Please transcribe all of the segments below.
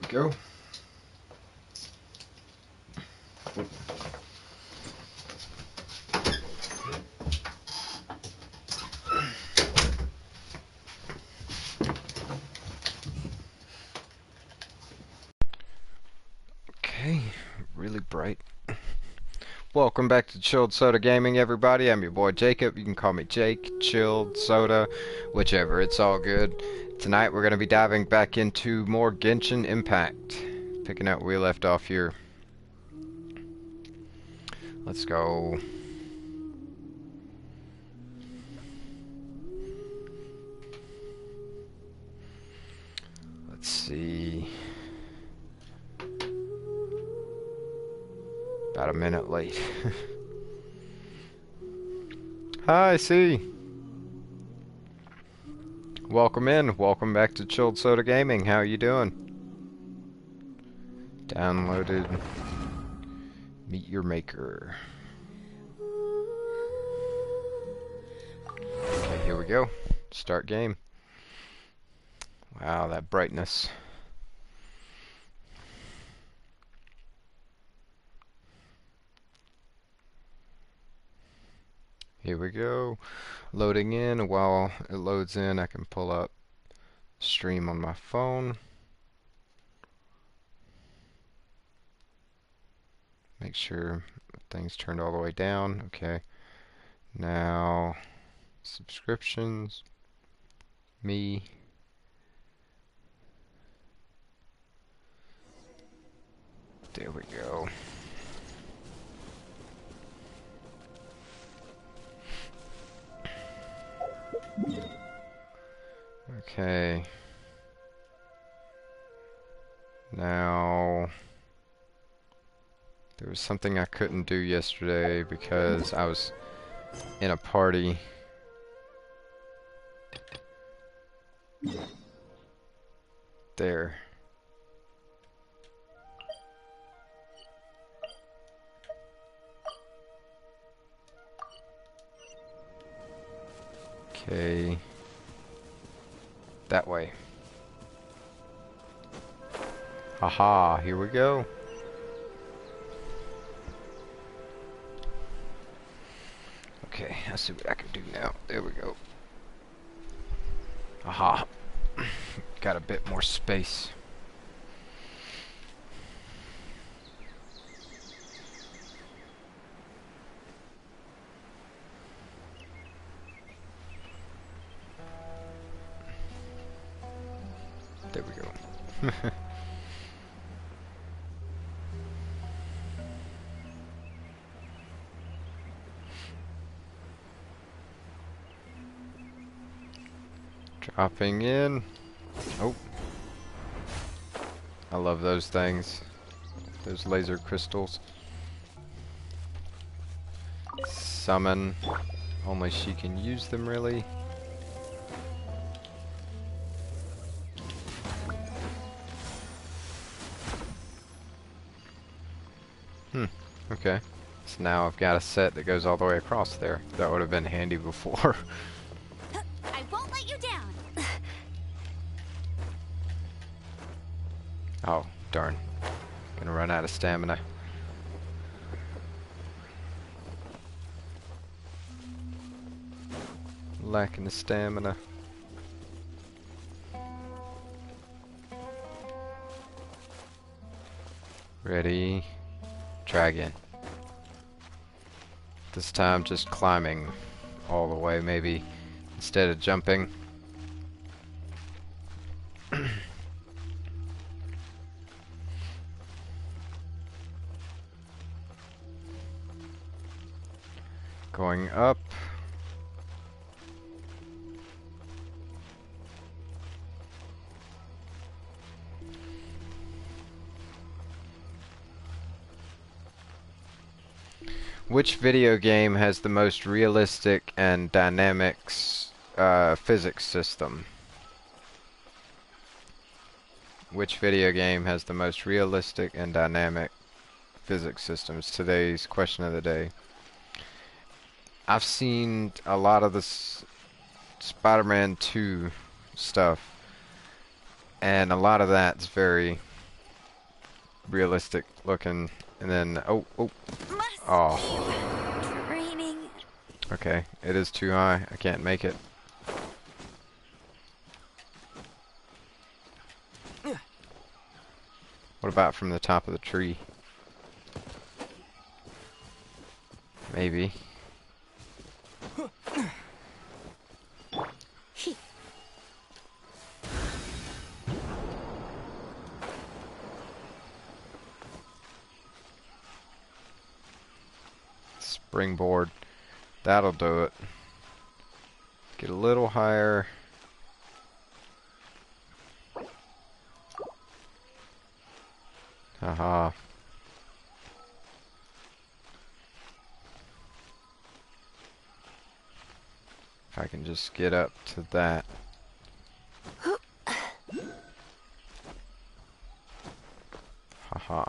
Go. Okay, really bright. Welcome back to Chilled Soda Gaming, everybody. I'm your boy Jacob. You can call me Jake, Chilled Soda, whichever. It's all good. Tonight we're going to be diving back into more Genshin Impact. Picking up where we left off here. Let's go. Let's see. About a minute late. Hi, C. Welcome in. Welcome back to Chilled Soda Gaming. How are you doing? Downloaded. Meet your maker. Okay, here we go. Start game. Wow, that brightness. Here we go. Loading in. While it loads in, I can pull up stream on my phone. Make sure things turned all the way down. Okay. Now, subscriptions. Me. There we go. Okay. Now, there was something I couldn't do yesterday because I was in a party. There. Okay. That way. Haha, here we go. Okay, let's see what I can do now. There we go. Aha. Got a bit more space. There we go. Dropping in. Oh. I love those things. Those laser crystals. Summon. Only she can use them, really. Okay. So now I've got a set that goes all the way across there. That would have been handy before. I won't let you down. Oh, darn. Gonna run out of stamina. Lacking the stamina. Ready. Try again. This time just climbing all the way, maybe, instead of jumping. Going up. Which video game has the most realistic and dynamics physics system? Which video game has the most realistic and dynamic physics systems? Today's question of the day. I've seen a lot of this Spider-Man 2 stuff, and a lot of that's very realistic looking. And then, oh, Must oh. be training. Okay, it is too high. I can't make it. What about from the top of the tree? Maybe. Springboard. That'll do it. Get a little higher. Haha. If I can just get up to that. Haha.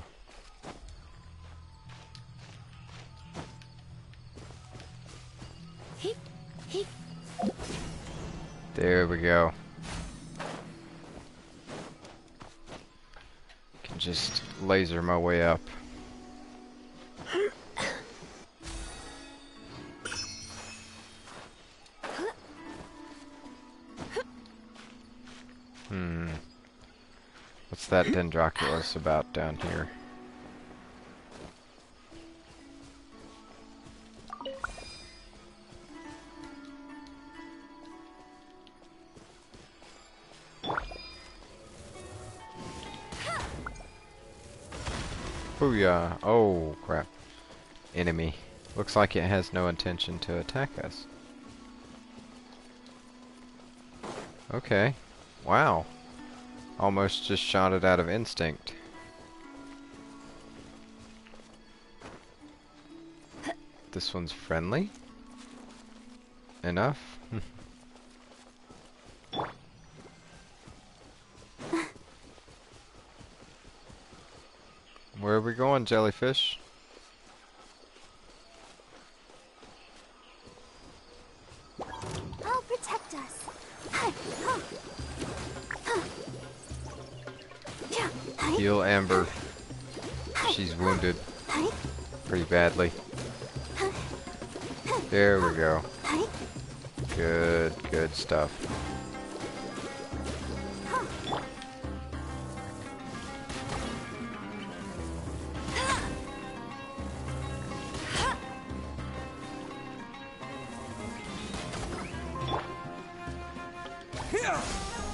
There we go. Can just laser my way up. What's that Dendroculus about down here? Booyah. Oh, crap. Enemy. Looks like it has no intention to attack us. Okay. Wow. Almost just shot it out of instinct. This one's friendly enough. Where are we going, jellyfish? I'll protect us. Heal Amber. She's wounded pretty badly. There we go. Good stuff.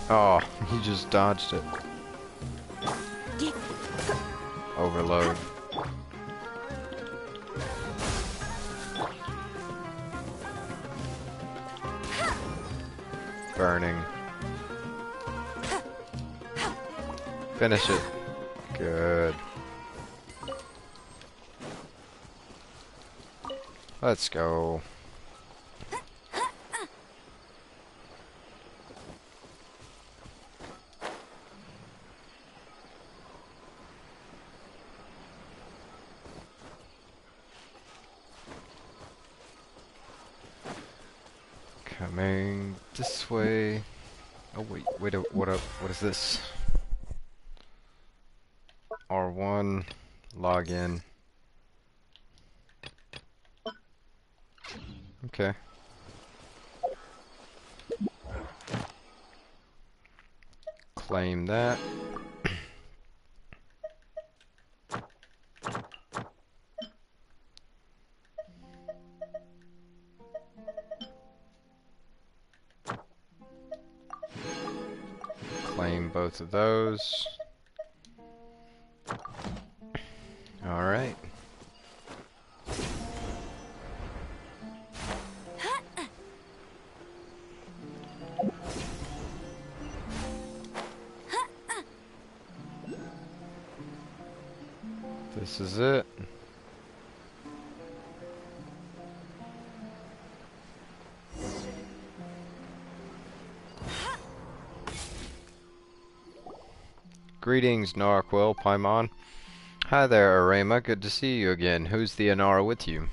Oh, he just dodged it. Overload. Burning. Finish it. Good. Let's go. Coming this way. Oh wait, what up? What is this? R1, login. Okay. Claim that. Claim both of those. Alright. This is it. Greetings, Narquil, Paimon. Hi there, Arema. Good to see you again. Who's the Inara with you?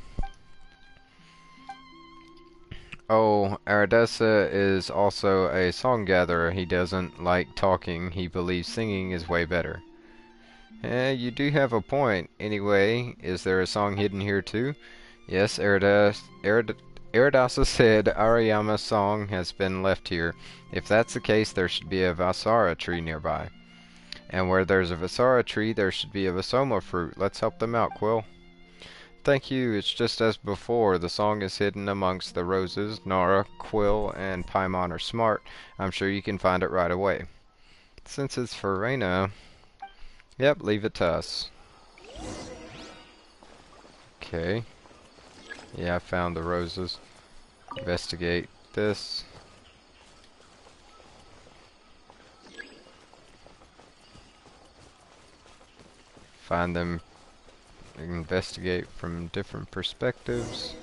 Oh, Aradessa is also a song gatherer. He doesn't like talking. He believes singing is way better. You do have a point. Anyway, is there a song hidden here too? Yes, Eridasa said Ariyama's song has been left here. If that's the case, there should be a Vasara tree nearby. And where there's a Vasara tree, there should be a Vasoma fruit. Let's help them out, Quill. Thank you, it's just as before. The song is hidden amongst the roses. Nara, Quill, and Paimon are smart. I'm sure you can find it right away. Since it's for Reyna, yep, leave it to us. Okay. Yeah, I found the roses. Investigate this. Find them. Investigate from different perspectives.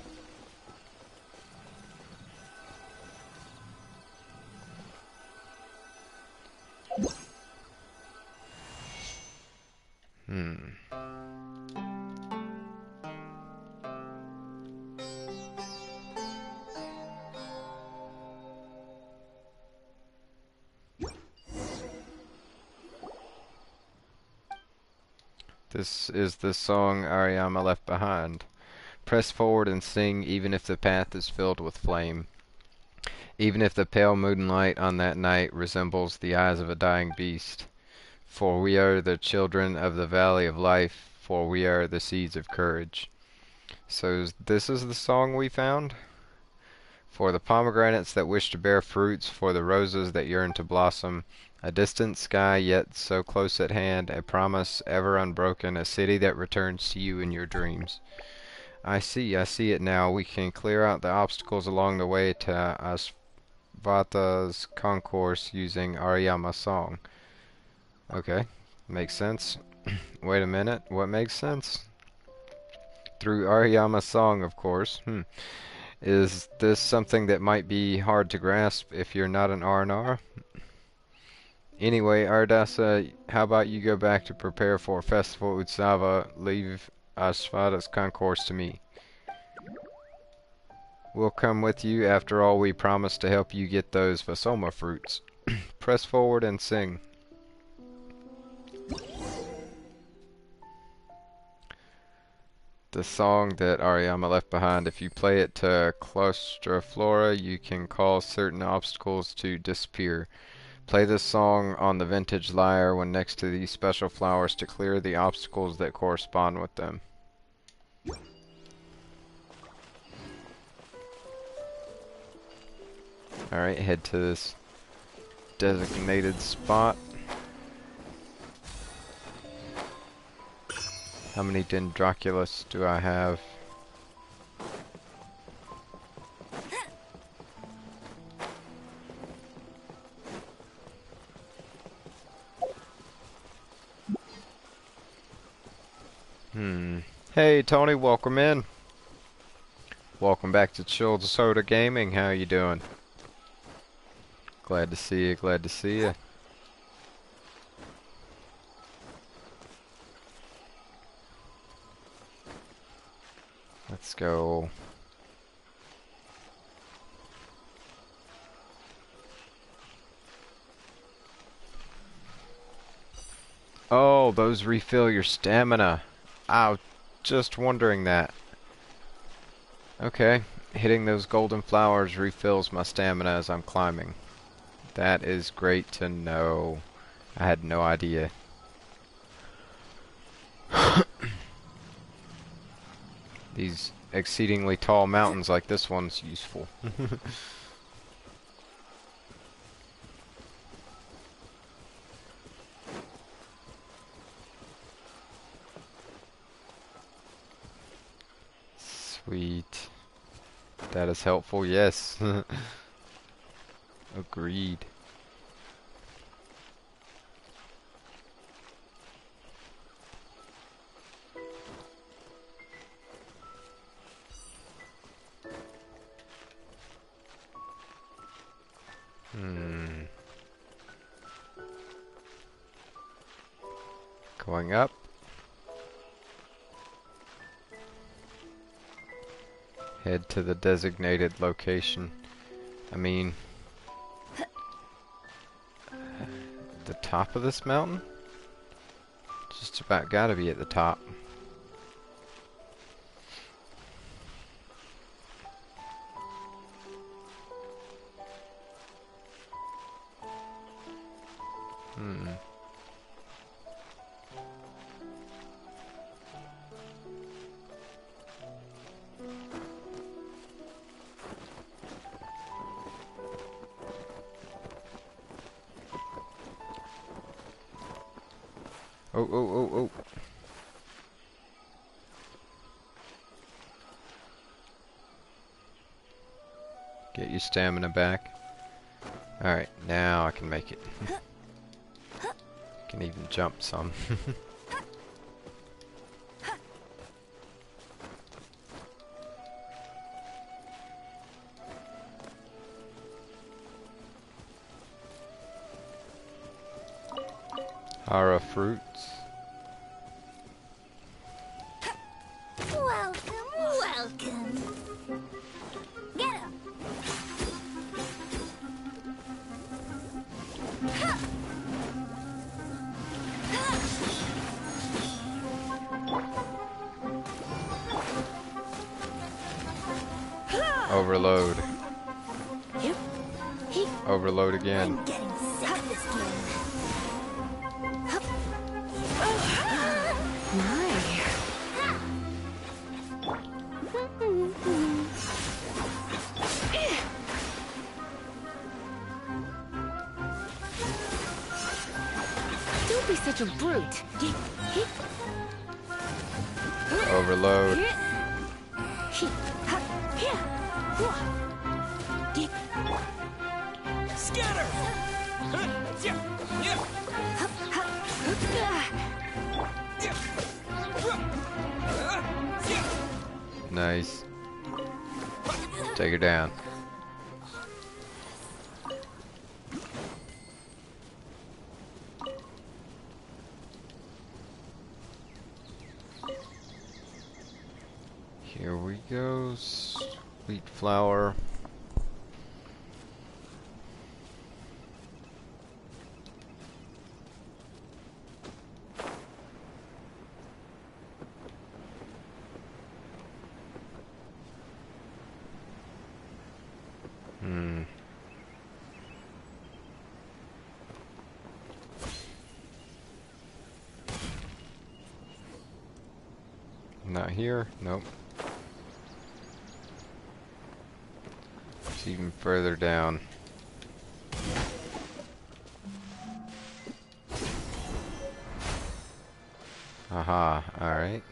This is the song Ariyama left behind. Press forward and sing even if the path is filled with flame. Even if the pale moonlight on that night resembles the eyes of a dying beast. For we are the children of the valley of life, for we are the seeds of courage. So this is the song we found? For the pomegranates that wish to bear fruits, for the roses that yearn to blossom, a distant sky yet so close at hand, a promise ever unbroken, a city that returns to you in your dreams. I see it now. We can clear out the obstacles along the way to Asvata's concourse using Ariyama's song. Okay, makes sense. Wait a minute, what makes sense? Through Ariyama's song, of course. Is this something that might be hard to grasp if you're not an R&R? Anyway, Ardasa, how about you go back to prepare for Festival Utsava, leave Ashvata's concourse to me. We'll come with you. After all, we promised to help you get those Vasoma fruits. Press forward and sing. The song that Ariyama left behind. If you play it to Claustroflora, you can cause certain obstacles to disappear. Play this song on the vintage lyre when next to these special flowers to clear the obstacles that correspond with them. Alright, head to this designated spot. How many Dendroculus do I have? Hey Tony, welcome in. Welcome back to Chilled Soda Gaming. How you doing? Glad to see you, glad to see you. Let's go. Oh, those refill your stamina. I was just wondering that. Okay, hitting those golden flowers refills my stamina as I'm climbing. That is great to know. I had no idea. These exceedingly tall mountains like this one's useful. Sweet. That is helpful, yes. Agreed. Going up. Head to the designated location. I mean, the top of this mountain? Just about gotta be at the top. Hmm. Oh, oh, oh, oh. Get your stamina back. Alright, now I can make it. Can even jump some. Hara fruits. Welcome, welcome. Get up. Overload. Overload again. I'm getting sick of this game. Don't be such a brute. Overload. Scatter! Nice. Take her down. Here we go. Sweet flower. Hmm. Not here? Nope. It's even further down. Aha, alright.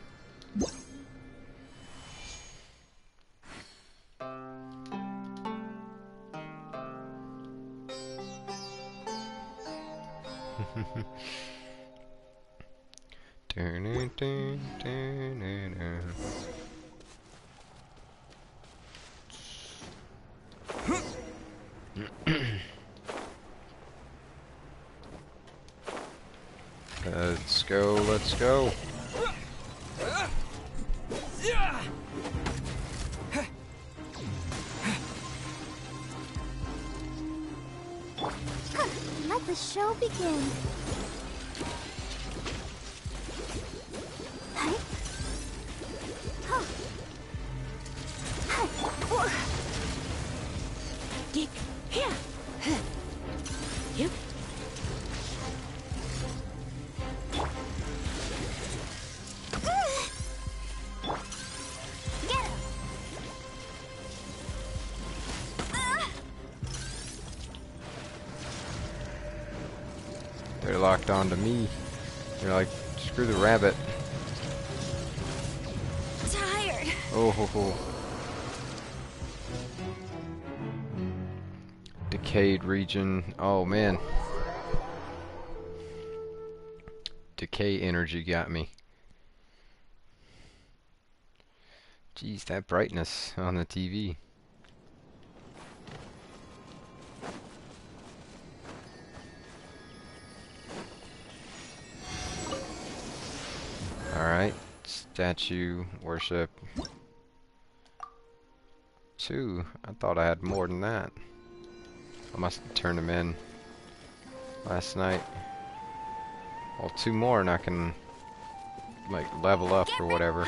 Let's go, let's go. Let the show begin. Hi. Huh. Hi. Oh. Get here. Yep. Get him. They're locked onto me. They're like, screw the rabbit. Tired. Oh ho ho. Decayed region. Oh man. Decay energy got me. Jeez, that brightness on the TV. Alright. Statue worship. 2. I thought I had more than that. I must have turned them in last night. Well, 2 more and I can like level up Get or ready. whatever.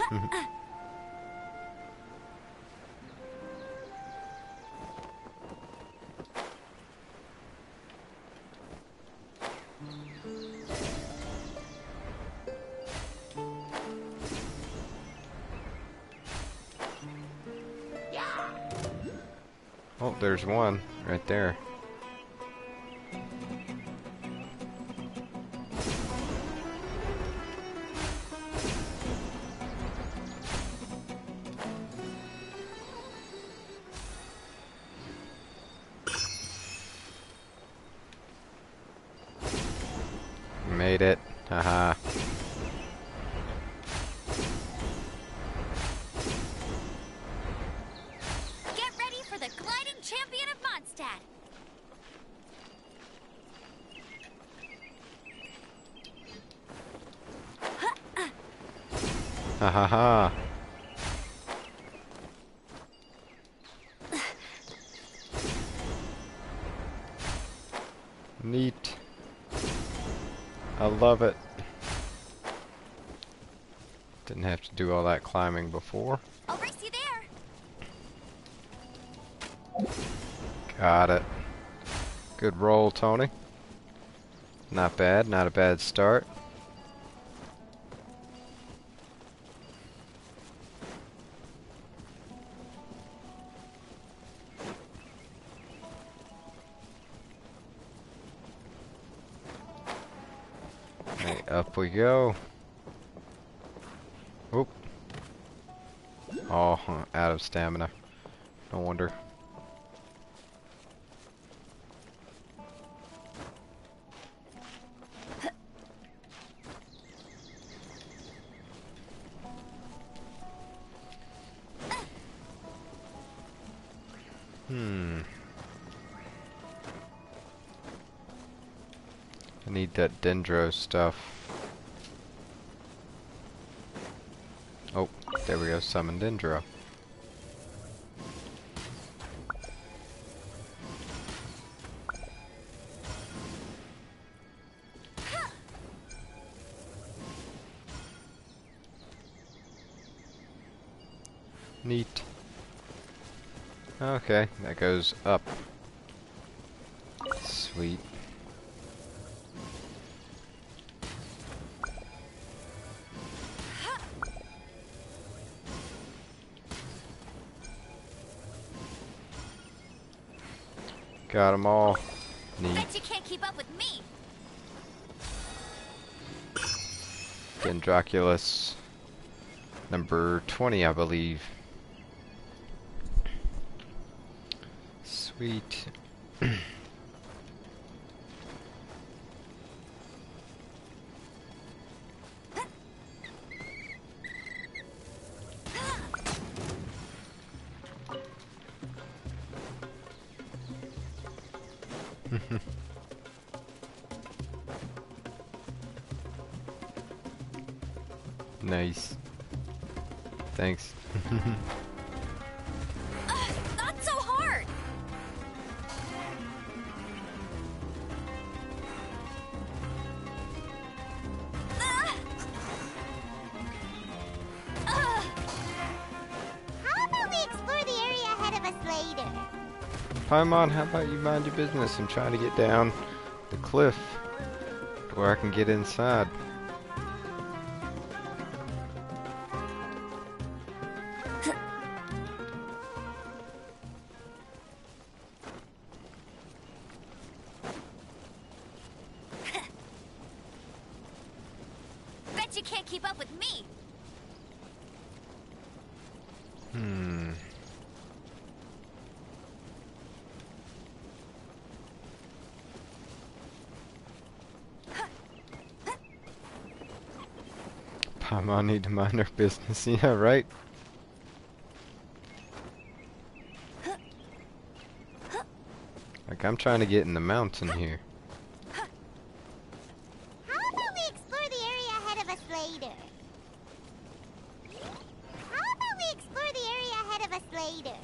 Oh, there's one right there. Made it. Haha. Get ready for the gliding champion of Mondstadt. Ha ha ha. Neat. I love it. Didn't have to do all that climbing before. I'll race you there. Got it. Good roll, Tony. Not bad. Not a bad start. Hey, up we go. Oop. Oh, out of stamina. No wonder. I need that dendro stuff. Oh, there we go. Summon dendro. Neat. Okay, that goes up. Sweet. Got them all. Neat. Bet you can't keep up with me. Dendroculus. Number 20, I believe. Sweet. Nice. Thanks. Not so hard. How about we explore the area ahead of us later? Paimon, how about you mind your business? I'm trying to get down the cliff to where I can get inside. Bet you can't keep up with me. Paimon need to mind her business. Yeah, right? Like, I'm trying to get in the mountain here. How about we explore the area ahead of us later? How about we explore the area ahead of us later?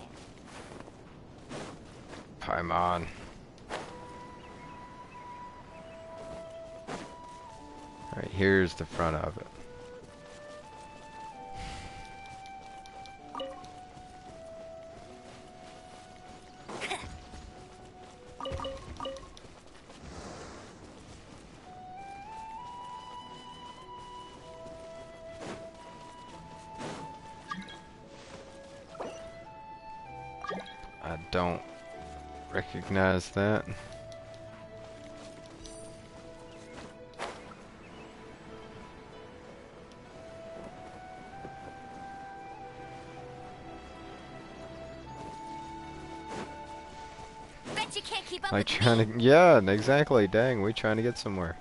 Paimon. Alright, here's the front of it. don't recognize that. Bet you can't keep up Like with me. trying to, yeah, exactly. Dang, we trying to get somewhere.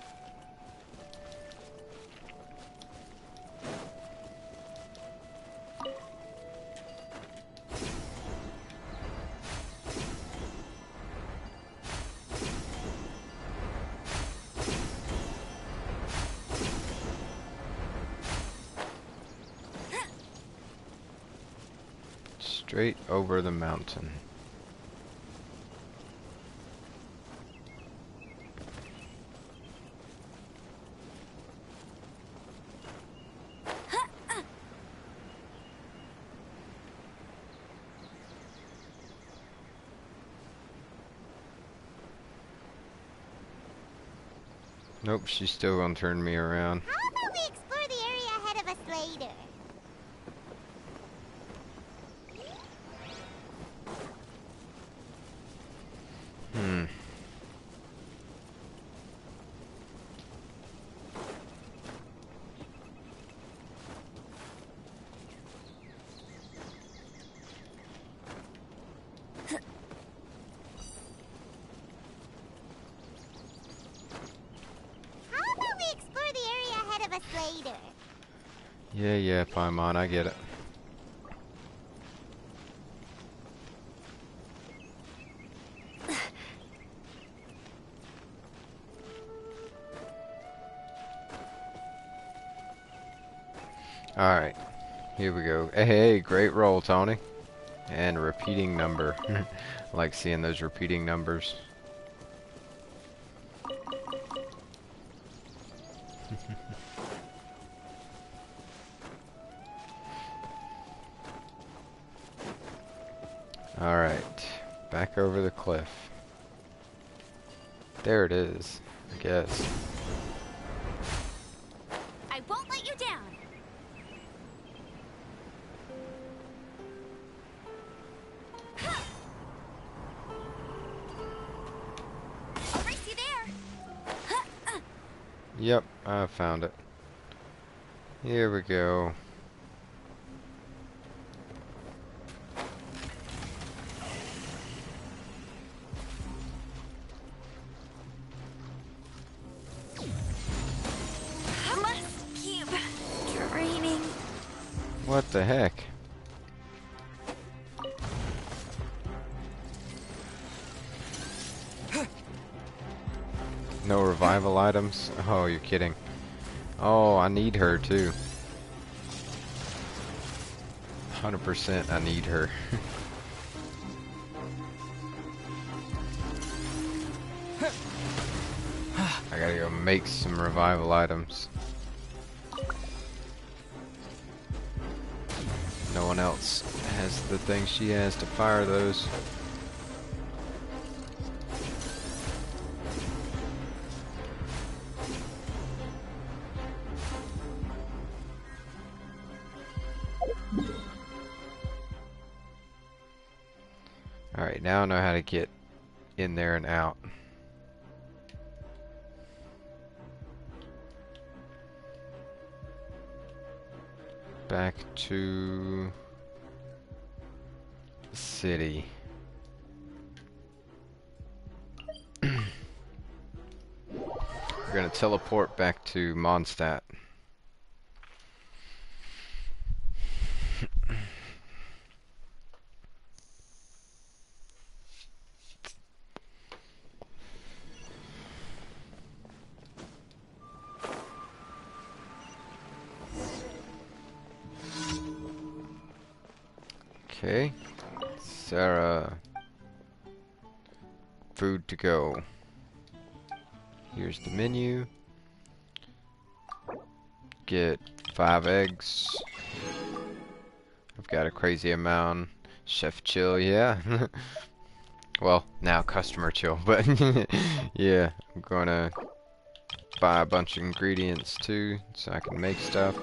Straight over the mountain. Nope, she's still gonna turn me around. How about we explore the area ahead of us later? Hmm. How about we explore the area ahead of us later? Yeah, Paimon, I get it. Alright, here we go. Hey, great roll, Tony. And a repeating number. I like seeing those repeating numbers. Alright, back over the cliff. There it is, I guess. I won't let you down. I'll race you there. Yep, I found it. Here we go. Must keep training. What the heck? No revival items? Oh, you're kidding. Oh, I need her too. 100% I need her. I gotta go make some revival items. No one else has the thing she has to fire those. Alright, now I know how to get in there and out. Back to the city. We're gonna teleport back to Mondstadt. Okay, Sarah, food to go. Here's the menu. Get 5 eggs. I've got a crazy amount. Chef chill, yeah. Well, now customer chill, but yeah, I'm gonna buy a bunch of ingredients too, so I can make stuff.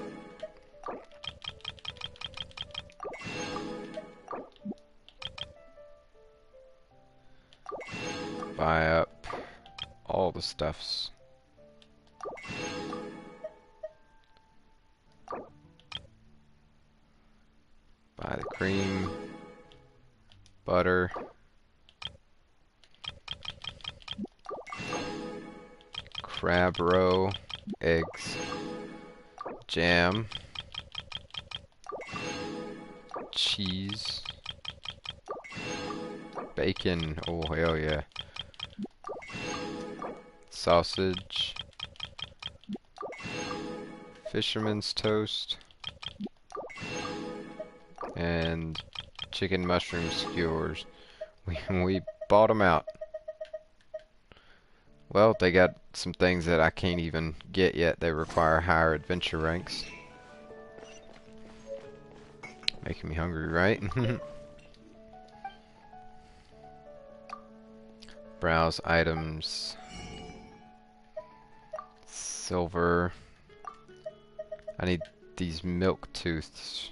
Buy up all the stuffs. Buy the cream, butter, crab roe, eggs, jam, cheese, bacon, oh hell yeah, sausage, fisherman's toast, and chicken mushroom skewers. We bought them out. Well, they got some things that I can't even get yet. They require higher adventure ranks. Making me hungry, right? Browse items. Silver. I need these milk tooths.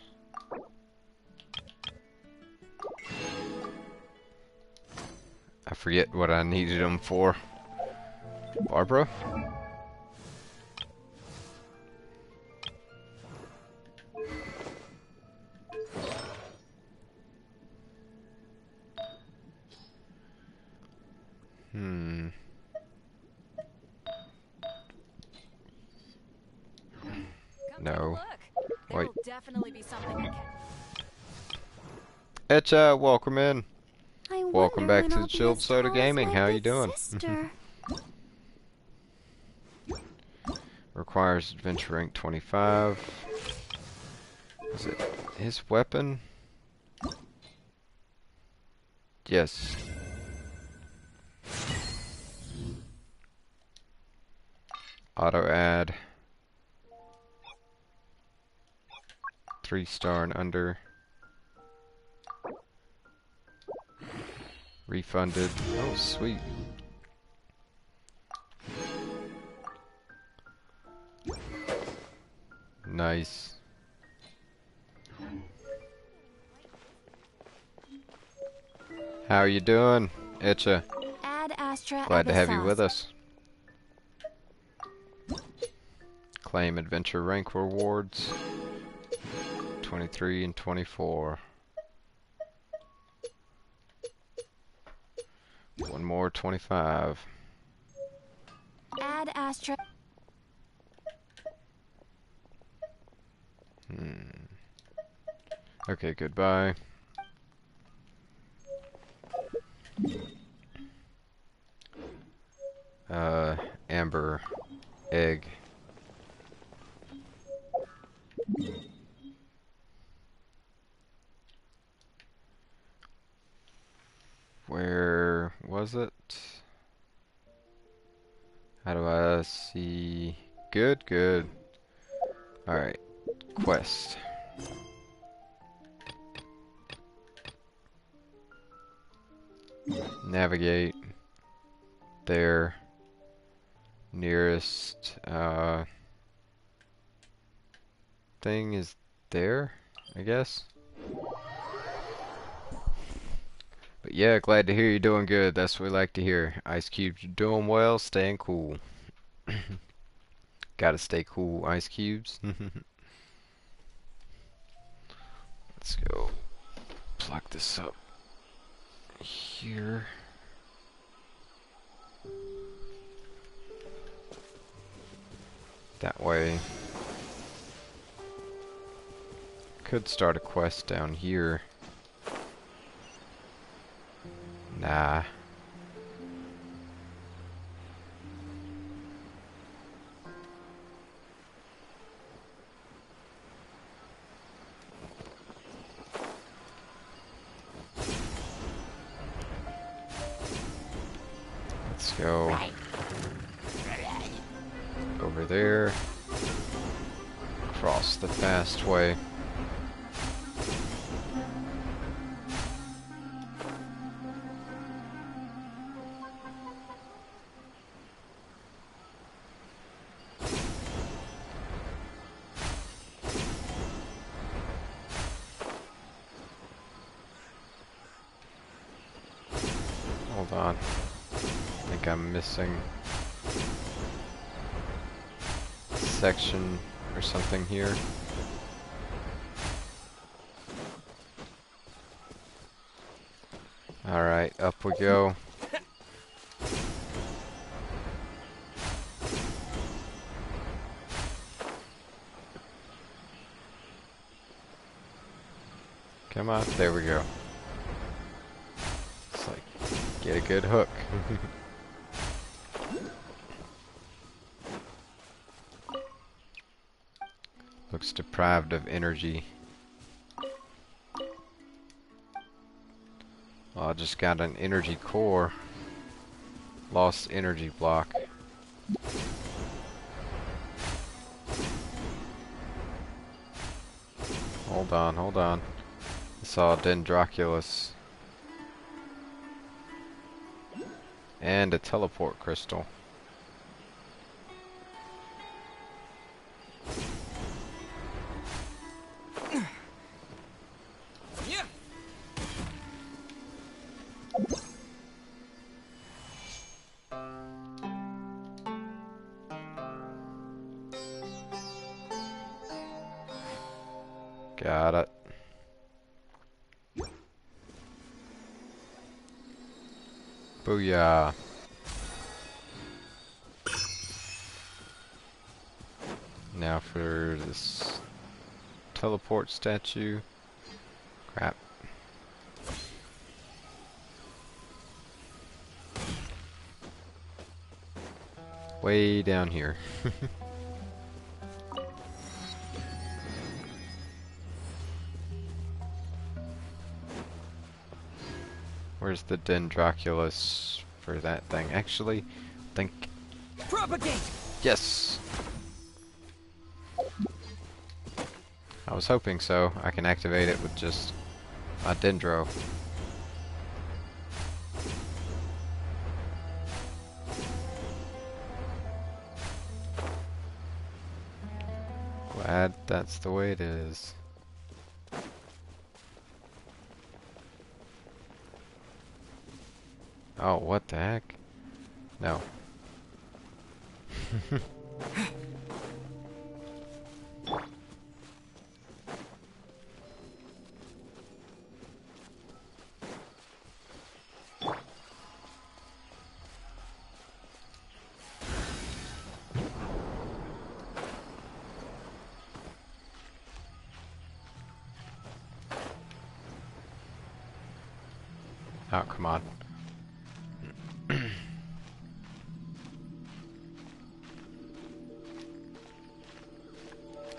I forget what I needed them for. Barbara? No. Wait. Definitely be something I can. Etcha, welcome in. I Welcome wonder back when to I'll the be Chilled as Soda tall as Gaming. my How you big doing? sister. Requires adventure rank 25. Is it his weapon? Yes. Auto add. 3-star and under. Refunded. Oh, sweet. Nice. How are you doing, Itcha? Ad Astra Glad to have you Abyssos. with us. Claim adventure rank rewards. 23 and 24. One more 25. Ad Astra. Okay, goodbye. Amber egg. Where was it? How do I see? Good, good. Alright, quest. Navigate. There. Nearest thing is there, I guess. But yeah, glad to hear you're doing good. That's what we like to hear. Ice Cubes, you're doing well, staying cool. Gotta stay cool, Ice Cubes. Let's go plug this up here. That way. Could start a quest down here. Nah. Let's go over there. Cross the fast way. Hold on. think I'm missing a section or something here. Alright, up we go. Come on, there we go. It's like, get a good hook. Looks deprived of energy. Well, I just got an energy core. Lost energy block. Hold on, hold on. I saw a Dendroculus. And a teleport crystal. Got it. Booyah. Now for this teleport statue. Crap. Way down here. Where's the Dendroculus for that thing? Actually, I think... Propagate! Yes! I was hoping so. I can activate it with just my Dendro. Glad that's the way it is. Oh, what the heck? No. Oh, come on.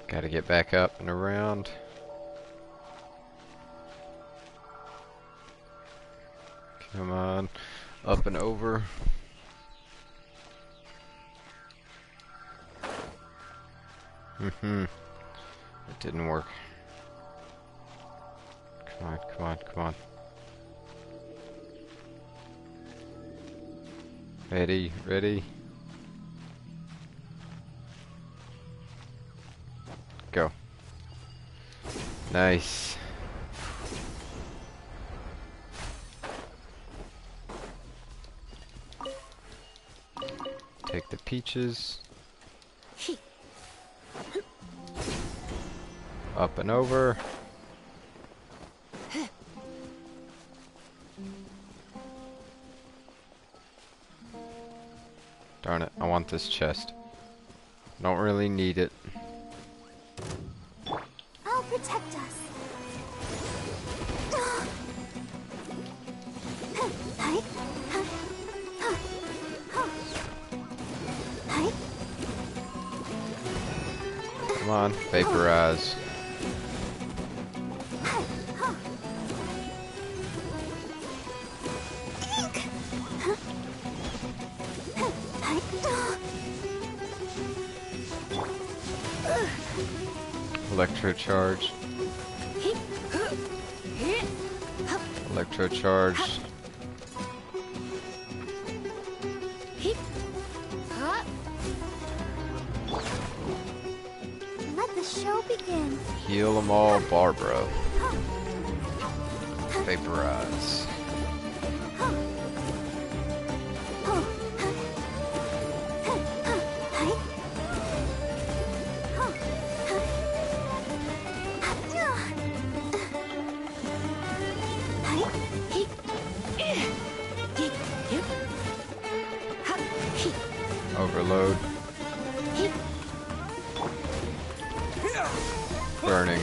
Gotta get back up and around. Come on. Up and over. It didn't work. Come on, come on, come on. Ready, ready. Go. Nice. Take the peaches. Up and over. Darn it, I want this chest. Don't really need it. I'll protect us. Come on, vaporize. Electrocharge. Electrocharge. Let the show begin. Heal them all, Barbara. Vaporize. Overload. Burning.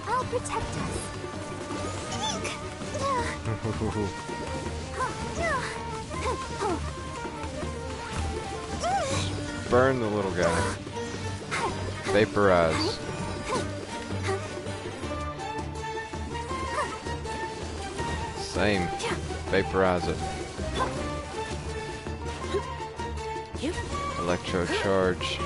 I'll protect us. Burn the little guy. Vaporize. Same. Vaporize it. Electro charge.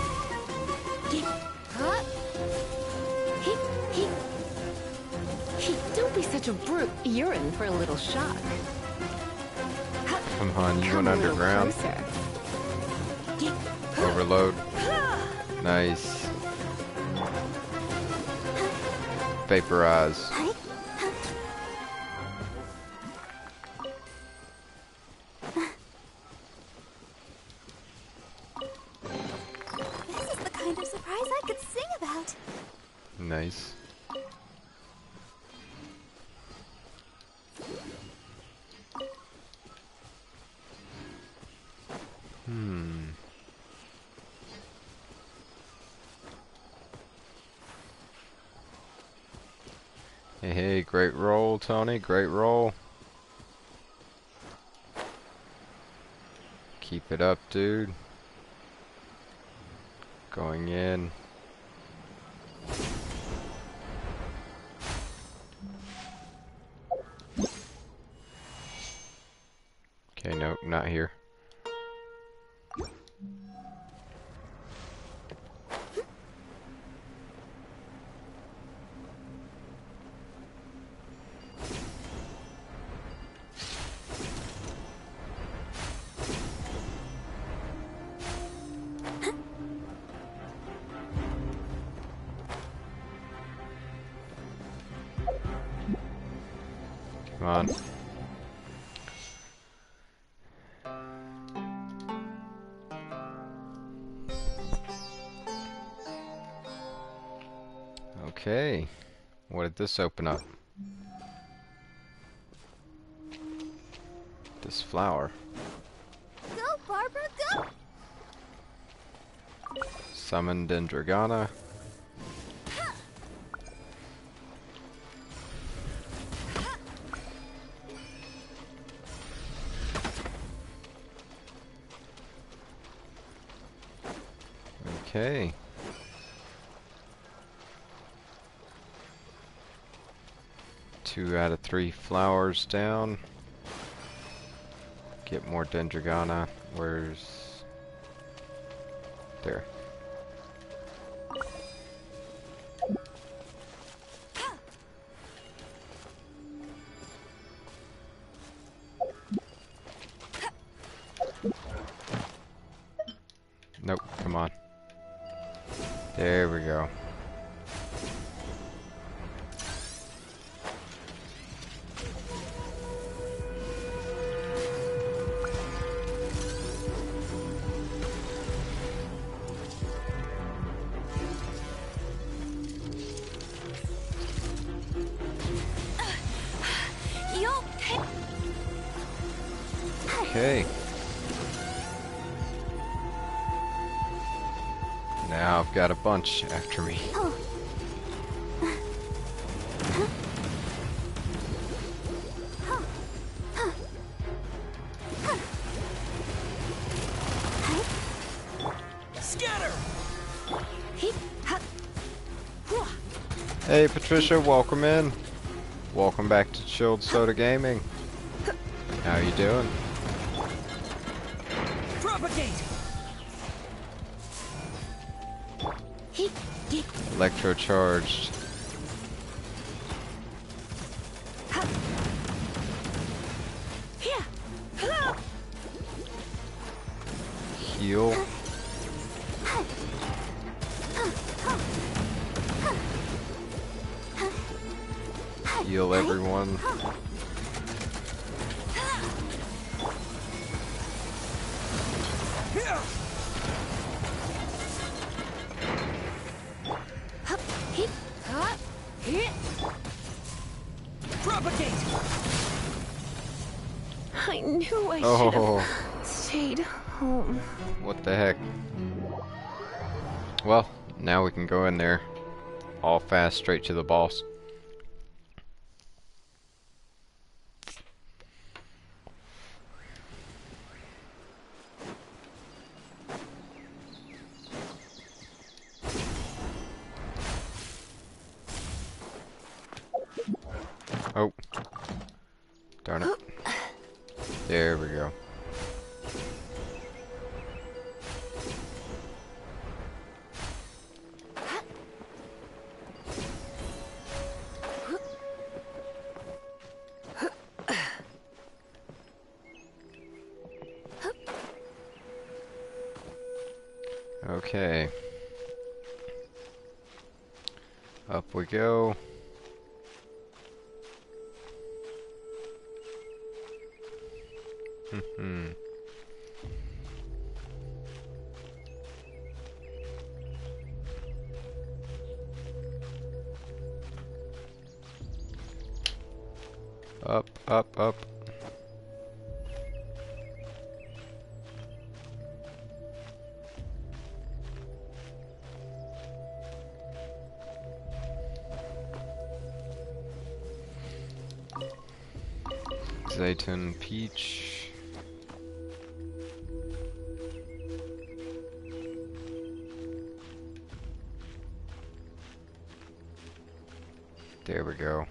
Don't be such a brute. You're in for a little shock. Come on, you Come went a little underground. closer. Overload. Nice. Vaporize. This is the kind of surprise I could sing about. Nice. Hey, great roll, Tony. Great roll. Keep it up, dude. Going in. Okay, nope, not here. Come on. Okay. What did this open up? This flower. Go, Barbara, go! Summon Dendrogana. Okay. Two out of 3 flowers down. Get more Dendrogana. Where's... There. Nope, come on. There we go. You'll pay. Okay. Now I've got a bunch after me. Hey Patricia, welcome in. Welcome back to Chilled Soda Gaming. How you doing? Propagate! Electro charged. Heal. Heal everyone. Propagate! I knew I should Oh, have stayed home. what the heck? Well, now we can go in there all fast straight to the boss. Oh, darn it. There we go. Okay. Up we go. Hmm. Up, up, up. Zayton Peach. There we go.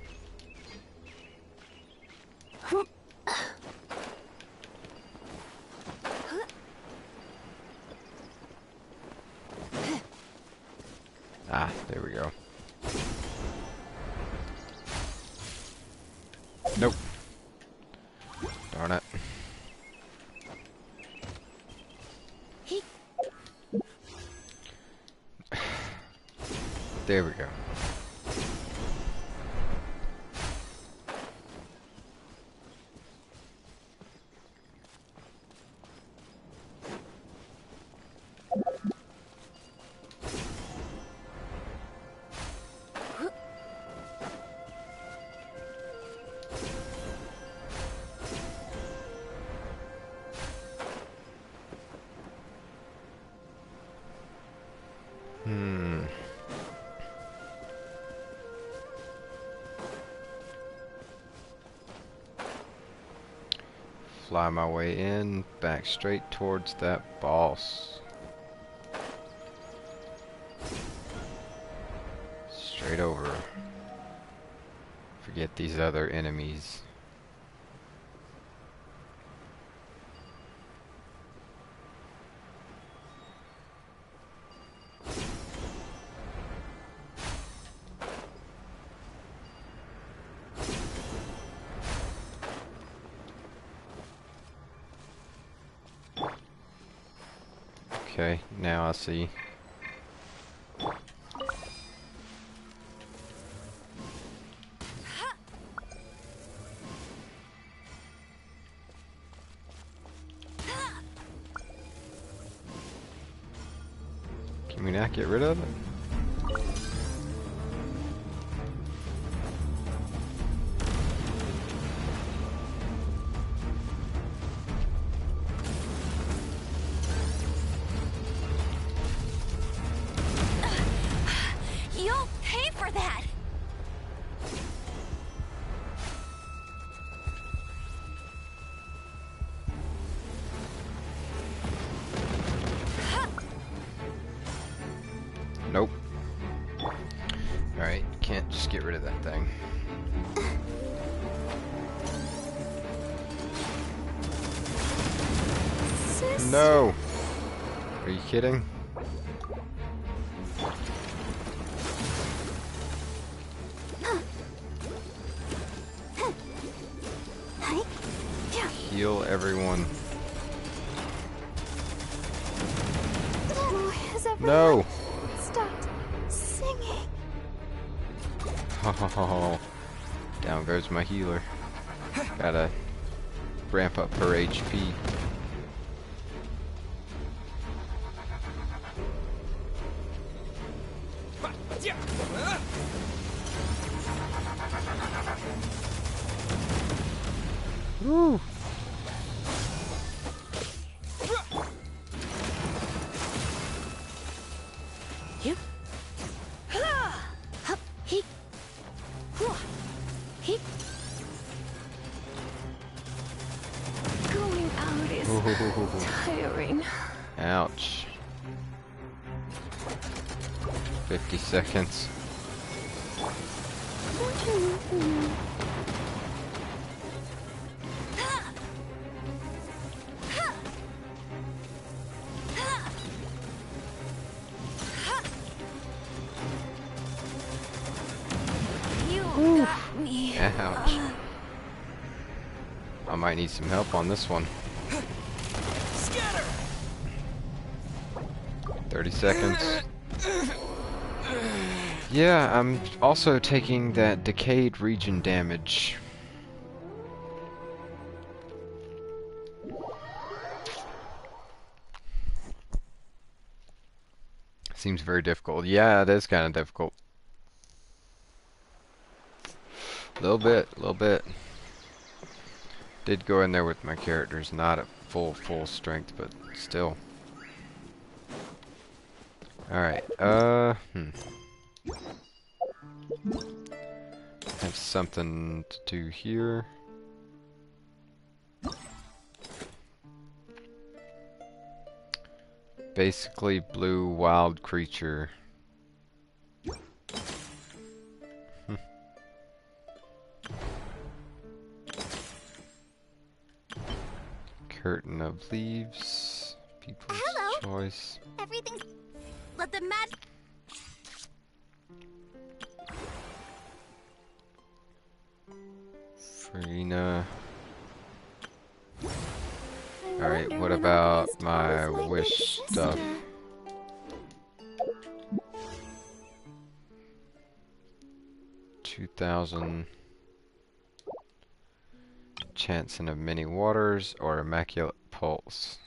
Ah, there we go. Nope. Darn it. There we go. Hmm. Fly my way in, back straight towards that boss. Straight over. Forget these other enemies. Okay, now I see. Can we not get rid of it? You'll pay for that! Nope. Alright, can't just get rid of that thing. No! Are you kidding? Heal everyone. Has everyone No! stopped singing? Oh, down goes my healer. Gotta ramp up her HP. Woo! Tiring. Ouch. 50 seconds. You got me. Ouch. I might need some help on this one. 30 seconds. Yeah, I'm also taking that decayed region damage. Seems very difficult. Yeah, it is kind of difficult. Little bit, little bit. Did go in there with my characters, not at full strength, but still. Alright, have something to do here. Basically blue wild creature. Curtain of leaves. People's Hello. choice. Everything's... Let the mad... Farina. Alright, what about my wish stuff? 2,000 Chancing of Many Waters or Immaculate Pulse.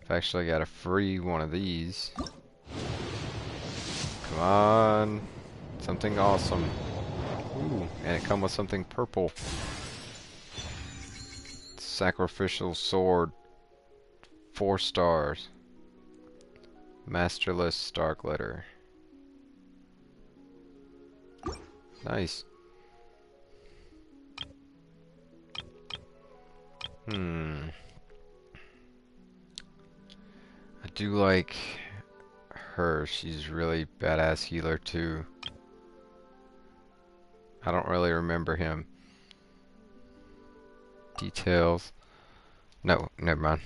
I've actually got a free one of these. Come on, something awesome. Ooh, and it comes with something purple. Sacrificial Sword. 4 stars. Masterless Star Glitter. Nice. I do like her. She's really badass healer too. I don't really remember him. Details. No, never mind.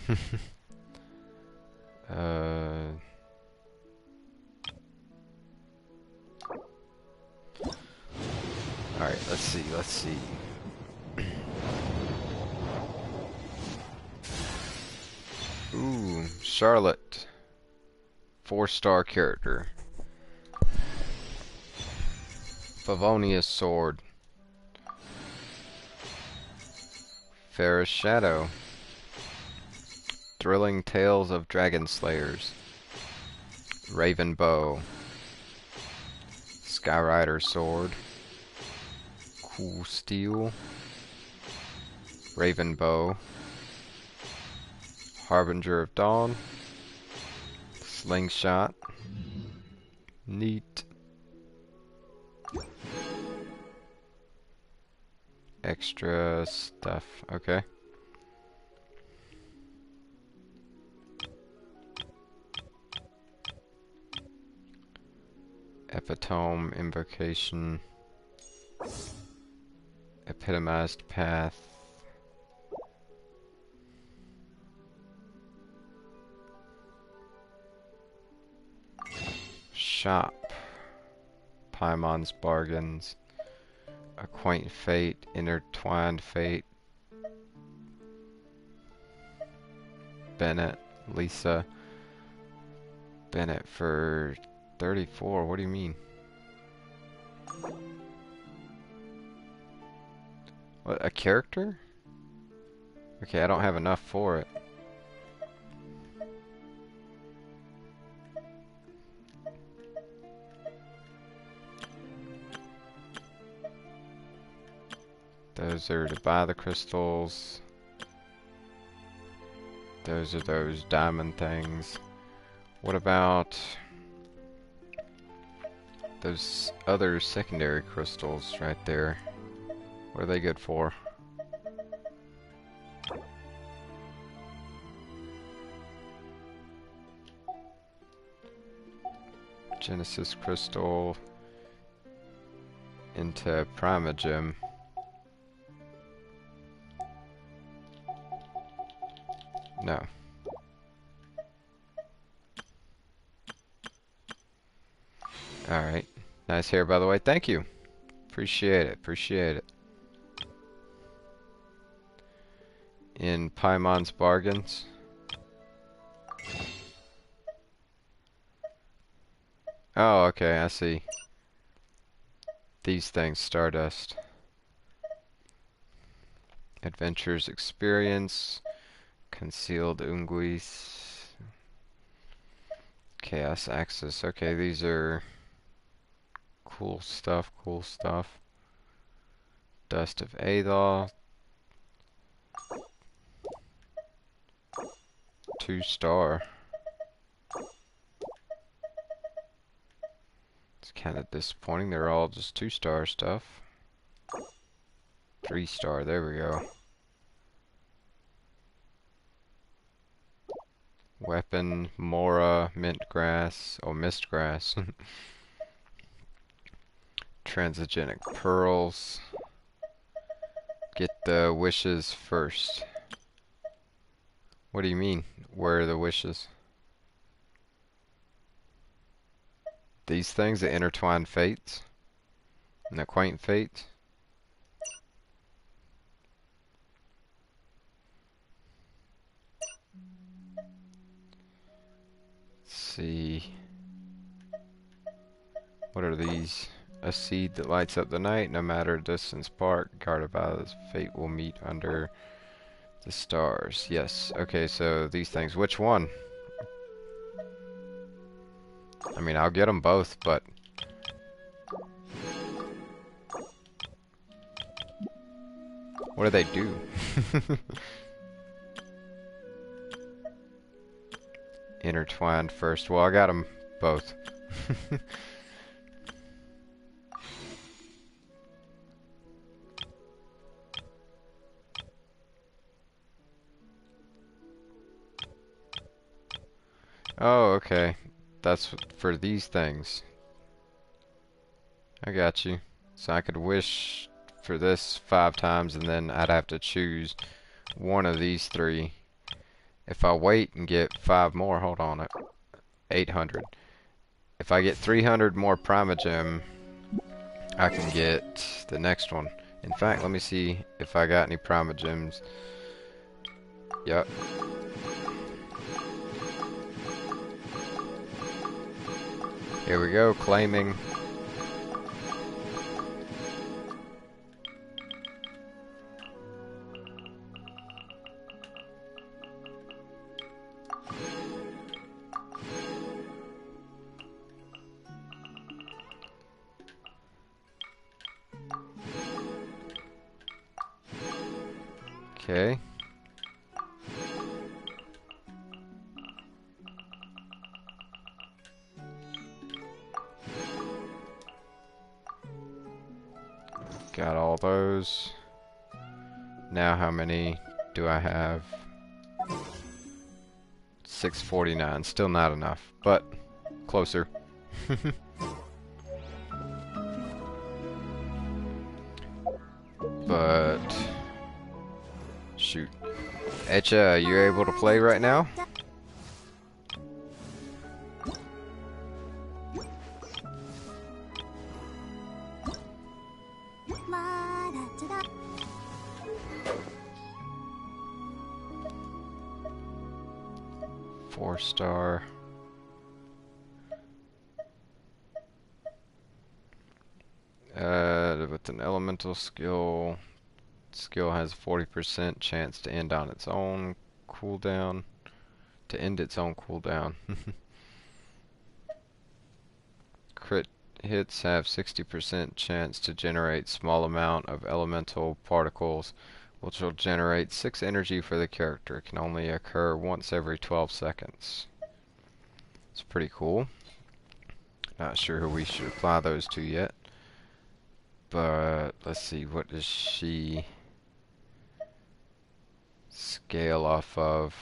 Alright, let's see. Ooh, Charlotte. 4-star character. Favonius Sword. Fairest Shadow. Thrilling Tales of Dragon Slayers. Raven Bow. Skyrider Sword. Cool Steel. Raven Bow. Harbinger of Dawn. Slingshot. Neat. Extra stuff. Okay. Epitome, Invocation. Epitomized Path. Shop. Paimon's Bargains. Acquaint Fate. Intertwined Fate. Bennett. Lisa. Bennett for 34. What do you mean? What, a character? Okay, I don't have enough for it. Those are to buy the crystals. Those are those diamond things. What about those other secondary crystals right there? What are they good for? Genesis Crystal into Primogem. No. Alright. Nice hair, by the way. Thank you. Appreciate it. Appreciate it. In Paimon's Bargains. Oh, okay. I see. These things. Stardust. Adventures Experience. Concealed Unguis. Chaos Axis. Okay, these are cool stuff, cool stuff. Dust of Aethel. 2-star. It's kind of disappointing. They're all just 2-star stuff. 3-star. There we go. Weapon, Mora, Mint Grass, oh, Mist Grass. Transgenic Pearls. Get the wishes first. What do you mean? Where are the wishes? These things, the intertwined fates and the quaint fates. Let's see. What are these? A seed that lights up the night, no matter distance apart, guarded by this fate will meet under the stars. Yes. Okay, so these things. Which one? I mean, I'll get them both, but what do they do? Intertwined first. Well, I got them both. Oh, okay. That's for these things. I got you. So I could wish for this 5 times and then I'd have to choose one of these 3. If I wait and get 5 more, hold on, 800. If I get 300 more Primogem, I can get the next one. In fact, let me see if I got any Primogems. Yep. Here we go, claiming. Okay. Got all those. Now how many do I have? 649. Still not enough, but closer. But shoot. Echa, you able to play right now? Four-star. With an elemental skill, skill has 40% chance to end on its own cooldown. To end its own cooldown. Crit hits have 60% chance to generate small amount of elemental particles, which will generate 6 energy for the character. It can only occur once every 12 seconds. It's pretty cool. Not sure who we should apply those to yet. But let's see, what does she scale off of?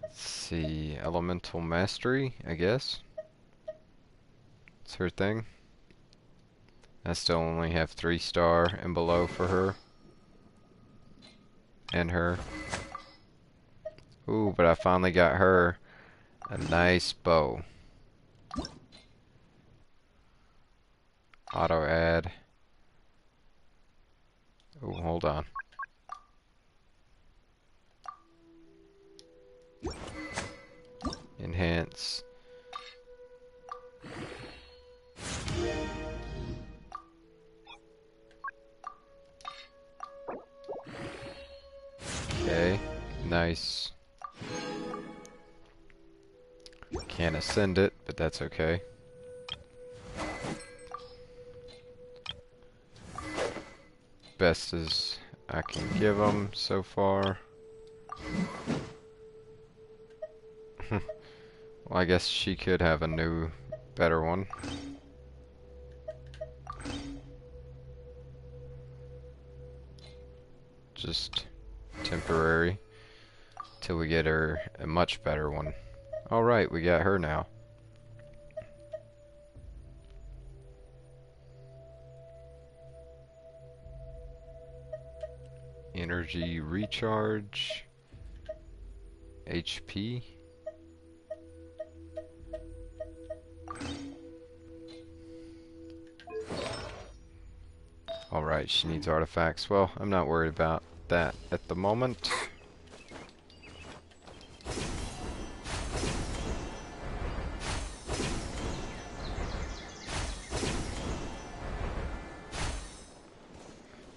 Let's see, elemental mastery, I guess. It's her thing. I still only have 3-star and below for her. And her. Ooh, but I finally got her a nice bow. Auto add. Oh, hold on. Enhance. Okay, nice. Can't ascend it, but that's okay. Best as I can give them so far. Well, I guess she could have a new, better one. Just temporary till we get her a much better one. Alright, we got her now. Energy recharge. HP. Alright, she needs artifacts. Well, I'm not worried about that at the moment.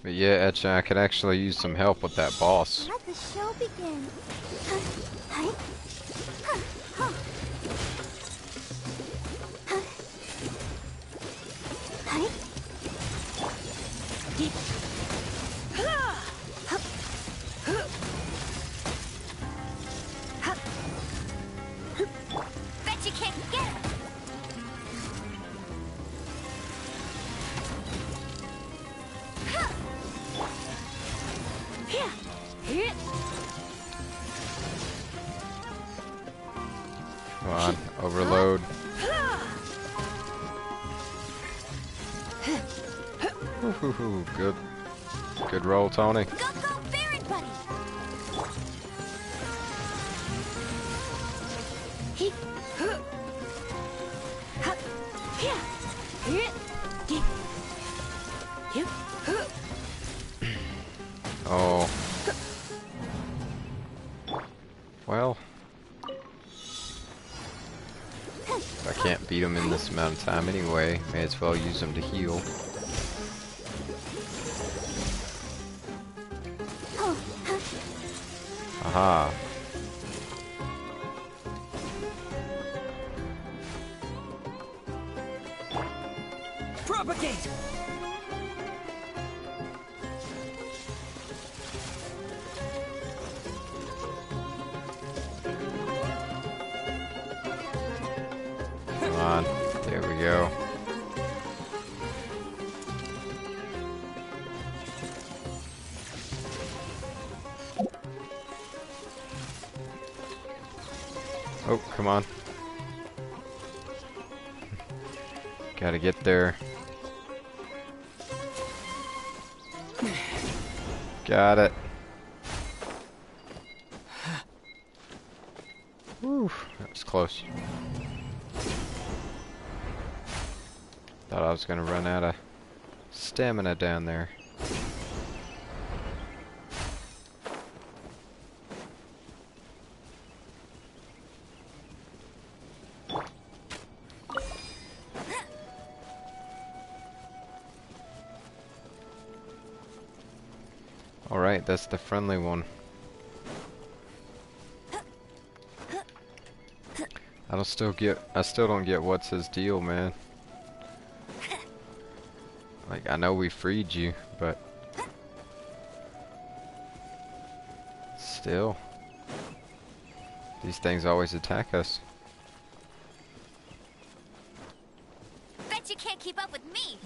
But yeah, Etcha, I could actually use some help with that boss. Let the show begin. Hi. Hi. Bet you can't get him. Come on, overload. Woohoo, good. Good roll, Tony. Go, go, Baron Buddy. Oh. Well. If I can't beat him in this amount of time anyway, may as well use him to heal. Aha. Propagate! Come on. There we go. Oh, come on. Gotta get there. Got it. Whew, that was close. Thought I was gonna run out of stamina down there. Alright, that's the friendly one. I still don't get what's his deal, man. Like, I know we freed you, but still, these things always attack us. you can't keep up with me.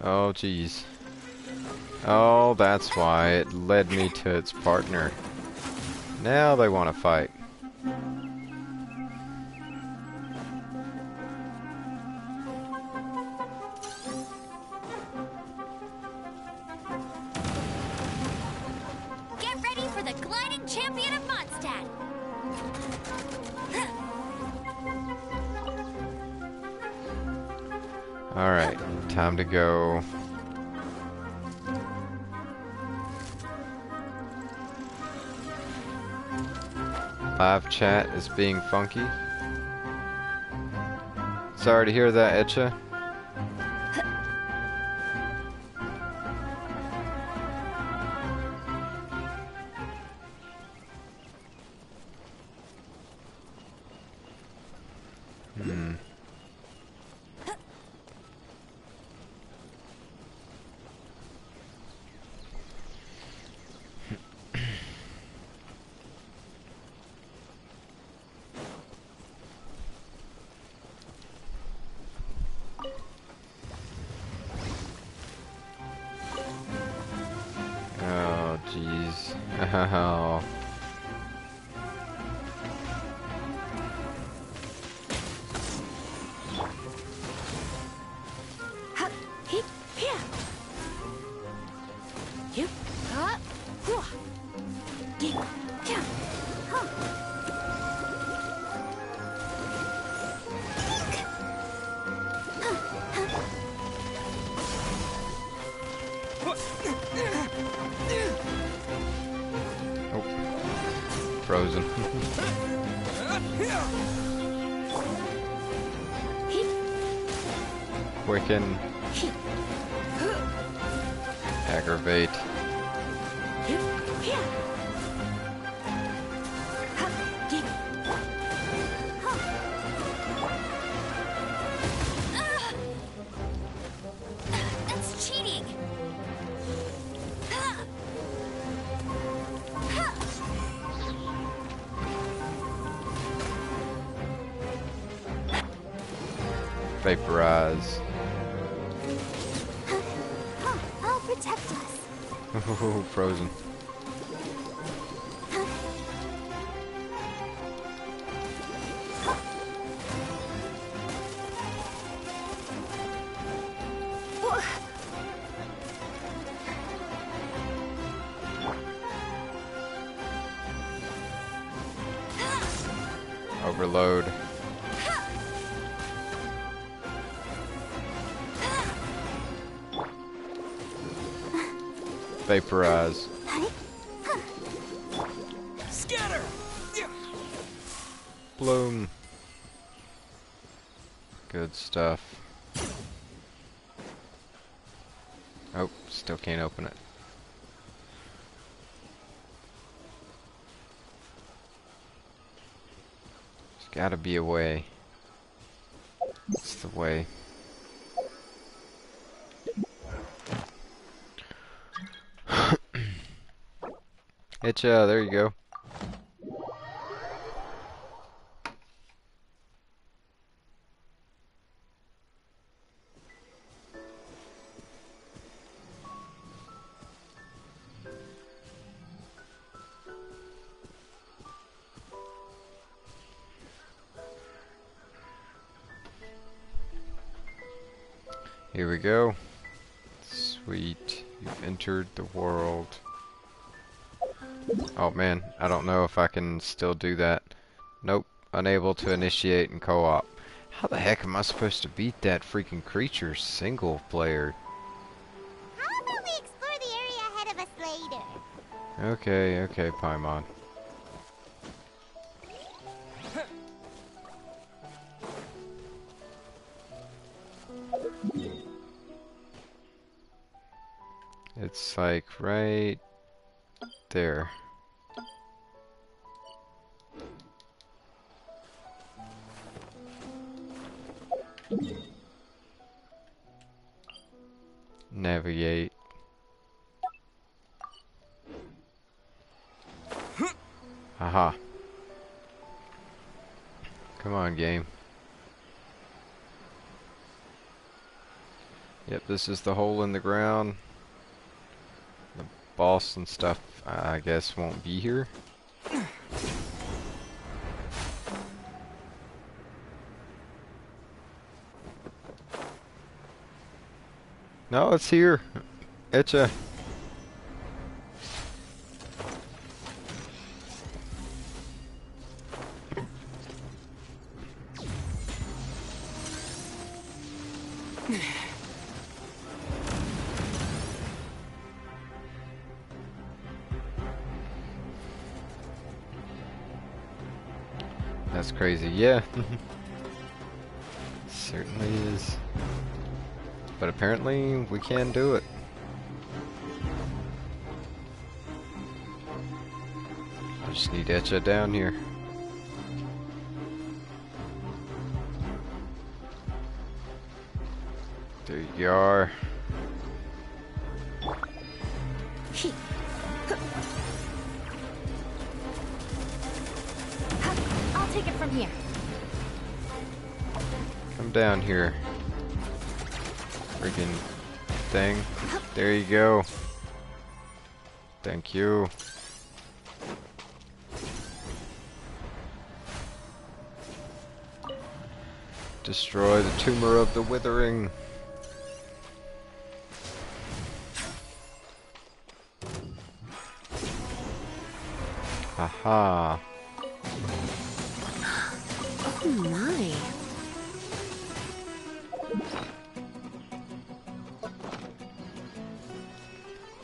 Oh, jeez. Oh, that's why it led me to its partner. Now they want to fight. Get ready for the gliding champion of Mondstadt. Alright, time to go. Live chat is being funky. Sorry to hear that, Etcha. Oh, jeez. Oh. Frozen. Quicken. Aggravate. That's cheating. Vaporize. I'll protect us. Frozen. Overload. Vaporize. Scatter! Bloom. Good stuff. Oh, still can't open it. There's gotta be a way. It's the way. Itcha, there you go. Here we go. Sweet. You've entered the world. Oh man, I don't know if I can still do that. Nope. Unable to initiate in co-op. How the heck am I supposed to beat that freaking creature single player? How about we explore the area ahead of us later? Okay, okay, Paimon. It's like right there. Navigate. Haha. Come on, game. Yep, this is the hole in the ground. The boss and stuff, I guess, won't be here. No, it's here. Etcha. That's crazy, yeah. Certainly is. But apparently we can do it. I just need Etcha down here. There you are. I'll take it from here. Come down here. Freaking thing. There you go. Thank you. Destroy the tumor of the withering. Haha. Oh my.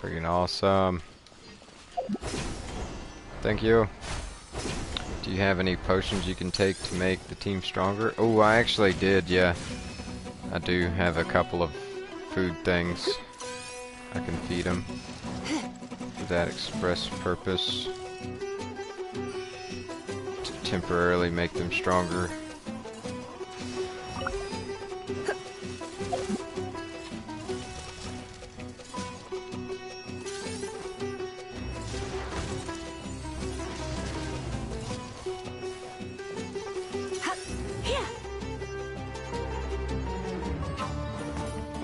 Freaking awesome. Thank you. Do you have any potions you can take to make the team stronger? Oh, I actually did, yeah. I do have a couple of food things. I can feed them for that express purpose. To temporarily make them stronger.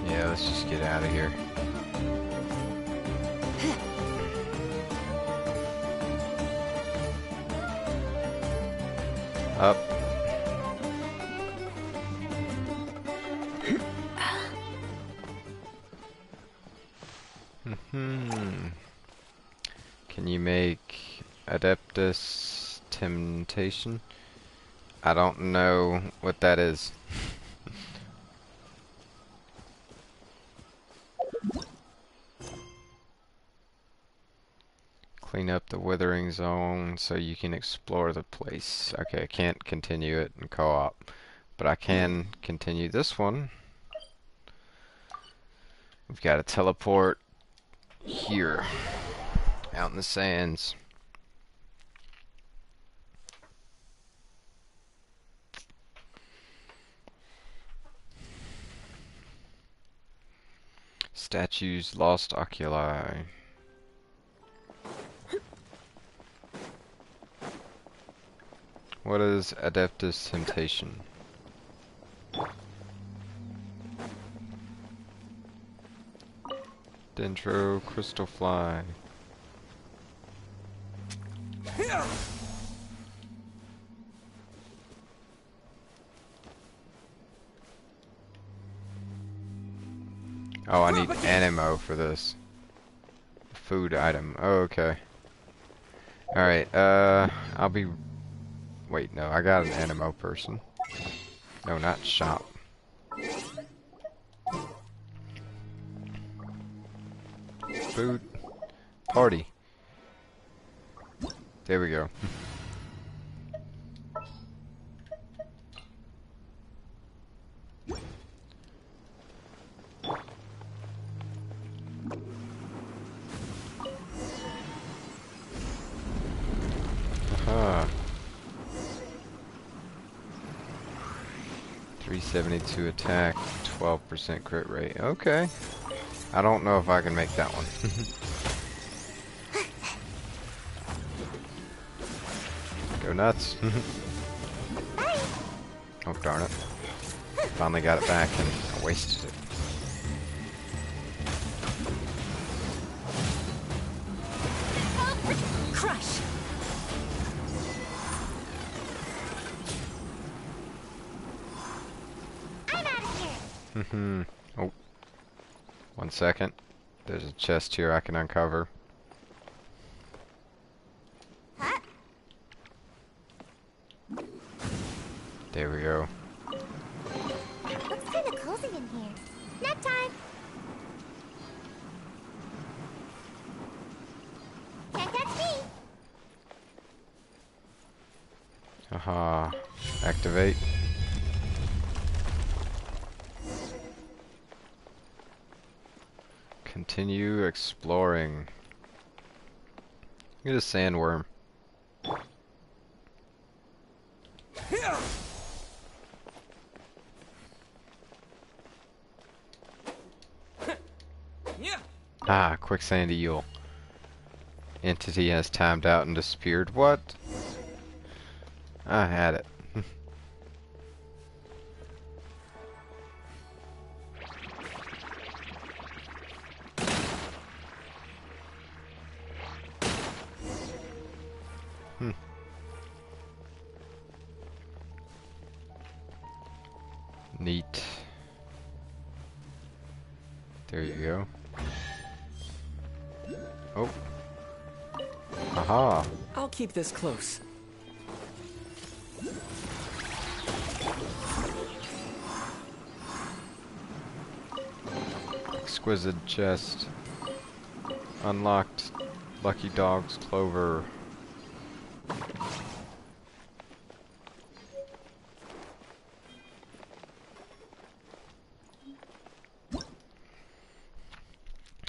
Yeah, let's just get out of here. Up. Can you make Adeptus Temptation? I don't know what that is. Clean up the withering zone so you can explore the place. Okay, I can't continue it in co-op, but I can continue this one. We've got to teleport here, out in the sands. Statues, lost oculi. What is Adeptus Temptation? Dendro Crystal Fly. Oh, I need animo for this. Food item. Oh, okay. Alright, I'll be... Wait, no, I got an animo person. No, not shop. Food. Party. There we go. Aha. 372 attack, 12% crit rate. Okay. I don't know if I can make that one. Go nuts. Oh, darn it. Finally got it back and I wasted it. Crush! I'm out of here! Oh. 1 second. There's a chest here I can uncover. Huh? There we go. Looks kind of cozy in here. Nap time. Can't catch me. Aha. Activate. Continue exploring. Get a sandworm. Ah, quicksand eel. Entity has timed out and disappeared. What? I had it. Neat. There you go. Oh. Aha. I'll keep this close. Exquisite chest. Unlocked. Lucky Dog's Clover.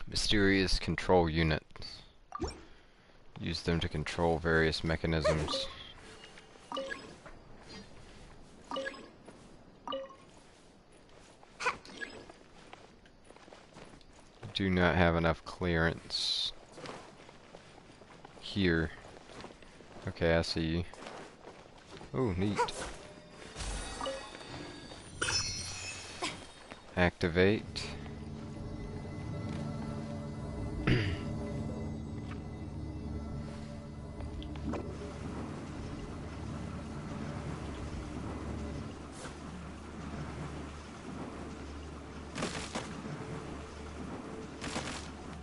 Mysterious control unit. Use them to control various mechanisms. Do not have enough clearance here. Okay, I see you. Oh, neat. Activate.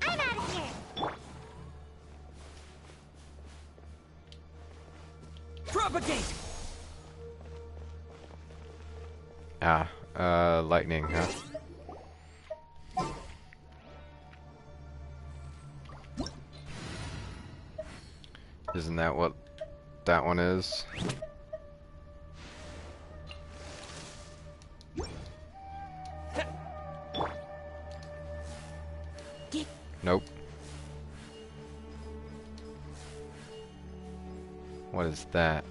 I'm out of here! Propagate! Ah, lightning, huh? Isn't that what that one is? Nope. What is that?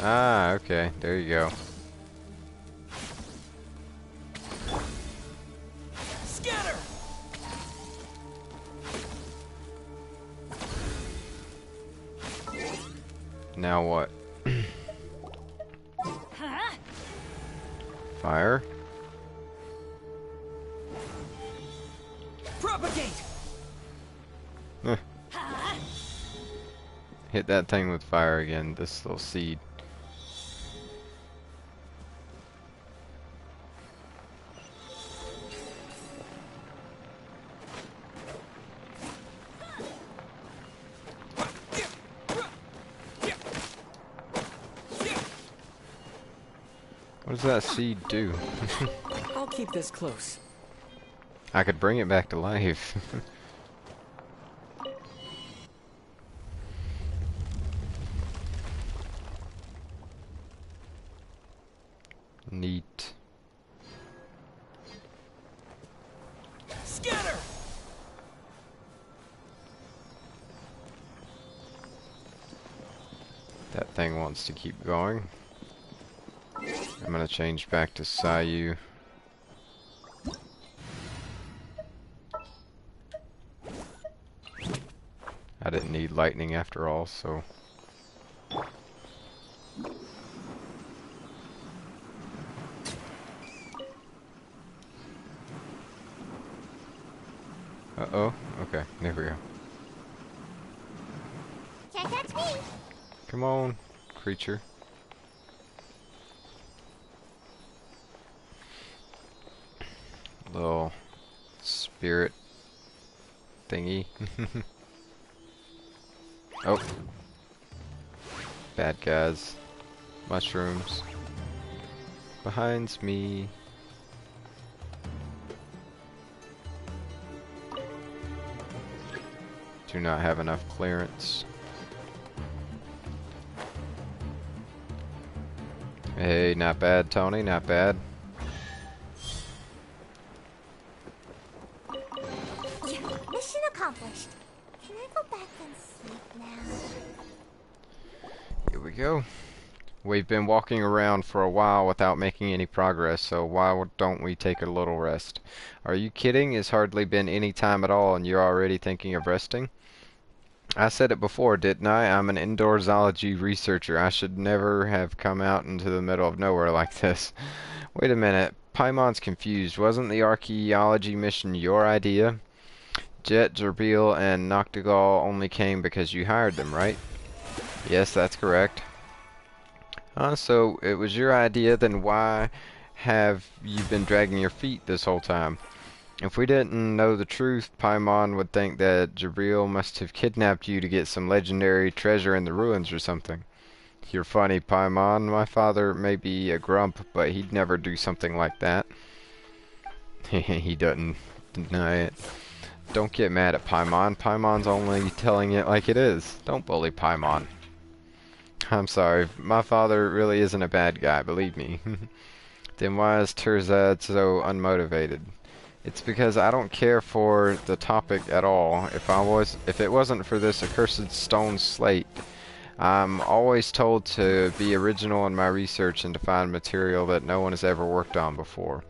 Ah, okay. There you go. Scatter! Now what? Huh? Fire? Propagate! Eh. Huh? Hit that thing with fire again, this little seed. What does that seed do? I'll keep this close. I could bring it back to life. Neat. Scatter! That thing wants to keep going. I'm gonna change back to Sayu. I didn't need lightning after all, so... Uh-oh. Okay, there we go. Can't catch me. Come on, creature. Little spirit thingy. Oh. Bad guys. Mushrooms. Behind me. Do not have enough clearance. Hey, not bad, Tony, not bad. Yeah, mission accomplished. Can I go back and sleep now? Here we go. We've been walking around for a while without making any progress, so why don't we take a little rest? Are you kidding? It's hardly been any time at all and you're already thinking of resting? I said it before, didn't I? I'm an indoor zoology researcher. I should never have come out into the middle of nowhere like this. Wait a minute. Paimon's confused. Wasn't the archaeology mission your idea? Jet, Zerbil, and Noctigal only came because you hired them, right? Yes, that's correct. So it was your idea, then why have you been dragging your feet this whole time? If we didn't know the truth, Paimon would think that Jabril must have kidnapped you to get some legendary treasure in the ruins or something. You're funny, Paimon. My father may be a grump, but he'd never do something like that. He doesn't deny it. Don't get mad at Paimon. Paimon's only telling it like it is. Don't bully Paimon. I'm sorry. My father really isn't a bad guy, believe me. Then why is Terzad so unmotivated? It's because I don't care for the topic at all. If it wasn't for this accursed stone slate, I'm always told to be original in my research and to find material that no one has ever worked on before.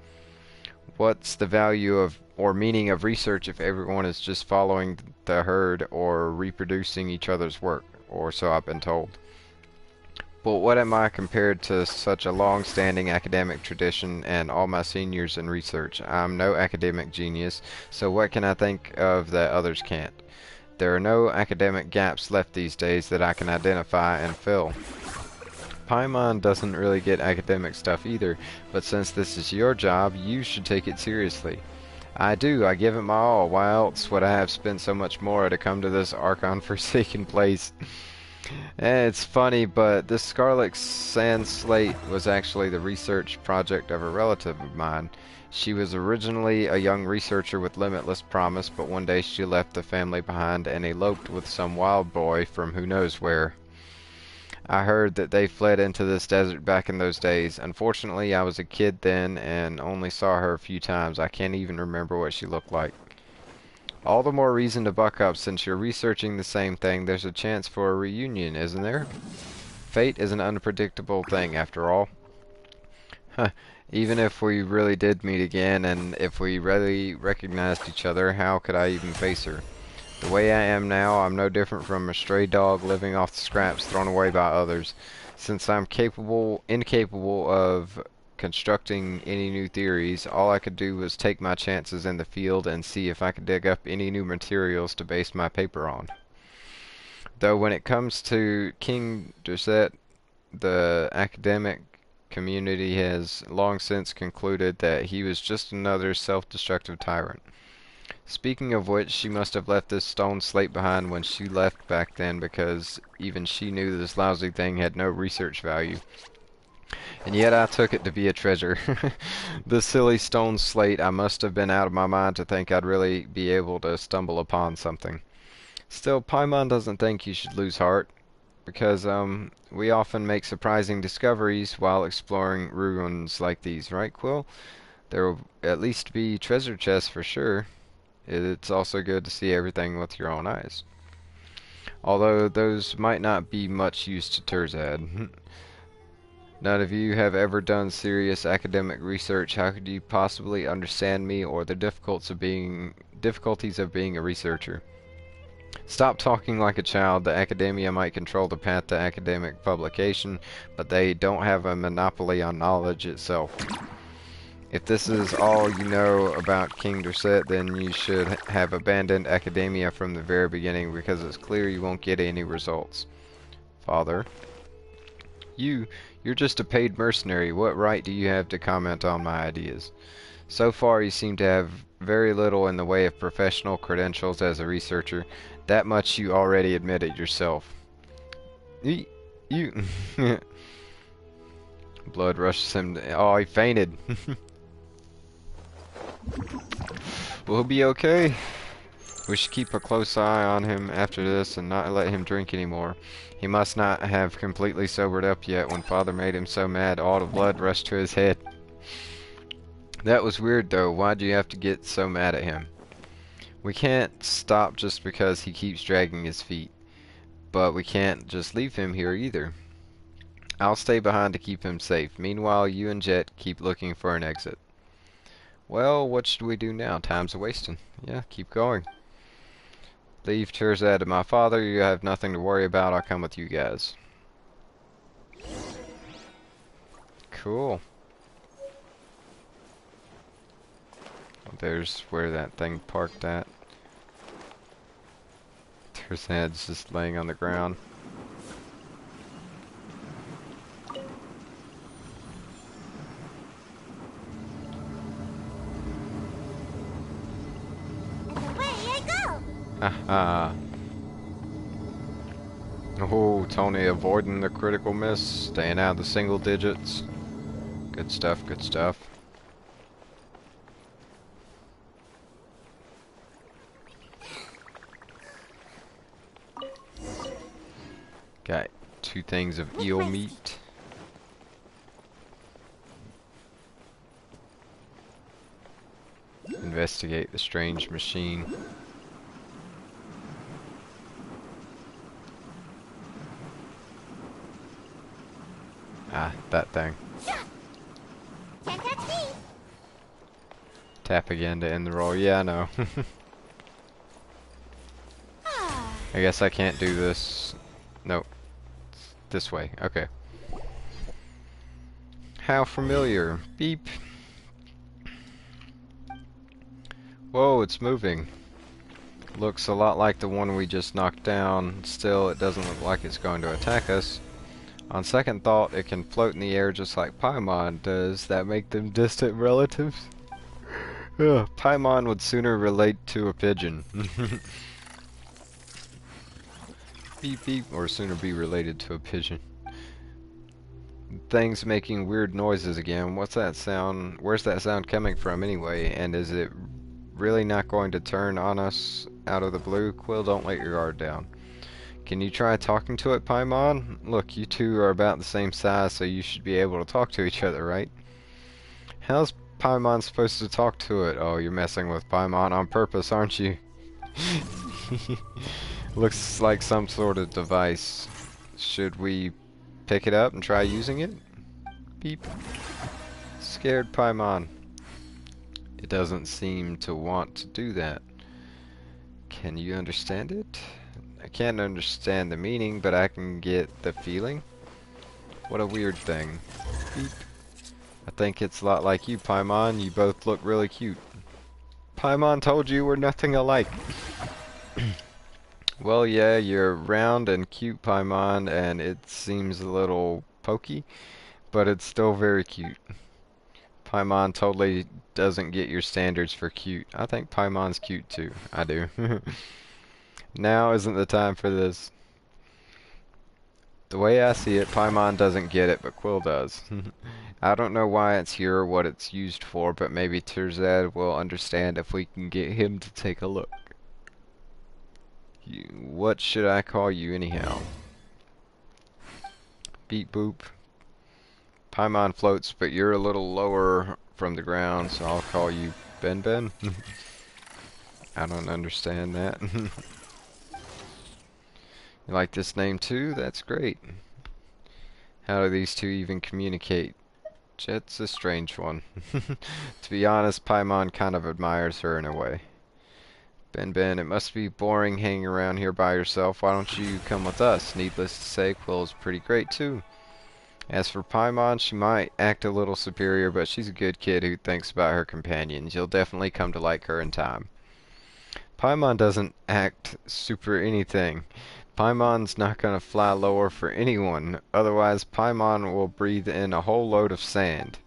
What's the value of or meaning of research if everyone is just following the herd or reproducing each other's work, or so I've been told. But what am I compared to such a long-standing academic tradition and all my seniors in research? I'm no academic genius, so what can I think of that others can't? There are no academic gaps left these days that I can identify and fill. Paimon doesn't really get academic stuff either, but since this is your job, you should take it seriously. I do, I give it my all. Why else would I have spent so much more to come to this Archon-forsaken place? It's funny, but this Scarlet Sand Slate was actually the research project of a relative of mine. She was originally a young researcher with limitless promise, but one day she left the family behind and eloped with some wild boy from who knows where. I heard that they fled into this desert back in those days. Unfortunately, I was a kid then and only saw her a few times. I can't even remember what she looked like. All the more reason to buck up since you're researching the same thing. There's a chance for a reunion, isn't there? Fate is an unpredictable thing, after all. Huh. Even if we really did meet again, and if we really recognized each other, how could I even face her? The way I am now, I'm no different from a stray dog living off the scraps thrown away by others. Since I'm incapable of constructing any new theories, all I could do was take my chances in the field and see if I could dig up any new materials to base my paper on. Though when it comes to King Dorset, the academic community has long since concluded that he was just another self-destructive tyrant. Speaking of which, she must have left this stone slate behind when she left back then, because even she knew this lousy thing had no research value. And yet I took it to be a treasure. The silly stone slate, I must have been out of my mind to think I'd really be able to stumble upon something. Still, Paimon doesn't think you should lose heart, because we often make surprising discoveries while exploring ruins like these, right, Quill? There will at least be treasure chests for sure. It's also good to see everything with your own eyes. Although those might not be much use to Terzad. None of you have ever done serious academic research. How could you possibly understand me or the difficulties of being a researcher? Stop talking like a child. The academia might control the path to academic publication, but they don't have a monopoly on knowledge itself. If this is all you know about King Dorset, then you should have abandoned academia from the very beginning because it's clear you won't get any results. Father, you, you're just a paid mercenary. What right do you have to comment on my ideas? So far, you seem to have very little in the way of professional credentials as a researcher. That much you already admitted yourself. You Blood rushes him. Oh, he fainted. We'll be okay. We should keep a close eye on him after this and not let him drink anymore. He must not have completely sobered up yet. When Father made him so mad, all the blood rushed to his head. That was weird though. Why'd you have to get so mad at him? We can't stop just because he keeps dragging his feet. But we can't just leave him here either. I'll stay behind to keep him safe. Meanwhile, you and Jet keep looking for an exit. Well, what should we do now? Time's a-wasting. Yeah, keep going. Leave Tirzad to my father. You have nothing to worry about. I'll come with you guys. Cool. There's where that thing parked at. Tirzad's just laying on the ground. Haha. Oh, Tony avoiding the critical miss, staying out of the single digits. Good stuff, good stuff. Got 2 things of eel meat. Investigate the strange machine. Ah, that thing. Can't catch me. Tap again to end the roll. Yeah, I know. I guess I can't do this. Nope. This way. Okay. How familiar. Beep. Whoa, it's moving. Looks a lot like the one we just knocked down. Still, it doesn't look like it's going to attack us. On second thought, it can float in the air just like Paimon. Does that make them distant relatives? Ugh, Paimon would sooner relate to a pigeon. Beep beep, or sooner be related to a pigeon. Thing's making weird noises again. What's that sound? Where's that sound coming from anyway? And is it really not going to turn on us out of the blue? Quill, don't let your guard down. Can you try talking to it, Paimon? Look, you two are about the same size, so you should be able to talk to each other, right? How's Paimon supposed to talk to it? Oh, you're messing with Paimon on purpose, aren't you? Looks like some sort of device. Should we pick it up and try using it? Beep. Scared Paimon. It doesn't seem to want to do that. Can you understand it? I can't understand the meaning, but I can get the feeling. What a weird thing. Beep. I think it's a lot like you, Paimon. You both look really cute. Paimon told you we're nothing alike. Well, yeah, you're round and cute, Paimon, and it seems a little pokey, but it's still very cute. Paimon totally doesn't get your standards for cute. I think Paimon's cute too. I do. Now isn't the time for this. The way I see it, Paimon doesn't get it, but Quill does. I don't know why it's here or what it's used for, but maybe Tirzad will understand if we can get him to take a look. What should I call you anyhow? Beep boop. Paimon floats, but you're a little lower from the ground, so I'll call you Ben Ben. I don't understand that. You like this name too? That's great. How do these two even communicate? Jet's a strange one. To be honest, Paimon kind of admires her in a way. Ben, it must be boring hanging around here by yourself. Why don't you come with us? Needless to say, Quill's pretty great too. As for Paimon, she might act a little superior, but she's a good kid who thinks about her companions. You'll definitely come to like her in time. Paimon doesn't act super anything. Paimon's not gonna fly lower for anyone. Otherwise, Paimon will breathe in a whole load of sand.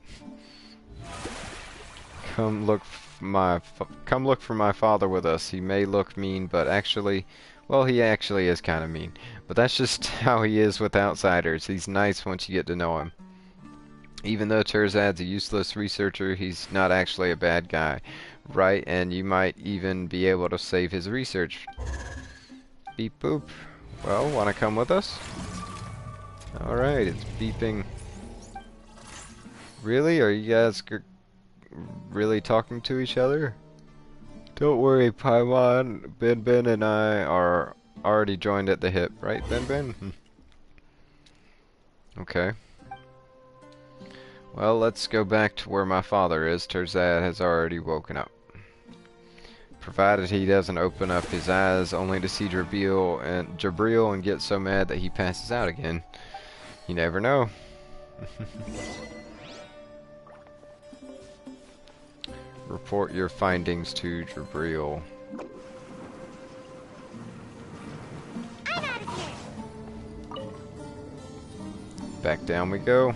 Come look for my father with us. He may look mean, but actually, well, he actually is kind of mean. But that's just how he is with outsiders. He's nice once you get to know him. Even though Terzad's a useless researcher, he's not actually a bad guy, right? And you might even be able to save his research. Beep boop. Well, wanna come with us? Alright, it's beeping. Really? Are you guys really talking to each other? Don't worry, Paimon. Ben and I are already joined at the hip, right, Ben? Okay. Well, let's go back to where my father is. Terzad has already woken up. Provided he doesn't open up his eyes only to see Jabril and get so mad that he passes out again. You never know. Report your findings to Jabril. I'm out of here. Back down we go.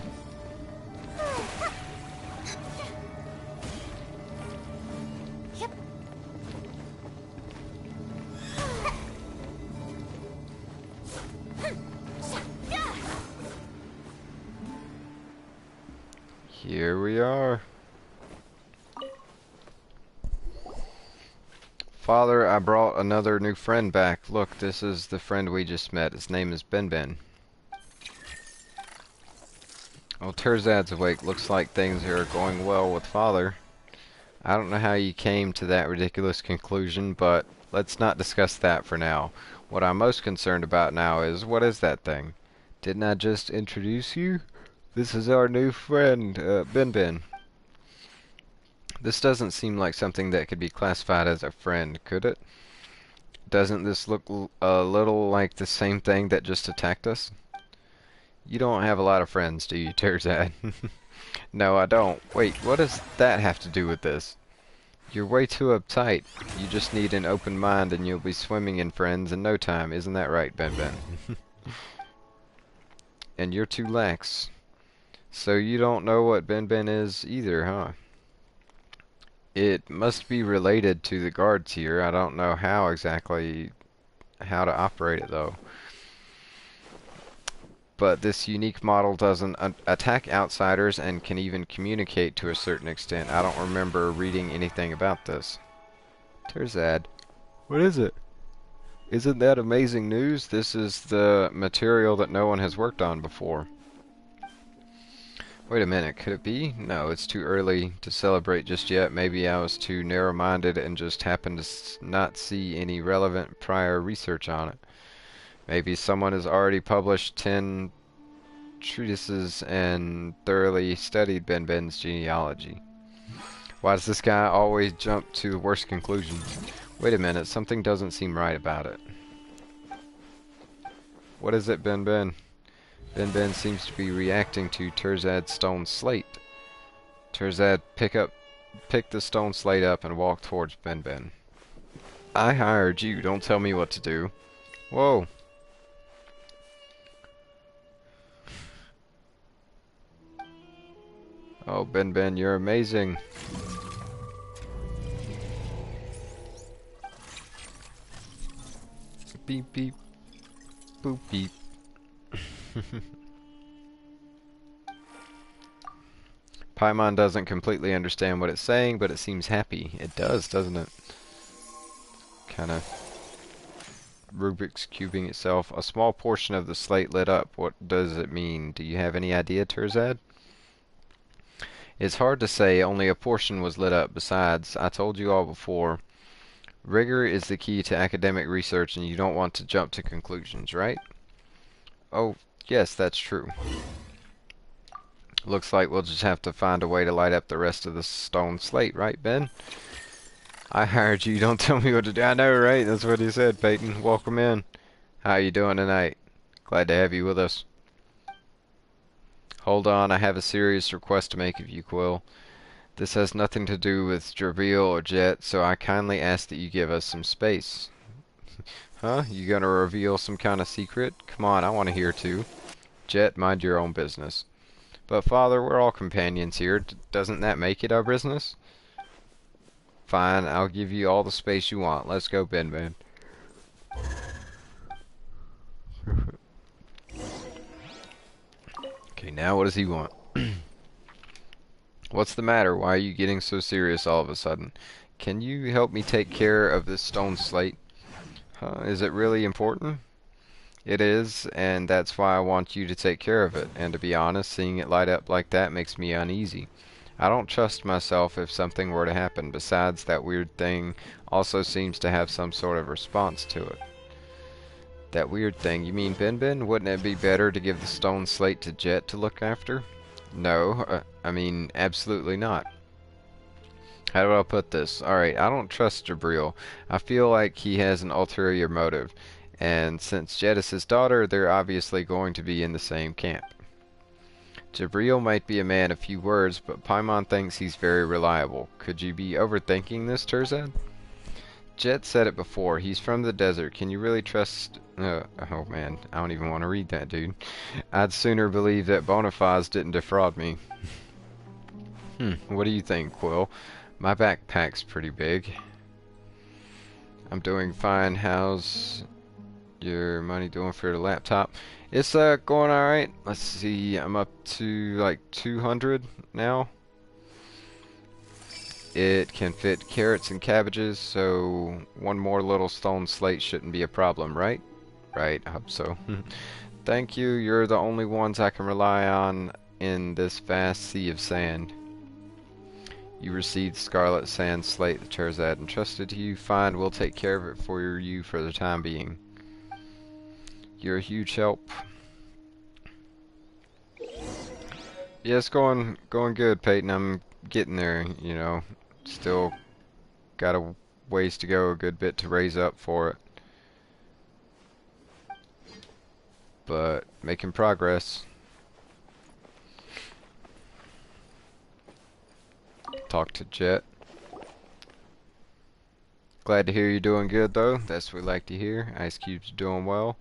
Yep. Here we are. Father, I brought another new friend back. Look, this is the friend we just met. His name is Ben. Oh, Terzad's awake. Looks like things are going well with Father. I don't know how you came to that ridiculous conclusion, but let's not discuss that for now. What I'm most concerned about now is, what is that thing? Didn't I just introduce you? This is our new friend, Ben. This doesn't seem like something that could be classified as a friend, could it? Doesn't this look a little like the same thing that just attacked us? You don't have a lot of friends, do you, Terzad? No, I don't. Wait, what does that have to do with this? You're way too uptight. You just need an open mind and you'll be swimming in friends in no time. Isn't that right, Ben? And you're too lax. So you don't know what Ben is either, huh? It must be related to the guards here. I don't know how exactly how to operate it though. But this unique model doesn't attack outsiders and can even communicate to a certain extent. I don't remember reading anything about this. Terzad. What is it? Isn't that amazing news? This is the material that no one has worked on before. Wait a minute, could it be? No, it's too early to celebrate just yet. Maybe I was too narrow-minded and just happened to not see any relevant prior research on it. Maybe someone has already published 10 treatises and thoroughly studied Ben's genealogy. Why does this guy always jump to the worst conclusions? Wait a minute, something doesn't seem right about it. What is it, Ben? Ben seems to be reacting to Terzad's stone slate. Terzad picked the stone slate up and walked towards Ben. I hired you, don't tell me what to do. Whoa. Oh, Ben, you're amazing. Beep, beep. Boop, beep. Paimon doesn't completely understand what it's saying, but it seems happy. It does, doesn't it? Kind of Rubik's cubing itself. A small portion of the slate lit up. What does it mean? Do you have any idea, Terzad? It's hard to say. Only a portion was lit up. Besides, I told you all before, rigor is the key to academic research, and you don't want to jump to conclusions, right? Oh, yes, that's true. Looks like we'll just have to find a way to light up the rest of the stone slate, right, Ben? I hired you. Don't tell me what to do. I know, right? That's what he said, Peyton. Welcome in. How you doing tonight? Glad to have you with us. Hold on, I have a serious request to make of you, Quill. This has nothing to do with Jabril or Jet, so I kindly ask that you give us some space. Huh? You gonna reveal some kind of secret? Come on, I want to hear too. Jet, mind your own business. But Father, we're all companions here. Doesn't that make it our business? Fine, I'll give you all the space you want. Let's go, Ben Ben. Okay, now what does he want? What's the matter? Why are you getting so serious all of a sudden? Can you help me take care of this stone slate? Is it really important? It is, and that's why I want you to take care of it. And to be honest, seeing it light up like that makes me uneasy. I don't trust myself if something were to happen. Besides, that weird thing also seems to have some sort of response to it. That weird thing, you mean Ben Ben? Wouldn't it be better to give the stone slate to Jet to look after? No, I mean, absolutely not. How do I put this? Alright, I don't trust Jabril. I feel like he has an ulterior motive. And since Jet is his daughter, they're obviously going to be in the same camp. Jabril might be a man of few words, but Paimon thinks he's very reliable. Could you be overthinking this, Terzad? Jet said it before. He's from the desert. Can you really trust... oh man, I don't even want to read that, dude. I'd sooner believe that Boniface didn't defraud me. What do you think, Quill? My backpack's pretty big. I'm doing fine. How's your money doing for the laptop? It's going alright. Let's see, I'm up to like 200 now. It can fit carrots and cabbages, so one more little stone slate shouldn't be a problem, right? Right, I hope so. Thank you, you're the only ones I can rely on in this vast sea of sand. You received Scarlet Sand Slate the Terzad entrusted to you. Fine, we'll take care of it for you for the time being. You're a huge help. Yeah, it's going good, Peyton. I'm getting there, you know. Still got a ways to go, a good bit to raise up for it. But making progress. Talk to Jet. Glad to hear you're doing good, though. That's what we like to hear. Ice Cube's doing well.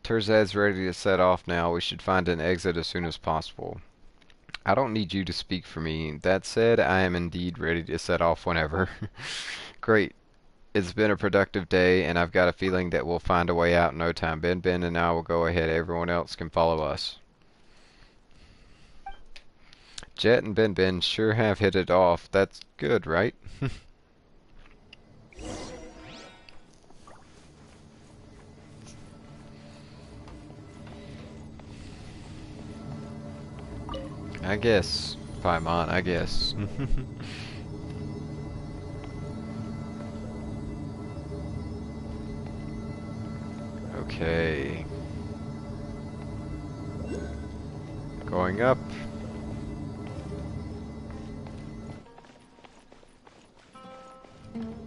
Terzad's ready to set off now. We should find an exit as soon as possible. I don't need you to speak for me. That said, I am indeed ready to set off whenever. Great. It's been a productive day, and I've got a feeling that we'll find a way out in no time. Ben Ben and I will go ahead. Everyone else can follow us. Jet and Ben Ben sure have hit it off. That's good, right? I guess, Paimon, I guess. Okay. Going up.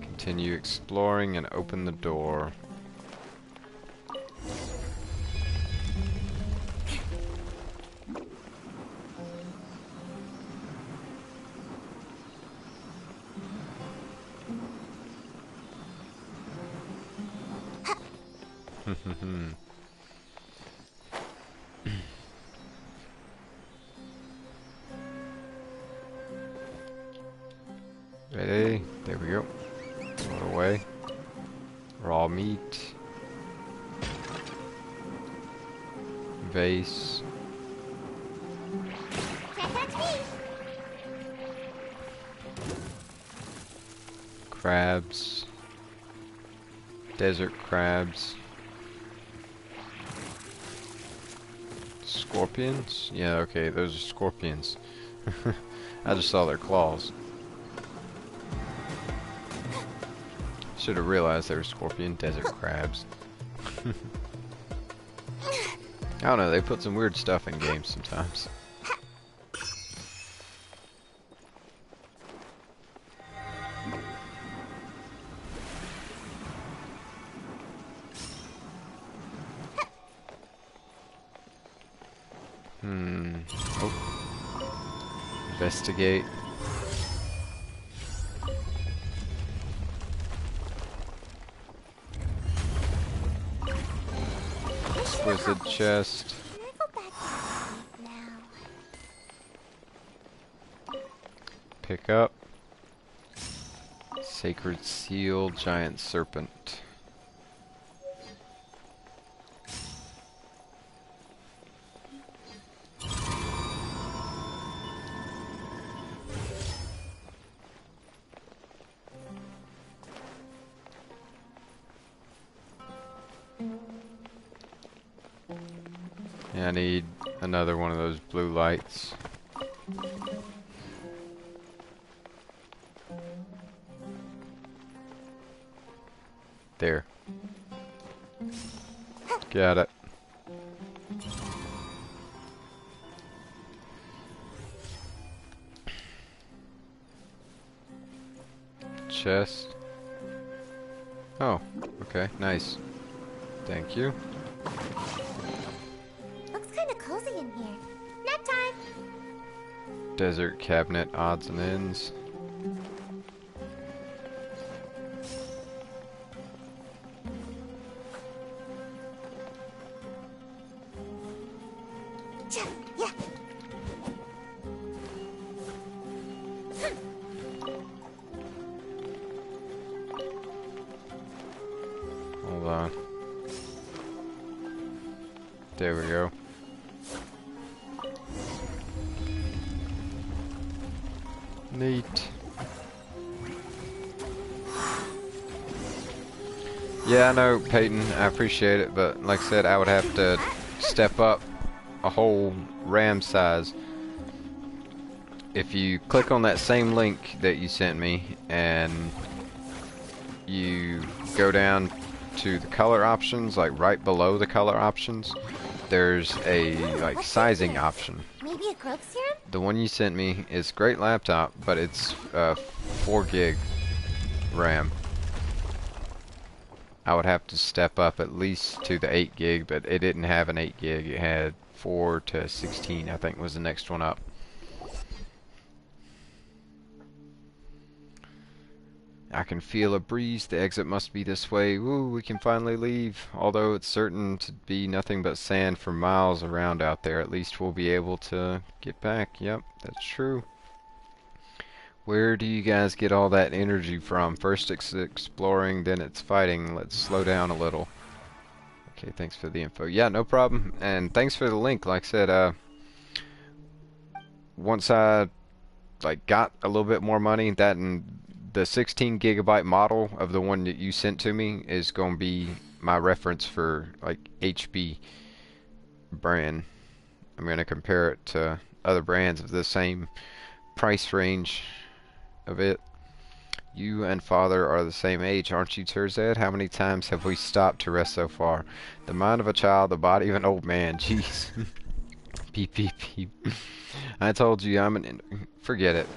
Continue exploring and open the door. Ready? There we go. Throw it away. Raw meat. Vase. Can't catch me. Crabs. Desert crabs. Scorpions? Yeah, okay, those are scorpions. I just saw their claws. Should have realized they were scorpion desert crabs. I don't know, they put some weird stuff in games sometimes. Investigate. Exquisite chest. Can I go back and sleep now? Pick up. Sacred seal, giant serpent. Yeah, I need another one of those blue lights. There. Got it. Chest. Oh, okay, nice. Thank you. Looks kind of cozy in here. Nap time. Desert cabinet odds and ends. Yeah. Hold on. There we go. Neat. Yeah, I know, Peyton, I appreciate it, but like I said, I would have to step up a whole RAM size. If you click on that same link that you sent me and you go down to the color options, like right below the color options, there's a like sizing option. Maybe a growth serum? The one you sent me is great laptop, but it's 4 gig RAM. I would have to step up at least to the 8 gig, but it didn't have an 8 gig. It had 4 to 16, I think was the next one up. I can feel a breeze. The exit must be this way. Woo, we can finally leave. Although it's certain to be nothing but sand for miles around out there, at least we'll be able to get back. Yep, that's true. Where do you guys get all that energy from? First it's exploring, then it's fighting. Let's slow down a little. Okay, thanks for the info. Yeah, no problem. And thanks for the link. Like I said, once I like got a little bit more money, that and the 16 gigabyte model of the one that you sent to me is going to be my reference for like HB brand. I'm going to compare it to other brands of the same price range of it. You and father are the same age, aren't you, Terzad? How many times have we stopped to rest so far? The mind of a child, the body of an old man. Jeez. Beep, beep, beep. I told you forget it.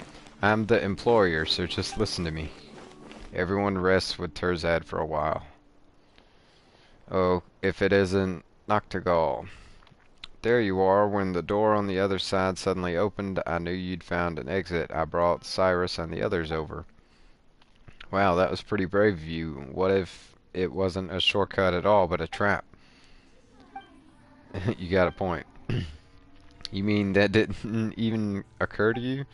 I'm the employer, so just listen to me. Everyone rests with Terzad for a while. Oh, if it isn't Noctigal. There you are. When the door on the other side suddenly opened, I knew you'd found an exit. I brought Cyrus and the others over. Wow, that was pretty brave of you. What if it wasn't a shortcut at all, but a trap? You got a point. You mean that didn't even occur to you?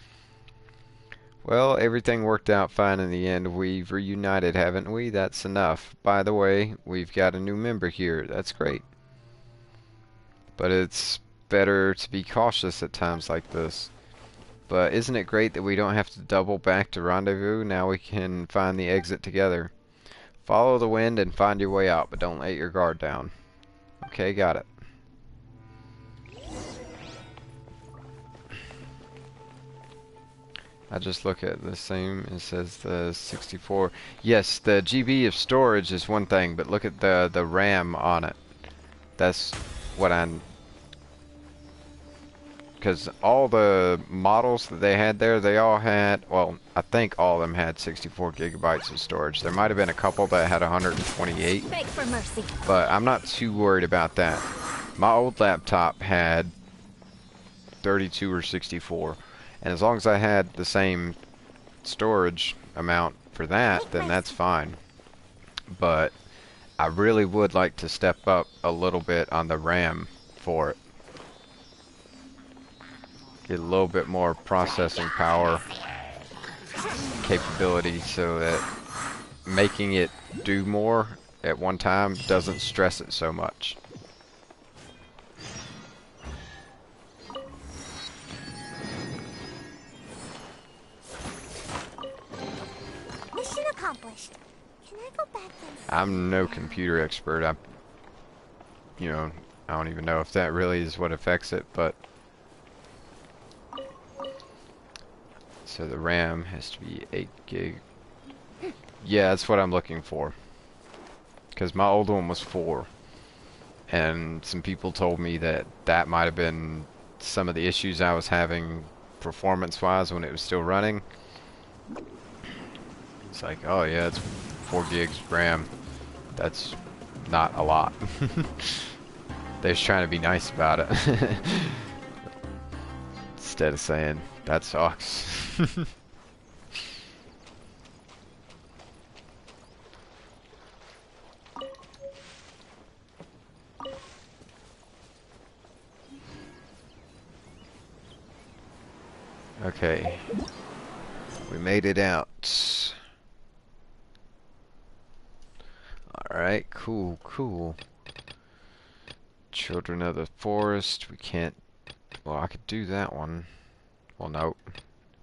Well, everything worked out fine in the end. We've reunited, haven't we? That's enough. By the way, we've got a new member here. That's great. But it's better to be cautious at times like this. But isn't it great that we don't have to double back to rendezvous? Now we can find the exit together. Follow the wind and find your way out, but don't let your guard down. Okay, got it. I just look at the same, it says the 64. Yes, the GB of storage is one thing, but look at the RAM on it. That's what I'm... Because all the models that they had there, they all had, well, I think all of them had 64 gigabytes of storage. There might have been a couple that had 128. Beg for mercy. But I'm not too worried about that. My old laptop had 32 or 64. And as long as I had the same storage amount for that, Take then my that's seat. fine. But I really would like to step up a little bit on the RAM for it. Get a little bit more processing power capability so that making it do more at one time doesn't stress it so much. Mission accomplished. Can I go back and I'm no sleep now? computer expert. You know, I don't even know if that really is what affects it, but so the RAM has to be 8 gig. Yeah, that's what I'm looking for. Because my old one was 4. And some people told me that that might have been some of the issues I was having performance-wise when it was still running. It's like, oh yeah, it's 4 gigs RAM. That's not a lot. They're just trying to be nice about it. Instead of saying, that sucks. Okay. We made it out. Alright, cool, cool. Children of the Forest. We can't... Well, I could do that one. Well, nope.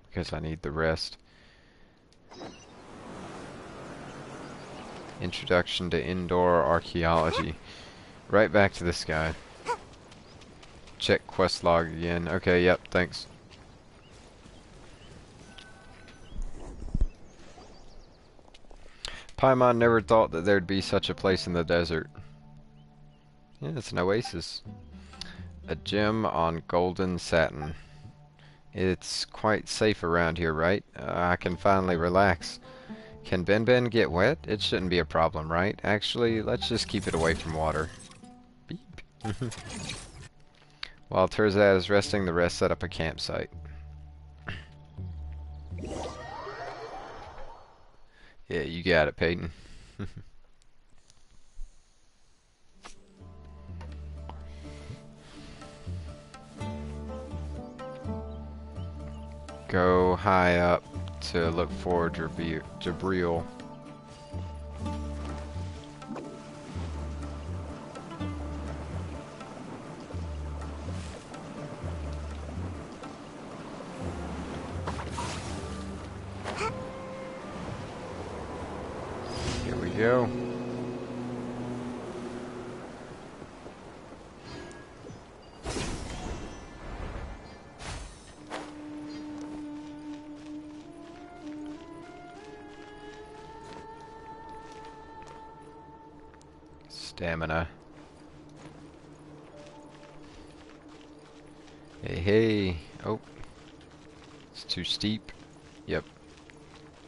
Because I need the rest. Introduction to Indoor Archaeology. Right back to this guy. Check quest log again. Okay, yep, thanks. Paimon never thought that there'd be such a place in the desert. Yeah, it's an oasis. A gem on golden satin. It's quite safe around here, right? I can finally relax. Can Ben Ben get wet? It shouldn't be a problem, right? Actually, let's just keep it away from water. Beep. While Terzad is resting, the rest set up a campsite. Yeah, you got it, Peyton. Go high up to look for Jabril. Here we go. Stamina. Hey, hey. Oh, it's too steep. Yep.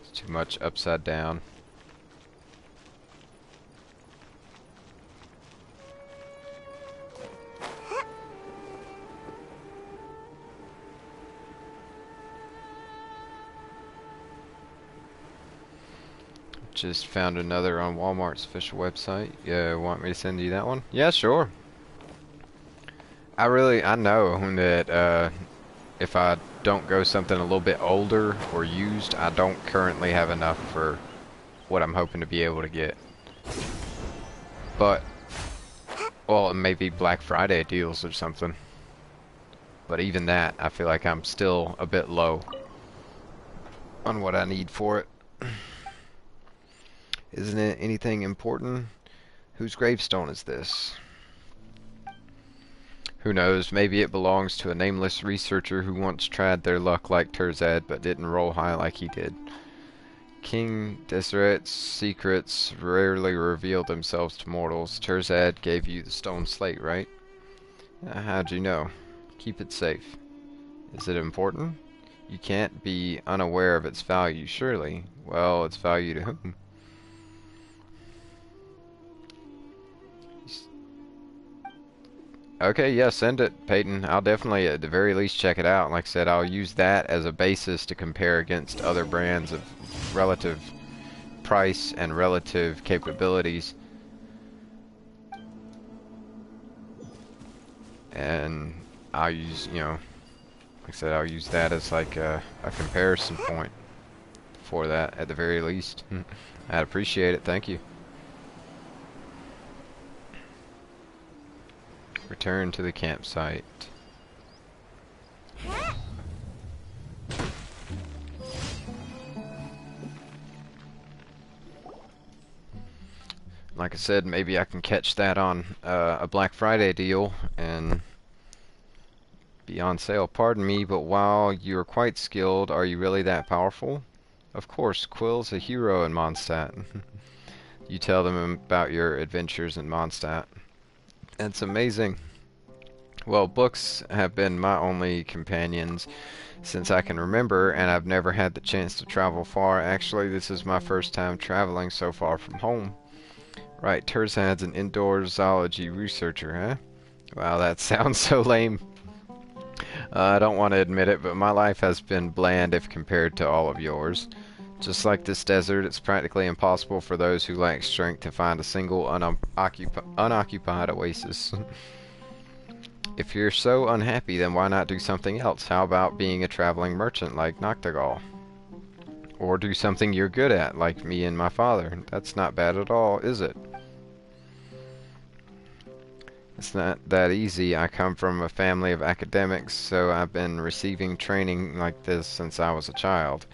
It's too much upside down. Just found another on Walmart's official website. Yeah, want me to send you that one? Yeah, sure. I know that if I don't go something a little bit older or used, I don't currently have enough for what I'm hoping to be able to get. But, well, maybe Black Friday deals or something. But even that, I feel like I'm still a bit low on what I need for it. Isn't it anything important? Whose gravestone is this? Who knows, maybe it belongs to a nameless researcher who once tried their luck like Terzad but didn't roll high like he did. King Deseret's secrets rarely reveal themselves to mortals. Terzad gave you the stone slate, right? How'd you know? Keep it safe. Is it important? You can't be unaware of its value, surely. Well, its value to whom? Okay, yeah, send it, Peyton. I'll definitely, at the very least, check it out. Like I said, I'll use that as a basis to compare against other brands of relative price and relative capabilities. And I'll use, like I said, I'll use that as like a comparison point for that at the very least. I'd appreciate it. Thank you. Return to the campsite. Like I said, maybe I can catch that on a Black Friday deal and be on sale. Pardon me, but while you're quite skilled, are you really that powerful? Of course, Quill's a hero in Mondstadt. You tell them about your adventures in Mondstadt. It's amazing. Well, books have been my only companions since I can remember, and I've never had the chance to travel far. Actually, this is my first time traveling so far from home. Right, Terzad's an indoor zoology researcher, huh? Wow, that sounds so lame. I don't want to admit it, but my life has been bland if compared to all of yours. Just like this desert, it's practically impossible for those who lack strength to find a single unoccupied oasis. If you're so unhappy, then why not do something else? How about being a traveling merchant like Noctegal? Or do something you're good at, like me and my father. That's not bad at all, is it? It's not that easy. I come from a family of academics, so I've been receiving training like this since I was a child.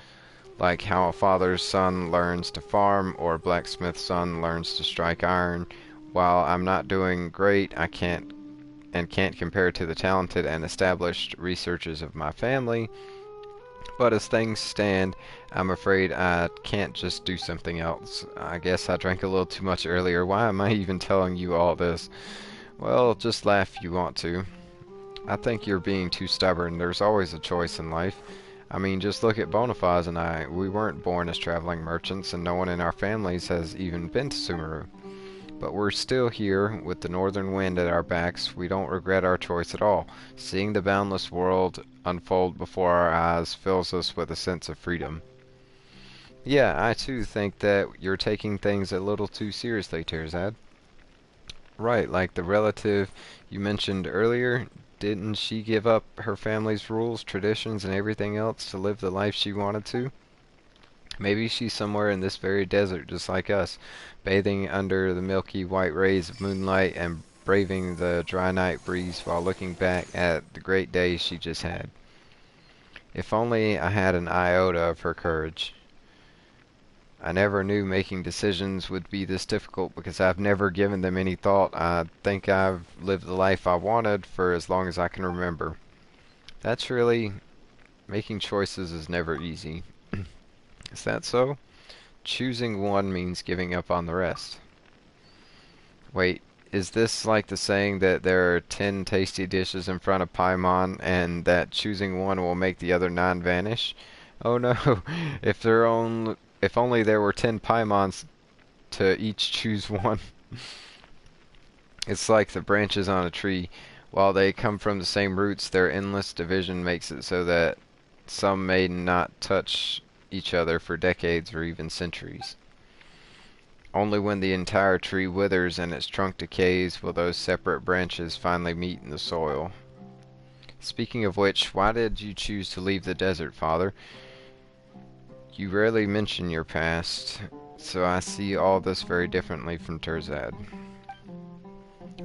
Like how a father's son learns to farm, or a blacksmith's son learns to strike iron. While I'm not doing great, I can't compare to the talented and established researchers of my family. But as things stand, I'm afraid I can't just do something else. I guess I drank a little too much earlier. Why am I even telling you all this? Well, just laugh if you want to. I think you're being too stubborn. There's always a choice in life. I mean, just look at Bonifaz and I. We weren't born as traveling merchants, and no one in our families has even been to Sumeru. But we're still here, with the northern wind at our backs. We don't regret our choice at all. Seeing the boundless world unfold before our eyes fills us with a sense of freedom. Yeah, I too think that you're taking things a little too seriously, Terzad. Right, like the relative you mentioned earlier, didn't she give up her family's rules, traditions, and everything else to live the life she wanted to? Maybe she's somewhere in this very desert just like us, bathing under the milky white rays of moonlight and braving the dry night breeze while looking back at the great day she just had. If only I had an iota of her courage. I never knew making decisions would be this difficult because I've never given them any thought. I think I've lived the life I wanted for as long as I can remember. That's really... Making choices is never easy. Is that so? Choosing one means giving up on the rest. Wait, is this like the saying that there are 10 tasty dishes in front of Paimon and that choosing one will make the other 9 vanish? Oh no, if only there were 10 Paimons to each choose one. It's like the branches on a tree. While they come from the same roots, their endless division makes it so that some may not touch each other for decades or even centuries. Only when the entire tree withers and its trunk decays will those separate branches finally meet in the soil. Speaking of which, why did you choose to leave the desert, Father? You rarely mention your past, so I see all this very differently from Terzad.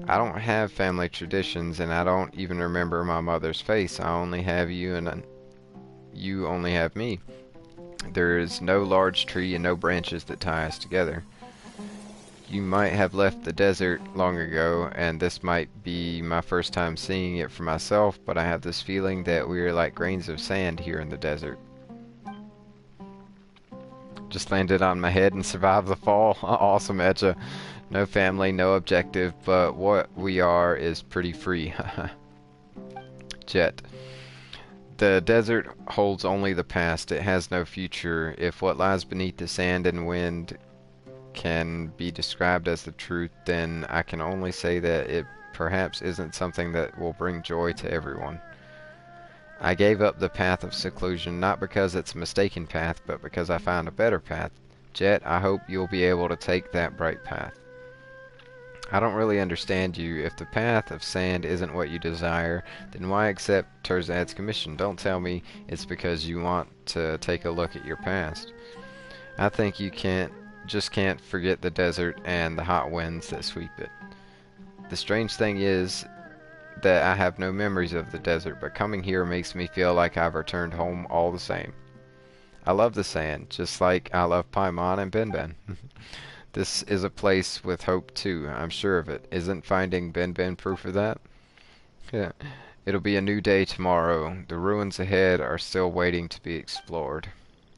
I don't have family traditions, and I don't even remember my mother's face. I only have you, and you only have me. There is no large tree and no branches that tie us together. You might have left the desert long ago, and this might be my first time seeing it for myself, but I have this feeling that we are like grains of sand here in the desert. Just landed on my head and survived the fall. Awesome, Etcha. No family, no objective, but what we are is pretty free. Jet. The desert holds only the past. It has no future. If what lies beneath the sand and wind can be described as the truth, then I can only say that it perhaps isn't something that will bring joy to everyone. I gave up the path of seclusion not because it's a mistaken path, but because I found a better path. Jet, I hope you'll be able to take that bright path. I don't really understand you. If the path of sand isn't what you desire, then why accept Terzad's commission? Don't tell me it's because you want to take a look at your past. I think you just can't forget the desert and the hot winds that sweep it. The strange thing is that I have no memories of the desert, but coming here makes me feel like I've returned home all the same. I love the sand, just like I love Paimon and Benben. This is a place with hope too, I'm sure of it. Isn't finding Benben proof of that? Yeah. It'll be a new day tomorrow. The ruins ahead are still waiting to be explored.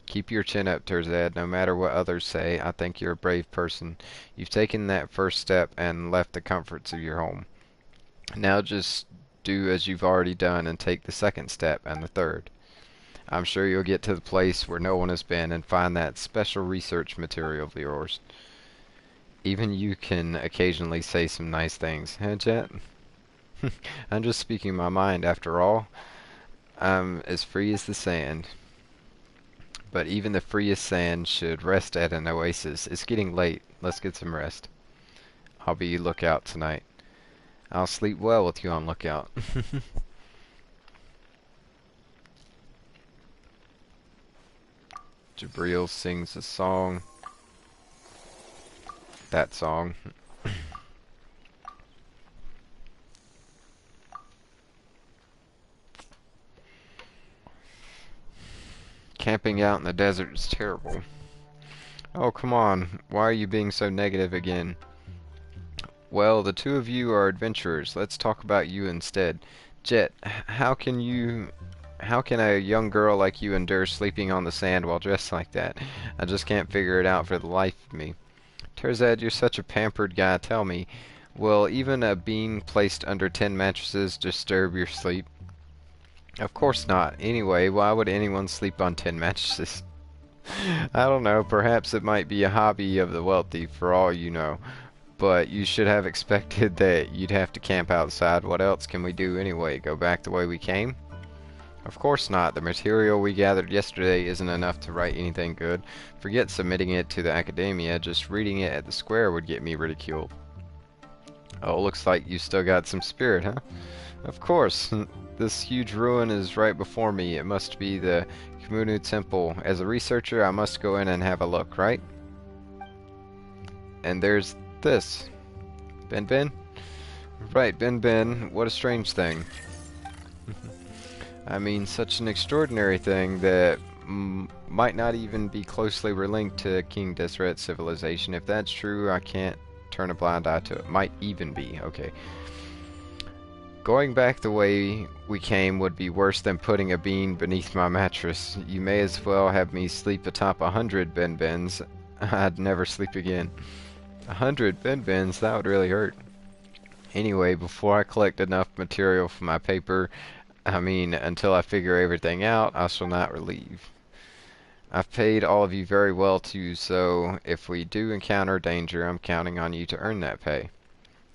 Keep your chin up, Terzad. No matter what others say, I think you're a brave person. You've taken that first step and left the comforts of your home. Now just do as you've already done and take the second step and the third. I'm sure you'll get to the place where no one has been and find that special research material of yours. Even you can occasionally say some nice things, huh, Jet? I'm just speaking my mind after all. I'm as free as the sand. But even the freest sand should rest at an oasis. It's getting late. Let's get some rest. I'll be lookout tonight. I'll sleep well with you on lookout. Jabril sings a song. That song. Camping out in the desert is terrible. Oh, come on. Why are you being so negative again? Well, the two of you are adventurers. Let's talk about you instead. Jet, how can a young girl like you endure sleeping on the sand while dressed like that? I just can't figure it out for the life of me. Terzad, you're such a pampered guy. Tell me, will even a being placed under 10 mattresses disturb your sleep? Of course not. Anyway, why would anyone sleep on 10 mattresses? I don't know. Perhaps it might be a hobby of the wealthy, for all you know. But you should have expected that you'd have to camp outside. What else can we do anyway? Go back the way we came? Of course not. The material we gathered yesterday isn't enough to write anything good. Forget submitting it to the academia. Just reading it at the square would get me ridiculed. Oh, looks like you still got some spirit, huh? Of course. This huge ruin is right before me. It must be the Kumunu Temple. As a researcher, I must go in and have a look, right? And there's this. Ben? Right, Ben. What a strange thing. I mean, such an extraordinary thing that might not even be closely linked to King Desret's civilization. If that's true, I can't turn a blind eye to it. Might even be. Okay. Going back the way we came would be worse than putting a bean beneath my mattress. You may as well have me sleep atop 100 Ben-Bens. I'd never sleep again. 100 Ben-Bens? That would really hurt. Anyway, before I collect enough material for my paper, until I figure everything out, I shall not leave. I've paid all of you very well too, so if we do encounter danger, I'm counting on you to earn that pay.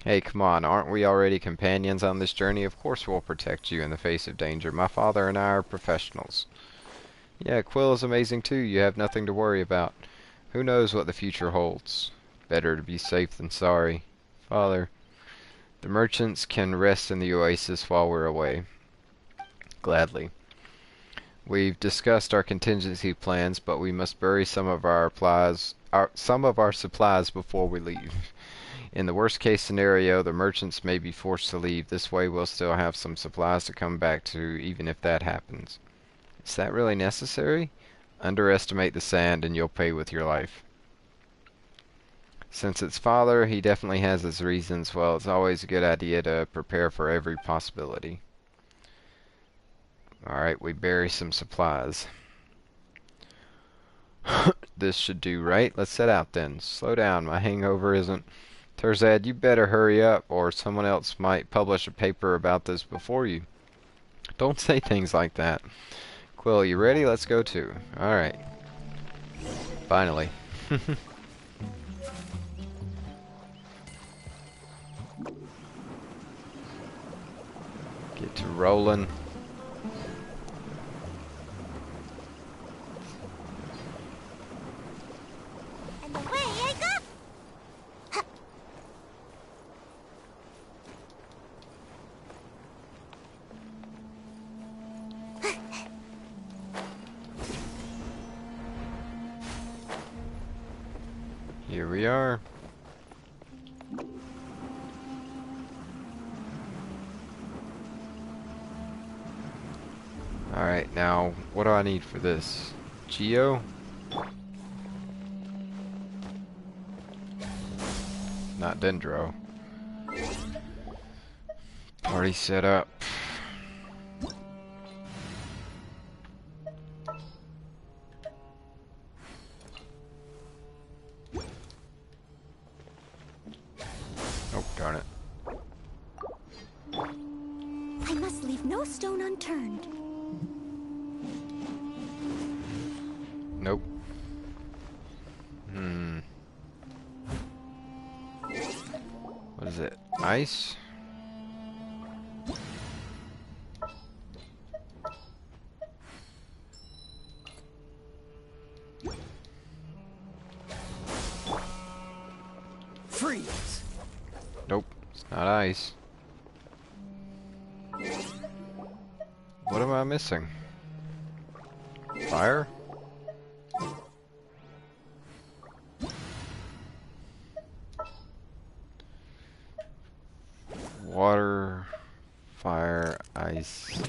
Hey, come on, aren't we already companions on this journey? Of course we'll protect you in the face of danger. My father and I are professionals. Yeah, Quill is amazing too. You have nothing to worry about. Who knows what the future holds? Better to be safe than sorry. Father, the merchants can rest in the oasis while we're away. Gladly. We've discussed our contingency plans, but we must bury some of our supplies before we leave. In the worst case scenario, the merchants may be forced to leave. This way we'll still have some supplies to come back to, even if that happens. Is that really necessary? Underestimate the sand and you'll pay with your life. Since it's father, he definitely has his reasons. Well, it's always a good idea to prepare for every possibility. Alright, we bury some supplies. This should do, right? Let's set out then. Slow down, my hangover isn't... Terzad, you better hurry up, or someone else might publish a paper about this before you. Don't say things like that. Quill, you ready? Let's go too. Alright. Finally. Get to rolling. And away I go! Here we are. Alright, now, what do I need for this? Geo? Not Dendro. Party set up. Oh, darn it. I must leave no stone unturned. Nope. Hmm. What is it? Ice? Freeze! Nope. It's not ice. What am I missing? Fire? Water, fire, ice.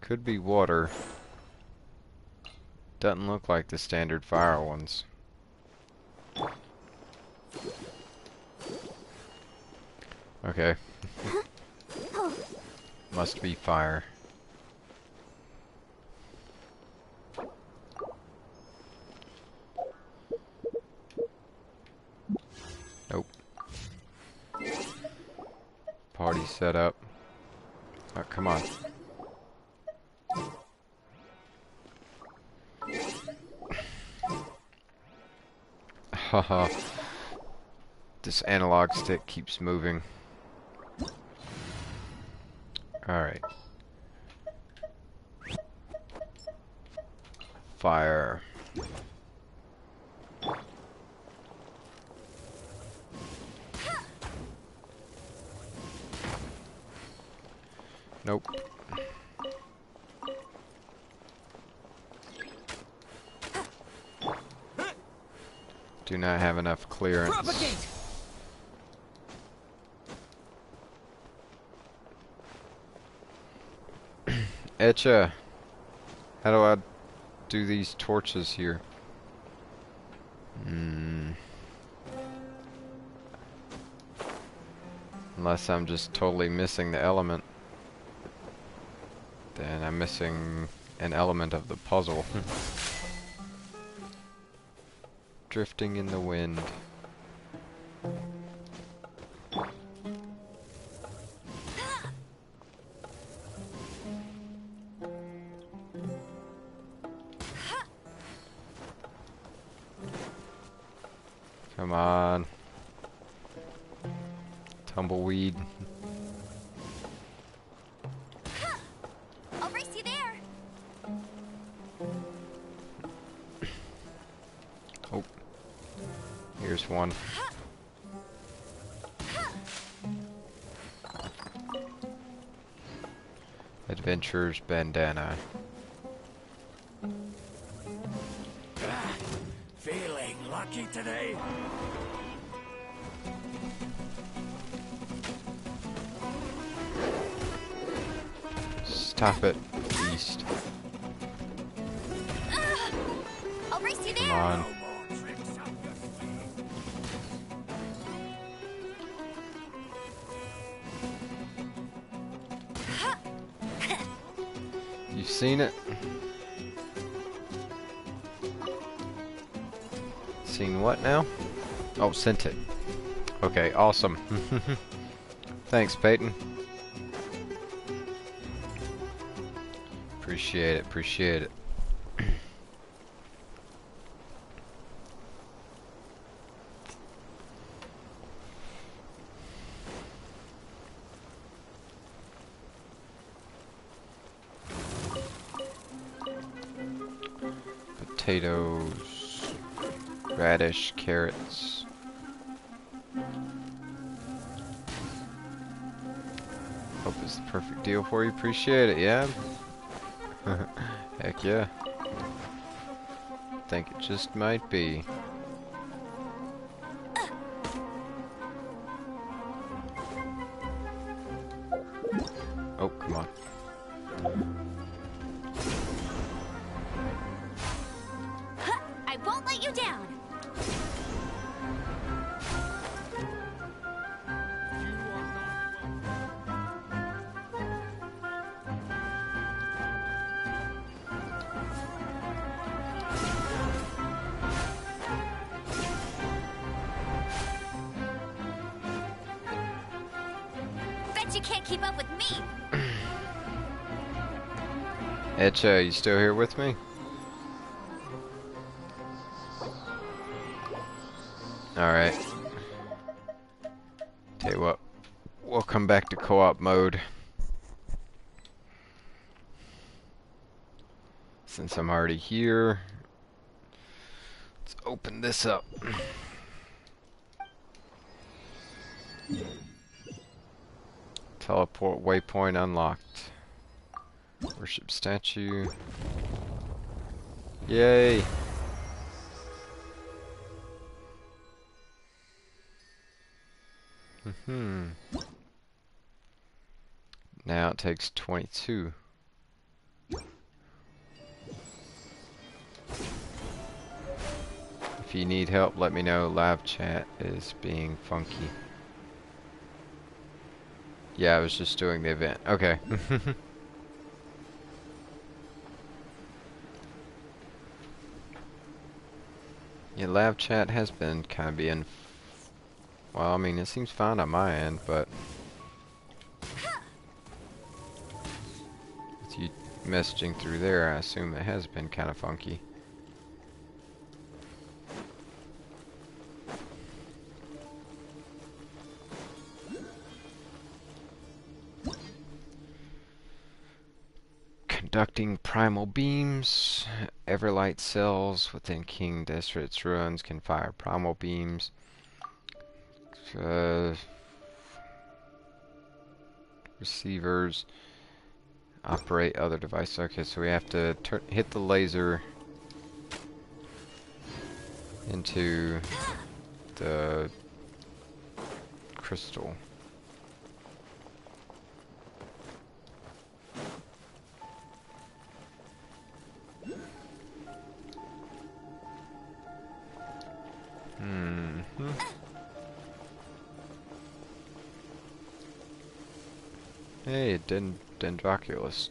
Could be water. Doesn't look like the standard fire ones. Okay. Must be fire. Nope. Party set up. Oh, come on. Haha. This analog stick keeps moving. Alright. Fire. Nope. Do not have enough clearance. Propagate! Etcha. How do I do these torches here? Unless I'm just totally missing the element. Then I'm missing an element of the puzzle. Drifting in the wind. Come on. Tumbleweed. I'll race you there. Oh. Here's one. Adventurer's bandana. Feeling lucky today? Stop it, beast. I'll race you Come there. on. You've seen it? Seen what now? Oh, sent it. Okay, awesome. Thanks, Peyton. Appreciate it, appreciate it. potatoes, radish, carrots. Hope it's the perfect deal for you. Appreciate it, yeah? Heck yeah. Think it just might be. Oh, come on. I won't let you down. Bet you can't keep up with me. Etcha, you still here with me? Alright. Tell you what, we'll come back to co-op mode. Since I'm already here, let's open this up. Teleport waypoint unlocked. Worship statue. Yay! Now it takes 22. If you need help, let me know. Live chat is being funky. Yeah, I was just doing the event. Okay. Yeah, live chat has been kind of being... Well, I mean, it seems fine on my end, but... With you messaging through there, I assume it has been kind of funky. Conducting primal beams. Everlight cells within King Desret's ruins can fire primal beams. Receivers operate other devices. Okay, so we have to hit the laser into the crystal. Hey, Dendroculus.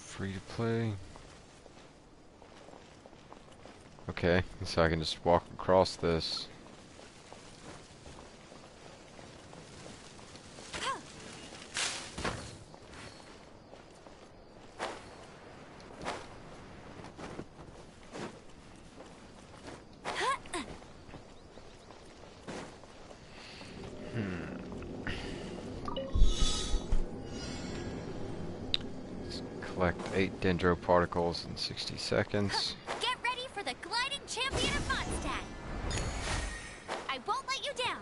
Free to play. Okay, so I can just walk across this. Collect 8 dendro particles in 60 seconds. Get ready for the gliding champion of Mondstadt. I won't let you down.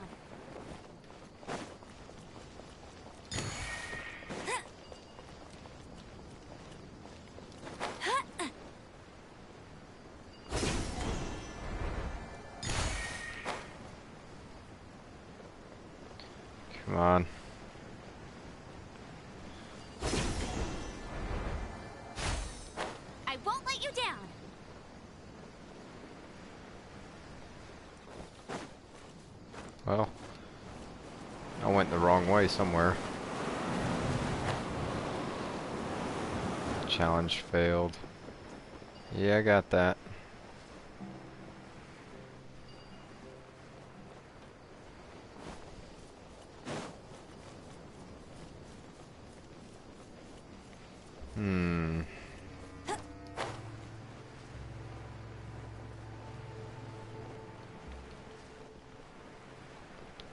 Come on. I won't let you down. Well, I went the wrong way somewhere. Challenge failed. Yeah, I got that.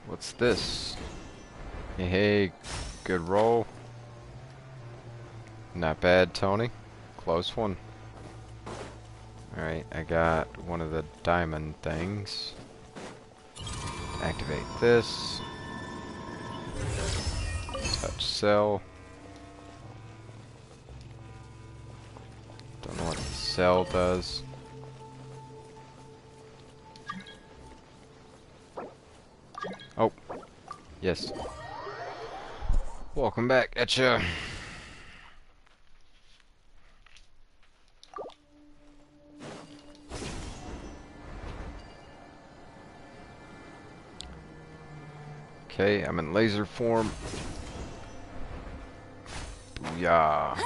What's this? Hey, good roll. Not bad, Tony. Close one. Alright, I got one of the diamond things. Activate this. Touch cell. Don't know what the cell does. Oh. Yes. Welcome back at ya. Okay, I'm in laser form. Booyah.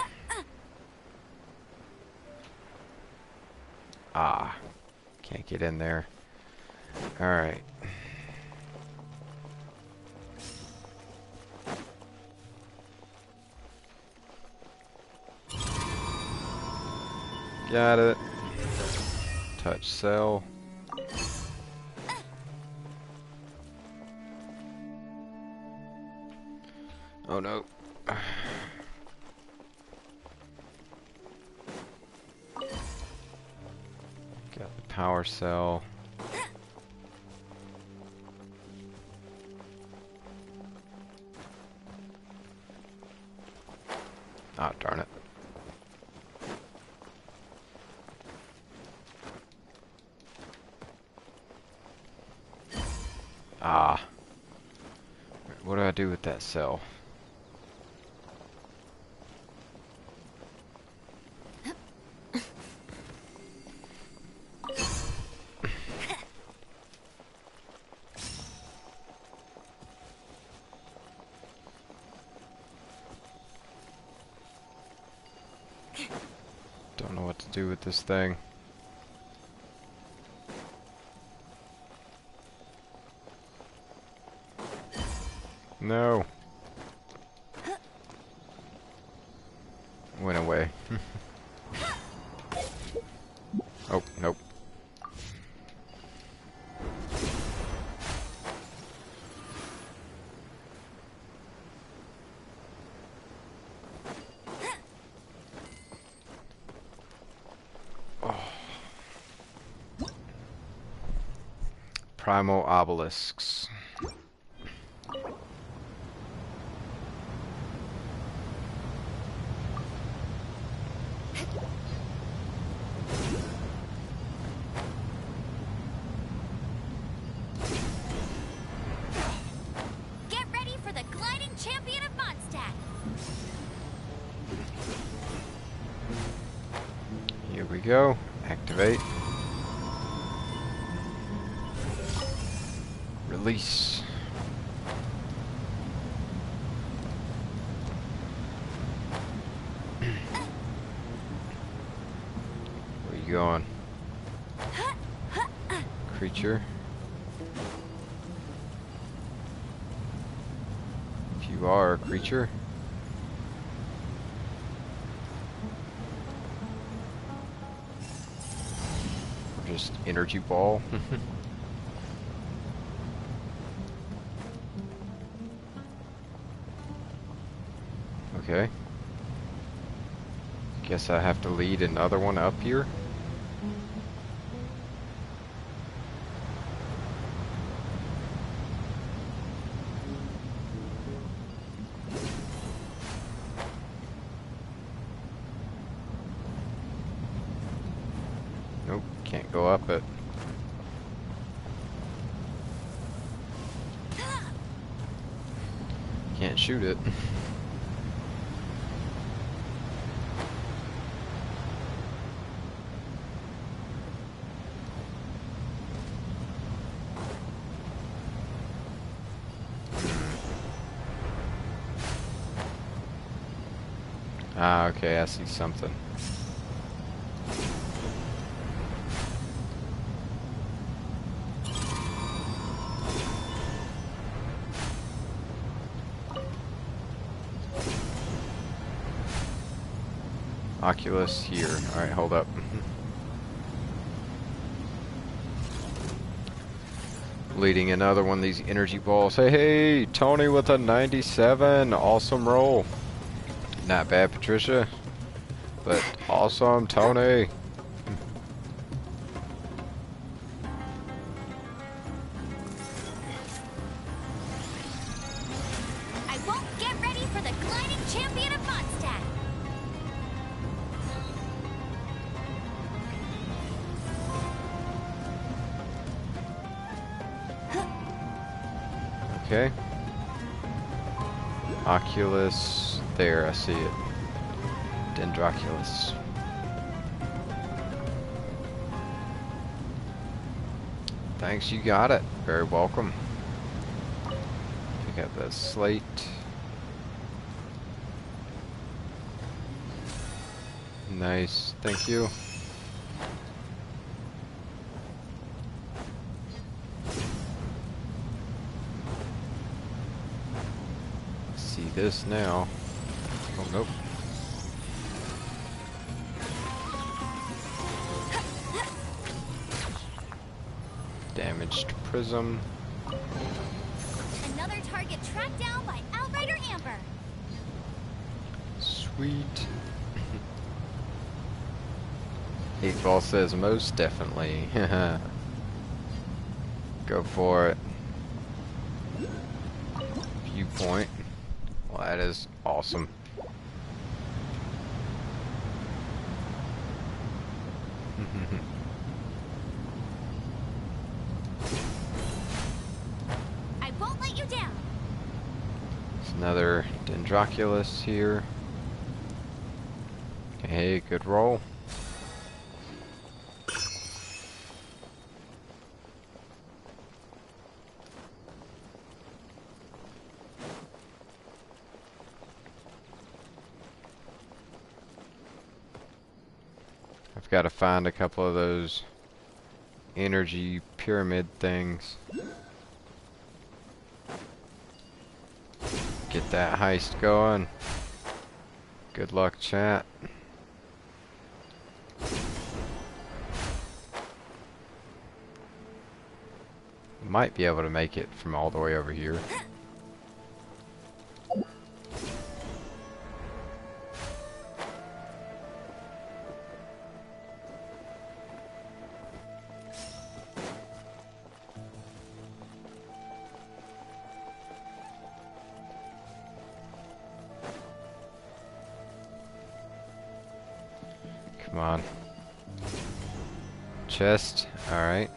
Ah. Can't get in there. Alright. Got it. Touch cell. Oh no. Got the power cell. Ah, darn it. Ah. What do I do with that cell? Don't know what to do with this thing. No. Went away. Oh, nope. Oh. Primal obelisks. Get ready for the gliding champion of Mondstadt. Here we go. Activate. Release. Where you going? Creature. If you are a creature. Or just energy ball. Okay. Guess I have to lead another one up here. Nope, can't go up it. Can't shoot it. Ah, okay, I see something. Oculus here. Alright, hold up. Leading another one of these energy balls. Hey, hey, Tony with a 97. Awesome roll. Not bad, Patricia. But awesome, Tony. I won't get ready for the gliding champion of Mondstadt. Okay. Oculus. There, I see it. Dendroculus. Thanks, you got it. Very welcome. Pick up that slate. Nice, thank you. See this now. Oh, nope. Damaged prism. Another target tracked down by Outrider Amber. Sweet. 8-Ball says most definitely. Go for it. Viewpoint. Well, that is awesome. I won't let you down. There's another Dendroculus here. Hey, good roll. I've got to find a couple of those energy pyramid things. Get that heist going. Good luck, chat. Might be able to make it from all the way over here. Come on. Chest, alright.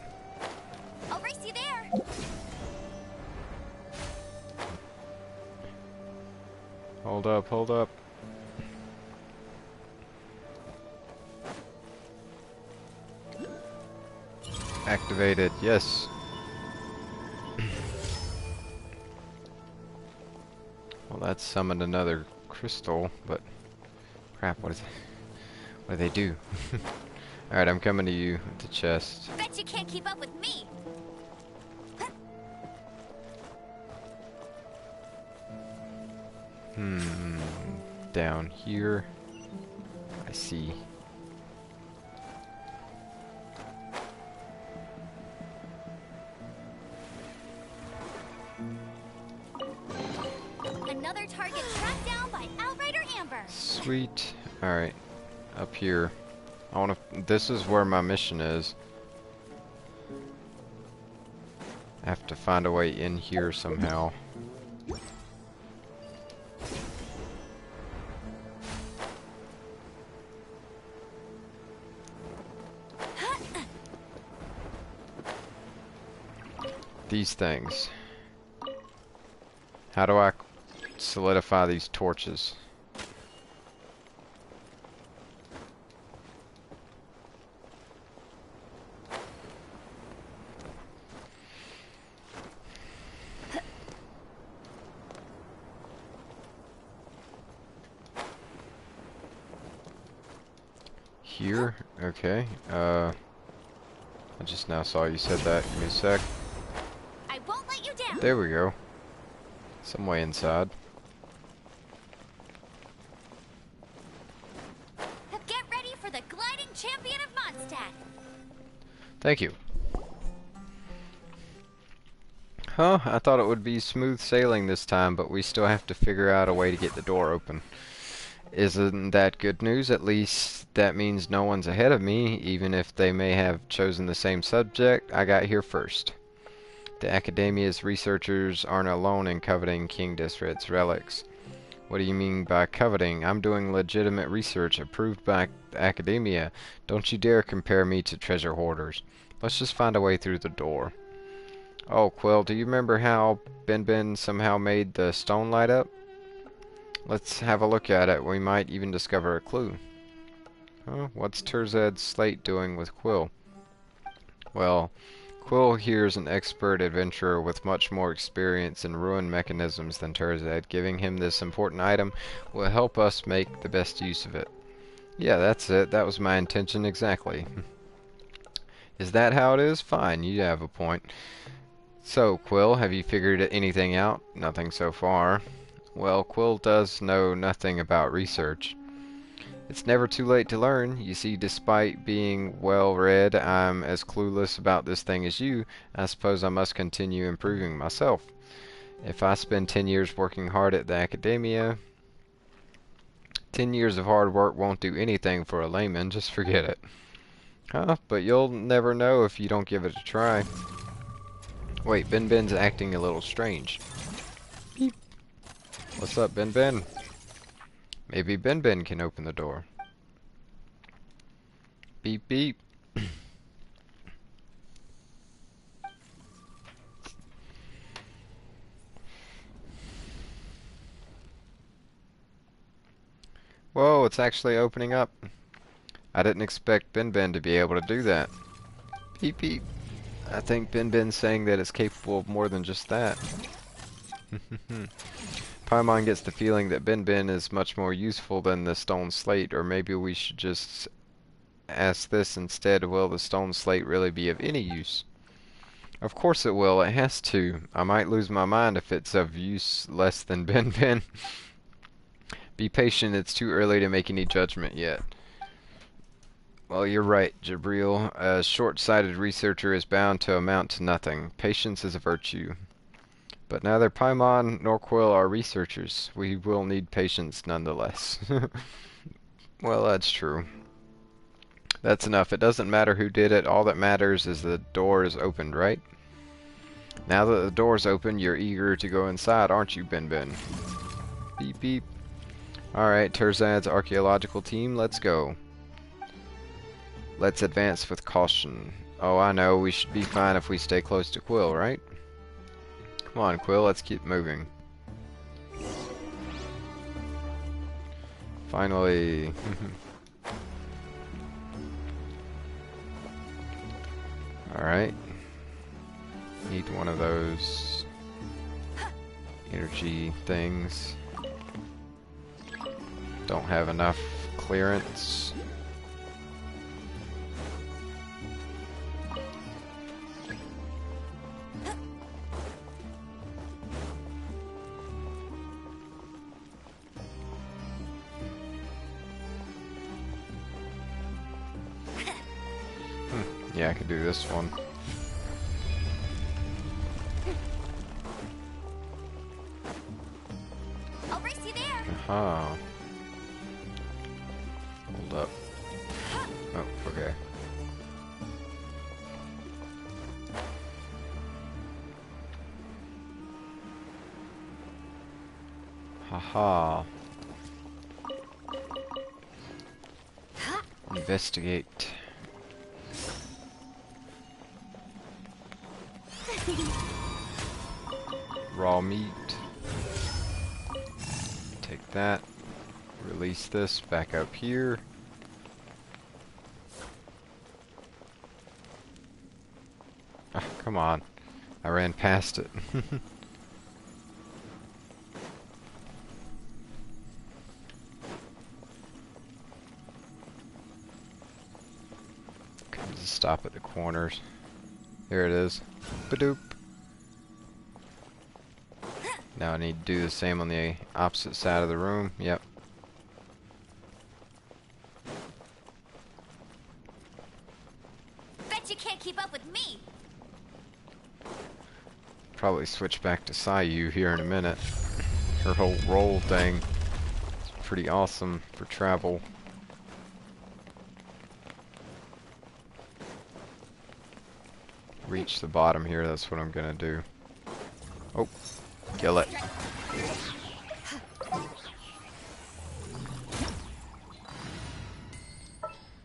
I'll race you there. Hold up, hold up. Activated, yes. Well, that summoned another crystal, but crap, what do they do? Alright, I'm coming to you with the chest. Bet you can't keep up with me. Down here. I see. Another target tracked down by Outrider Amber. Sweet. Alright. Up here. I wanna this is where my mission is. I have to find a way in here somehow. These things. How do I solidify these torches? Here? Okay. I just now saw you said that. Give me a sec. I won't let you down. There we go. Some way inside. Get ready for the gliding champion of Mondstadt. Thank you. Huh, I thought it would be smooth sailing this time, but we still have to figure out a way to get the door open. Isn't that good news? At least that means no one's ahead of me, even if they may have chosen the same subject. I got here first. The Academia's researchers aren't alone in coveting King Disred's relics. What do you mean by coveting? I'm doing legitimate research approved by the Academia. Don't you dare compare me to treasure hoarders. Let's just find a way through the door. Oh, Quill, do you remember how Ben somehow made the stone light up? Let's have a look at it. We might even discover a clue. Huh? What's Terzad's slate doing with Quill? Well, Quill here is an expert adventurer with much more experience in ruin mechanisms than Terzad. Giving him this important item will help us make the best use of it. Yeah, that's it. That was my intention exactly. Is that how it is? Fine, you have a point. So, Quill, have you figured anything out? Nothing so far. Well, Quill does know nothing about research. It's never too late to learn. You see, despite being well read, I'm as clueless about this thing as you. I suppose I must continue improving myself. If I spend 10 years working hard at the Academia, 10 years of hard work won't do anything for a layman. Just forget it. Huh? But you'll never know if you don't give it a try. Wait, Ben's acting a little strange. Beep. What's up, Ben? Maybe Ben can open the door. Beep beep. Whoa, it's actually opening up. I didn't expect Ben to be able to do that. Beep beep. I think Ben's saying that it's capable of more than just that. Paimon gets the feeling that Ben is much more useful than the stone slate, or maybe we should just ask this instead. Will the stone slate really be of any use? Of course it will. It has to. I might lose my mind if it's of use less than Ben. Be patient. It's too early to make any judgment yet. Well, you're right, Jabril. A short-sighted researcher is bound to amount to nothing. Patience is a virtue. But neither Paimon nor Quill are researchers. We will need patience nonetheless. Well, that's true. That's enough. It doesn't matter who did it. All that matters is the door is opened, right? Now that the door's open, you're eager to go inside, aren't you, Ben? Beep beep. Alright, Terzad's archaeological team, let's go. Let's advance with caution. Oh, I know. We should be fine if we stay close to Quill, right? Come on, Quill. Let's keep moving. Finally. Alright. Need one of those energy things. Don't have enough clearance. Yeah, I could do this one. I'll race you there. Aha. Hold up. Oh, okay. Haha. Investigate. Raw meat. Take that. Release this back up here. Oh, come on. I ran past it. Just stop at the corners. There it is. Badoop. Now I need to do the same on the opposite side of the room. Yep. Bet you can't keep up with me. Probably switch back to Sayu here in a minute. Her whole roll thing. pretty awesome for travel. Reach the bottom here, that's what I'm gonna do. Oh, kill it.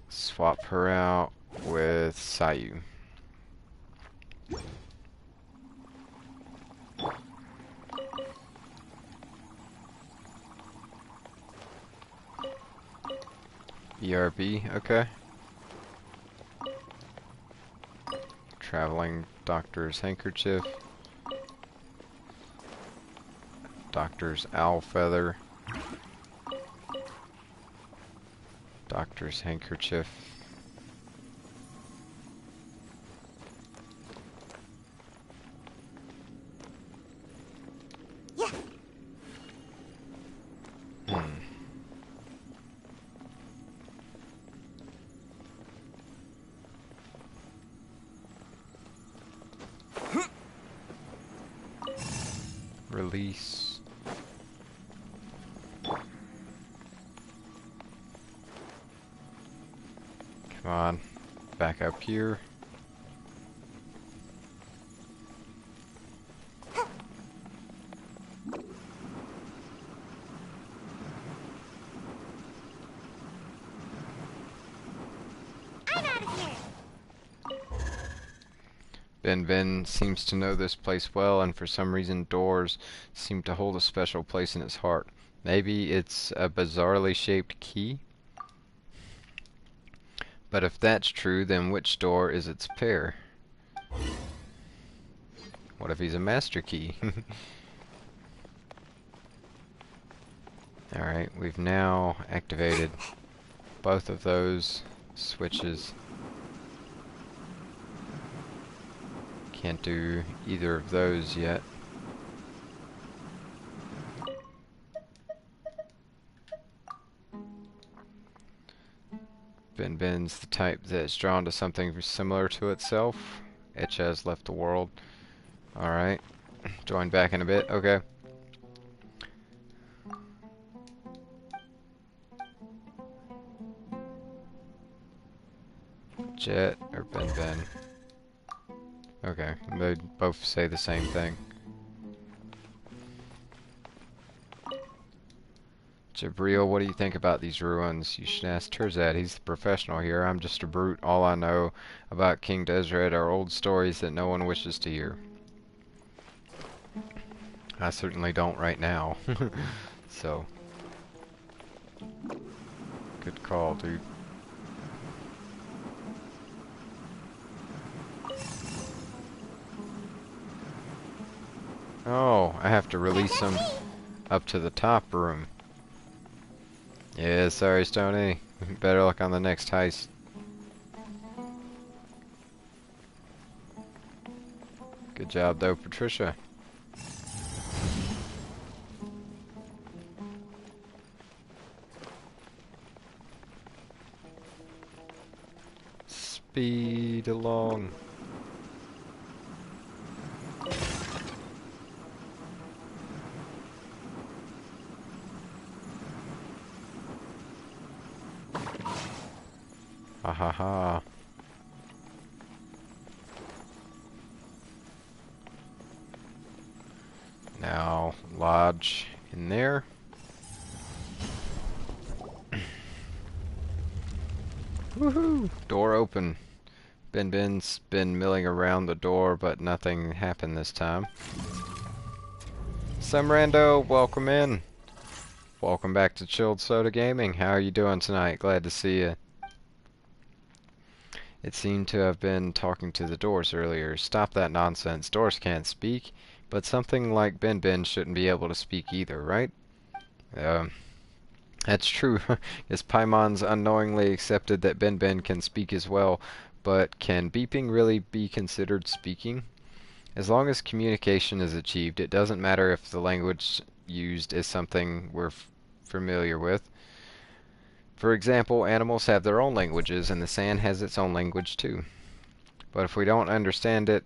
Swap her out with Sayu. ERB, okay. Traveling Doctor's Handkerchief. Doctor's Owl Feather. Doctor's Handkerchief. Yeah. Release. Come on, back up here. I'm out of here. Ben seems to know this place well, and for some reason doors seem to hold a special place in his heart. Maybe it's a bizarrely shaped key? But if that's true, then which door is its pair? What if he's a master key? Alright, we've now activated both of those switches. Can't do either of those yet. Ben's the type that's drawn to something similar to itself. Itch has left the world. Alright. Join back in a bit. Okay. Jet or Ben. Okay, they both say the same thing. Jabril, what do you think about these ruins? You should ask Terzad, he's the professional here. I'm just a brute. All I know about King Desred are old stories that no one wishes to hear. I certainly don't right now. So, good call, dude. Oh, I have to release him up to the top room. Yeah, sorry, Stony. Better luck on the next heist. Good job, though, Patricia. Speed along. Ha ha ha. Now, lodge in there. Woohoo! Door open. Ben's been milling around the door, but nothing happened this time. Some rando, welcome in. Welcome back to Chilled Soda Gaming. How are you doing tonight? Glad to see you. It seemed to have been talking to the doors earlier. Stop that nonsense. Doors can't speak, but something like Ben shouldn't be able to speak either, right? That's true. Guess Paimon's unknowingly accepted that Ben can speak as well, but can beeping really be considered speaking? As long as communication is achieved, it doesn't matter if the language used is something we're familiar with. For example, animals have their own languages, and the sand has its own language too. But if we don't understand it,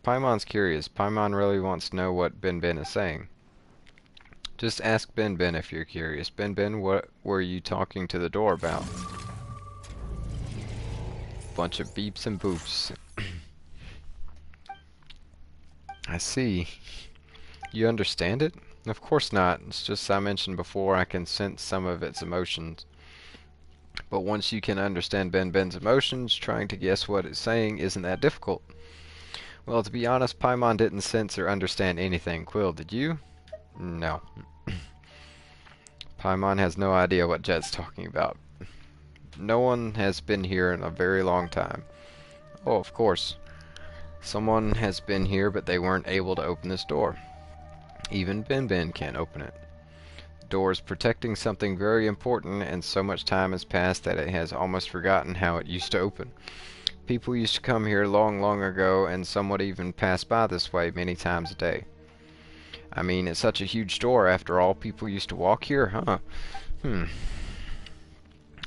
Paimon's curious. Paimon really wants to know what Ben is saying. Just ask Ben Ben if you're curious. Ben Ben, what were you talking to the door about? Bunch of beeps and boops. I see. You understand it? Of course not. It's just as I mentioned before, I can sense some of its emotions. But once you can understand Ben Ben's emotions, trying to guess what it's saying isn't that difficult. Well, to be honest, Paimon didn't sense or understand anything. Quill, did you? No. Paimon has no idea what Jet's talking about. No one has been here in a very long time. Oh, of course. Someone has been here, but they weren't able to open this door. Even Ben Ben can't open it. The door is protecting something very important, and so much time has passed that it has almost forgotten how it used to open. People used to come here long, long ago, and some would even pass by this way many times a day. I mean, it's such a huge door after all. People used to walk here, huh?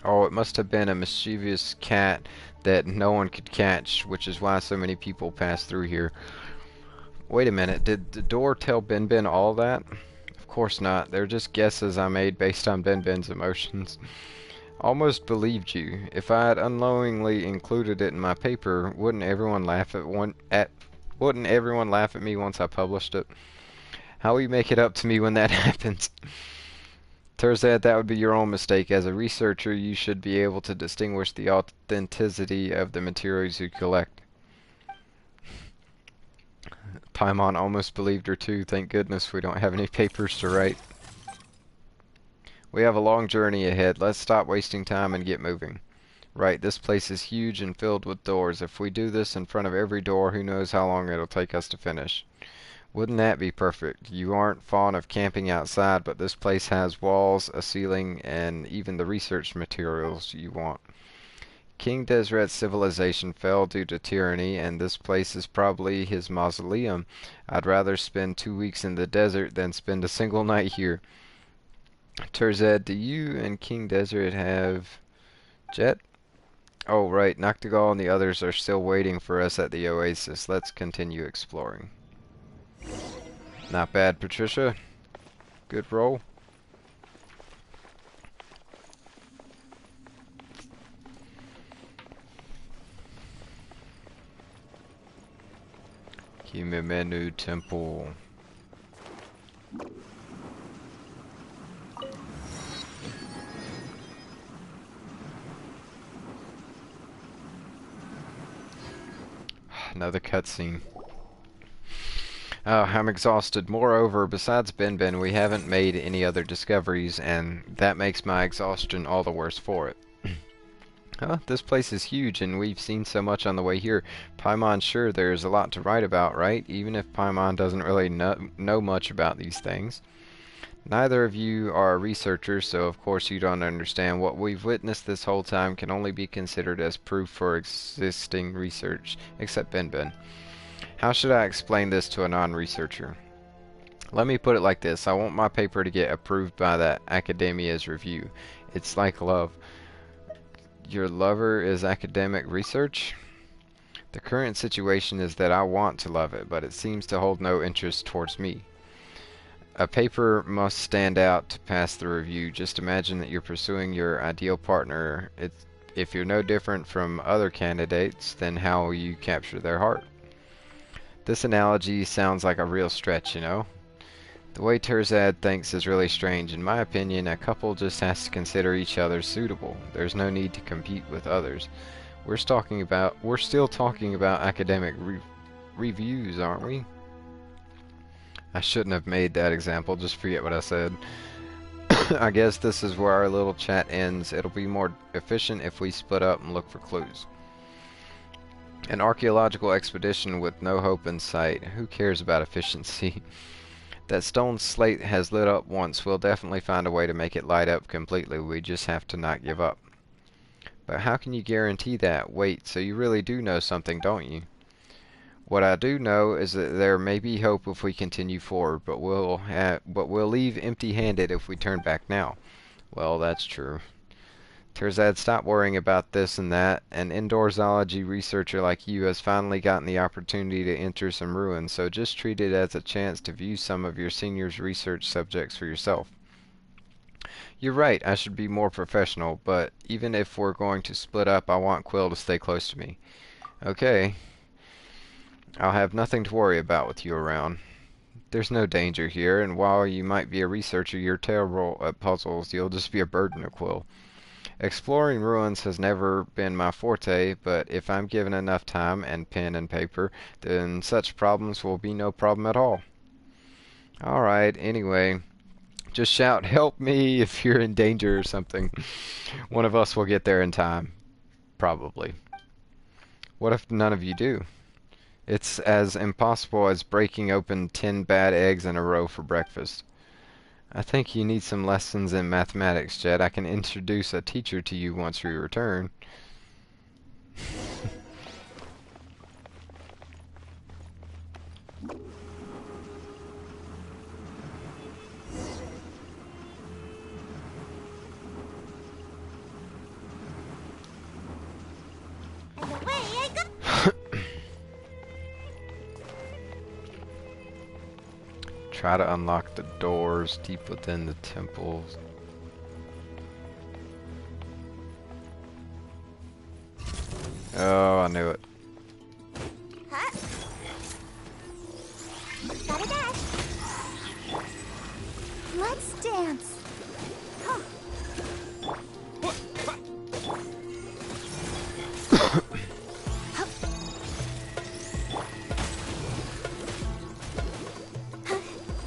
Oh, it must have been a mischievous cat that no one could catch, which is why so many people pass through here. Wait a minute, did the door tell Ben Ben all that? Of course not. They're just guesses I made based on Ben Ben's emotions. Almost believed you. If I had unknowingly included it in my paper, wouldn't everyone laugh at me once I published it? How will you make it up to me when that happens? Terzad, that would be your own mistake. As a researcher, you should be able to distinguish the authenticity of the materials you collect. Paimon almost believed her too. Thank goodness we don't have any papers to write. We have a long journey ahead. Let's stop wasting time and get moving. Right, this place is huge and filled with doors. If we do this in front of every door, who knows how long it'll take us to finish. Wouldn't that be perfect? You aren't fond of camping outside, but this place has walls, a ceiling, and even the research materials you want. King Desret's civilization fell due to tyranny, and this place is probably his mausoleum. I'd rather spend 2 weeks in the desert than spend a single night here. Terzad, do you and King Desert have Jet? Oh, right. Noctigal and the others are still waiting for us at the oasis. Let's continue exploring. Not bad, Patricia. Good roll. Kimimenu Temple. Another cutscene. I'm exhausted. Moreover, besides Ben Ben, we haven't made any other discoveries, and that makes my exhaustion all the worse for it. Huh? This place is huge, and we've seen so much on the way here. Paimon's sure there's a lot to write about, right? Even if Paimon doesn't really know much about these things. Neither of you are researchers, so of course you don't understand. What we've witnessed this whole time can only be considered as proof for existing research, except Ben Ben. How should I explain this to a non-researcher? Let me put it like this. I want my paper to get approved by the Academia's review. It's like love. Your lover is academic research? The current situation is that I want to love it, but it seems to hold no interest towards me. A paper must stand out to pass the review. Just imagine that you're pursuing your ideal partner. If you're no different from other candidates, then how will you capture their heart? This analogy sounds like a real stretch, you know? The way Terzad thinks is really strange. In my opinion, a couple just has to consider each other suitable. There's no need to compete with others. We're still talking about academic reviews, aren't we? I shouldn't have made that example. Just forget what I said. I guess this is where our little chat ends. It'll be more efficient if we split up and look for clues. An archaeological expedition with no hope in sight. Who cares about efficiency? That stone slate has lit up once. We'll definitely find a way to make it light up completely. We just have to not give up. But how can you guarantee that? Wait, so you really do know something, don't you? What I do know is that there may be hope if we continue forward, but we'll leave empty-handed if we turn back now. Well, that's true. Terzad, stop worrying about this and that. An indoor zoology researcher like you has finally gotten the opportunity to enter some ruins, so just treat it as a chance to view some of your senior's research subjects for yourself. You're right, I should be more professional, but even if we're going to split up, I want Quill to stay close to me. Okay, I'll have nothing to worry about with you around. There's no danger here, and while you might be a researcher, you're terrible at puzzles. You'll just be a burden to Quill. Exploring ruins has never been my forte, but if I'm given enough time and pen and paper, then such problems will be no problem at all. Alright, anyway, just shout, "Help me," if you're in danger or something. One of us will get there in time. Probably. What if none of you do? It's as impossible as breaking open 10 bad eggs in a row for breakfast. I think you need some lessons in mathematics, Jed. I can introduce a teacher to you once we return. And away I go. Try to unlock the doors deep within the temples. Oh, I knew it. Huh? Gotta dash. Let's dance. Huh.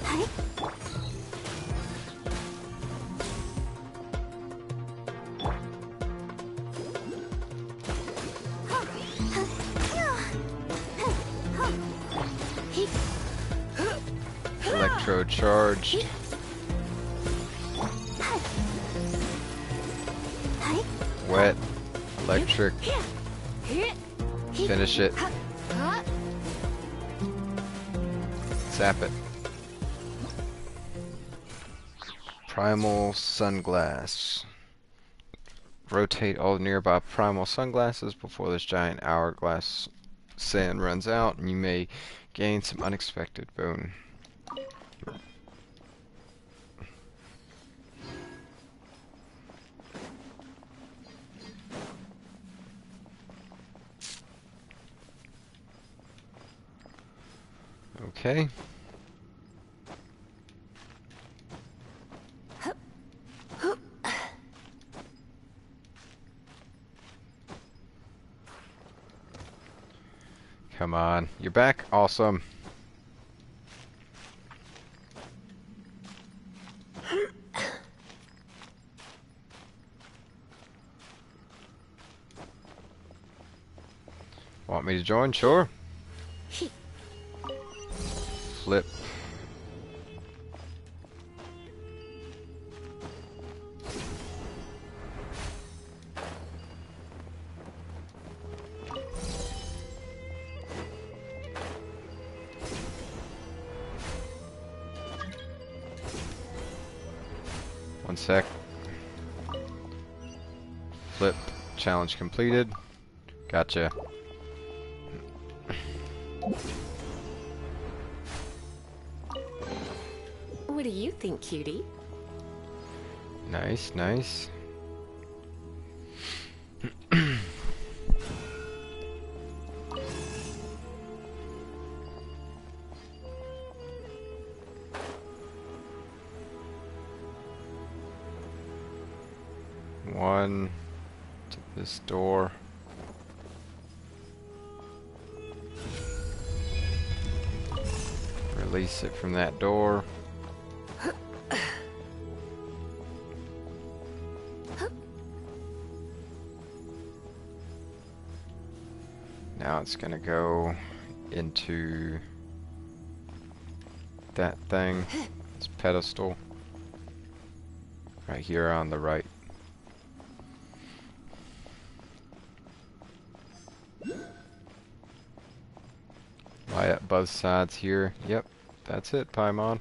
Hi. Electro charged. Wet. Electric. Finish it. Zap it. Primal sunglass. Rotate all nearby primal sunglasses before this giant hourglass sand runs out, and you may gain some unexpected boon. Okay. Come on. You're back? Awesome. Want me to join? Sure. Flip. One sec. Flip. Challenge completed. Gotcha. What do you think, cutie? Nice, nice. One to this door. Release it from that door. Now it's gonna go into that thing, this pedestal, right here on the right. Light up both sides here. Yep, that's it, Paimon.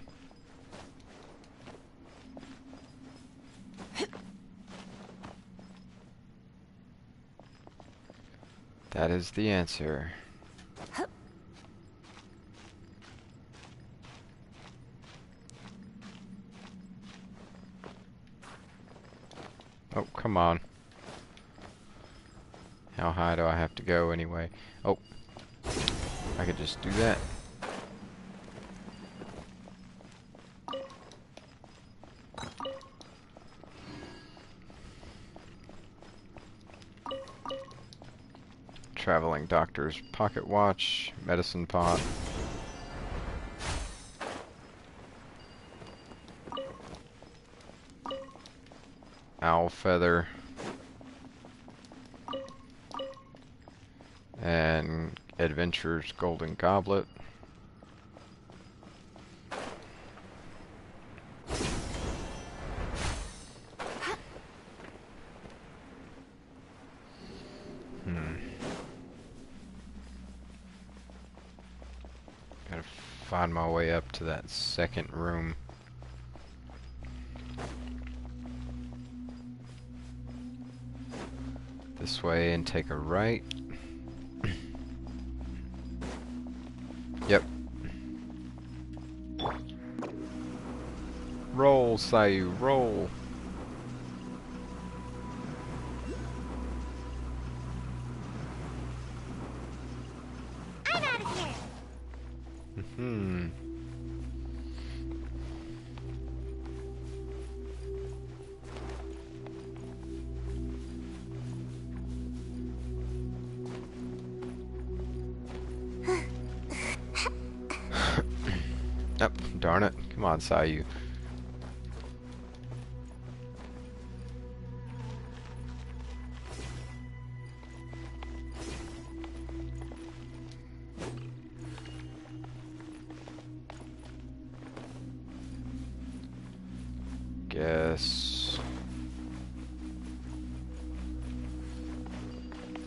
That is the answer. Oh, come on. How high do I have to go anyway? Oh, I could just do that. Traveling doctor's pocket watch, medicine pot. Owl feather. And adventurer's golden goblet. Gotta find my way up to that second room. This way and take a right. Yep. Roll, Sayu, roll. I'm out of here. Hmm. Oh, darn it. Come on, Sayu. Guess.